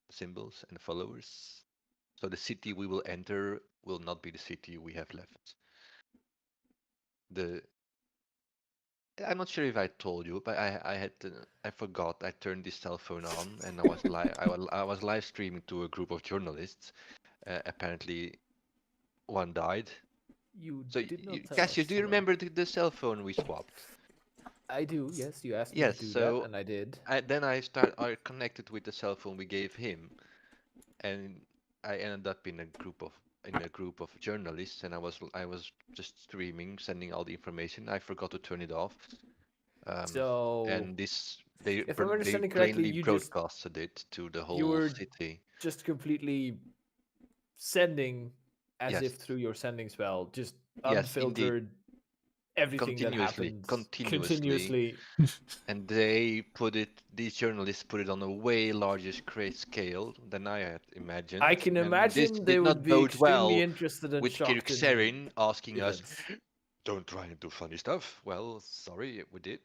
the symbols and the followers. So the city we will enter will not be the city we have left. I'm not sure if I told you, but I forgot. I turned this cell phone on, and I was live streaming to a group of journalists. Apparently, one died. You So, did not tell Cassius, us, do you so- remember the cell phone we swapped? I do, yes. You asked me Yes, to do so that, and I did. I connected with the cell phone we gave him, and I ended up in a group of journalists, and I was just streaming, sending all the information. I forgot to turn it off. So, And this they if I'm understanding plainly correctly, you just- broadcasted it to the you whole were city. just completely sending as Yes. if through your sending spell, just Yes, indeed. unfiltered everything that happens continuously. And these journalists put it on a way larger scale than I had imagined. I can and imagine this they did would not be bode extremely well interested and with shocked Kirkserin asking us, events. don't try and do funny stuff. Well, sorry, we did.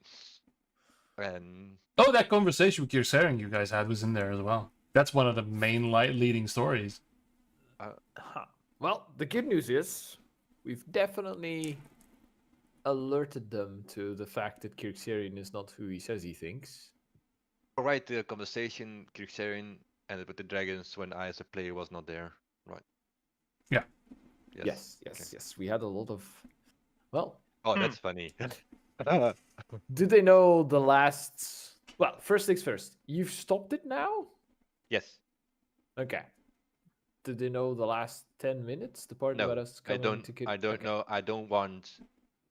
And Oh, that conversation with Kirsaring you guys had was in there as well. That's one of the main leading stories. Well, the good news is we've definitely alerted them to the fact that Kirkserin is not who he says he thinks. right, the conversation Kirkserin ended with the dragons when I as a player was not there. Right. Yeah. Yes. Okay. We had a lot of. Well, Oh, that's funny. do they know the last? Well, first things first. You've stopped it now. Yes. Okay. Did they know the last 10 minutes? The part about No, us I coming don't. to I don't okay. know. I don't want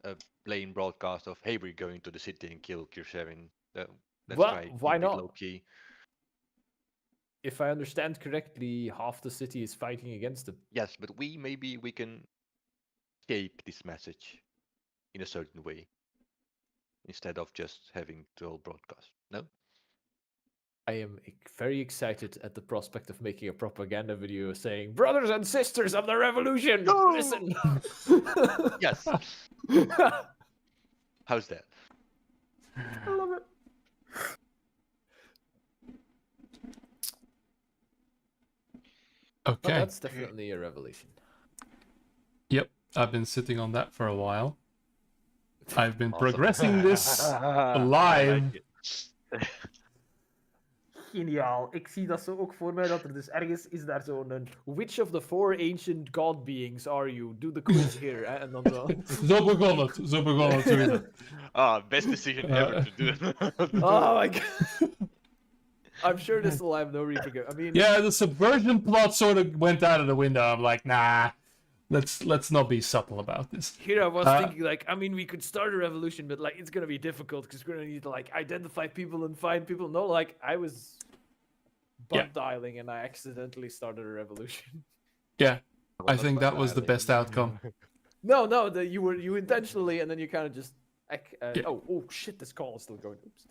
a plain broadcast of "Hey, we're going to the city and kill Kirsarin." Let's Well, try why keep it not? low key. If I understand correctly, half the city is fighting against them. Yes, but maybe we can shape this message in a certain way instead of just having the whole broadcast. No. I am very excited at the prospect of making a propaganda video saying, "Brothers and sisters of the revolution, listen." Yes. How's that? I love it. Well, Okay. that's definitely a revelation. Yep. I've been sitting on that for a while. I've been progressing this live. Geniaal. Ik zie dat zo ook voor mij, dat er dus ergens is daar zo'n... Which of the 4 ancient god beings are you? Do the quiz here. Hè? En dan zo... Zo begon het. Zo begon het. Sowieso. Best decision ever to do. Oh my god. I'm sure this will have no repercussions. I mean... Yeah, the subversion plot sort of went out of the window. I'm like, nah, let's not be subtle about this. Here I was thinking, like, I mean, we could start a revolution, but, like, it's gonna be difficult, because we're gonna need to, like, identify people and find people. No, like, I was butt dialing, and I accidentally started a revolution. Yeah, I think that was the best outcome. No, you intentionally, and then you kind of just... Oh shit, this call is still going. Oops.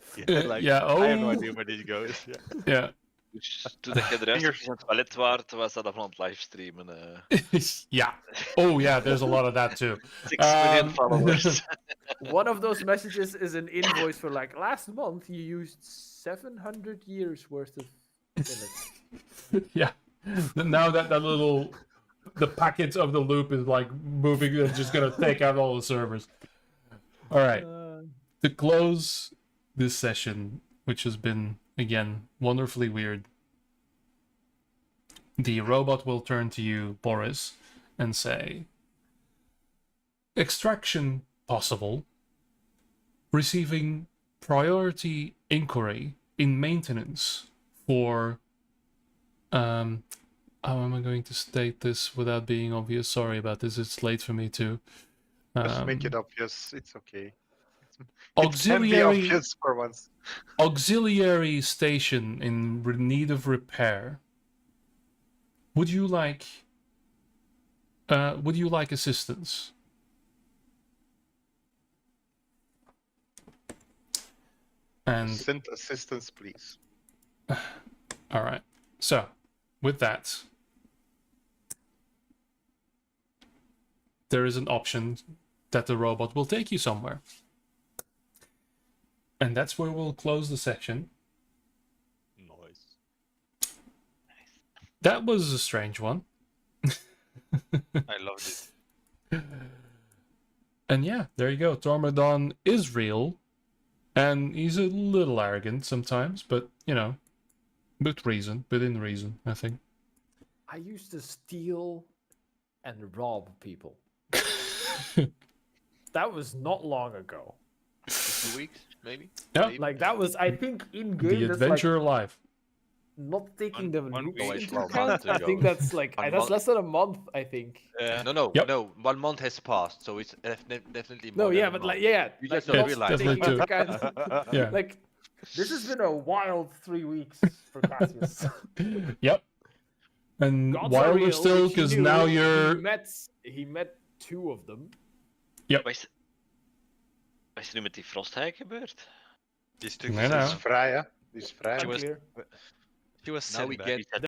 Yeah, I have no oh. idea where this goes. Yeah. Dus toen dat je de rest in het toilet waart, was dat van het livestreamen. Yeah. Oh, yeah, there's a lot of that too. 6 million followers. One of those messages is an invoice for, like, last month you used 700 years worth of minutes. Yeah. Now that the packets of the loop is like moving, it's just gonna take out all the servers. All right. To close this session, which has been, again, wonderfully weird, the robot will turn to you, Boris, and say, extraction possible, receiving priority inquiry in maintenance for, how am I going to state this without being obvious? Sorry about this, it's late for me too. Just make it obvious. It's okay. Auxiliary, It can be obvious for once. auxiliary station in need of repair. Would you like assistance? And Send assistance, please. all right. So, with that, there is an option that the robot will take you somewhere. And that's where we'll close the section. Nice. That was a strange one. I loved it. And yeah, there you go. Tormodon is real. And he's a little arrogant sometimes, but, you know, within reason, I think. I used to steal and rob people. That was not long ago. 2 weeks, maybe. Yeah. Maybe? Like, that was, I think, in game. The That's adventure like, life. not taking the one loops week. into Well, account. month I ago. think that's like One that's month. less than a month. I think. No, Yep. no. 1 month has passed, so it's definitely more No, than yeah, a but month. like, yeah, You like, just don't not realize. Definitely taking into too. account. Yeah. Like, this has been a wild 3 weeks for Cassius. Yep. And Gods while are we're real, still, which he because knew. now you're... He met 2 of them. Maar is- Wat is er nu met die frosthijk gebeurd? Die stuk Nee, Die no. is vrij, hè? Die is vrij. She was, Unclear. she was Now we sitting back. get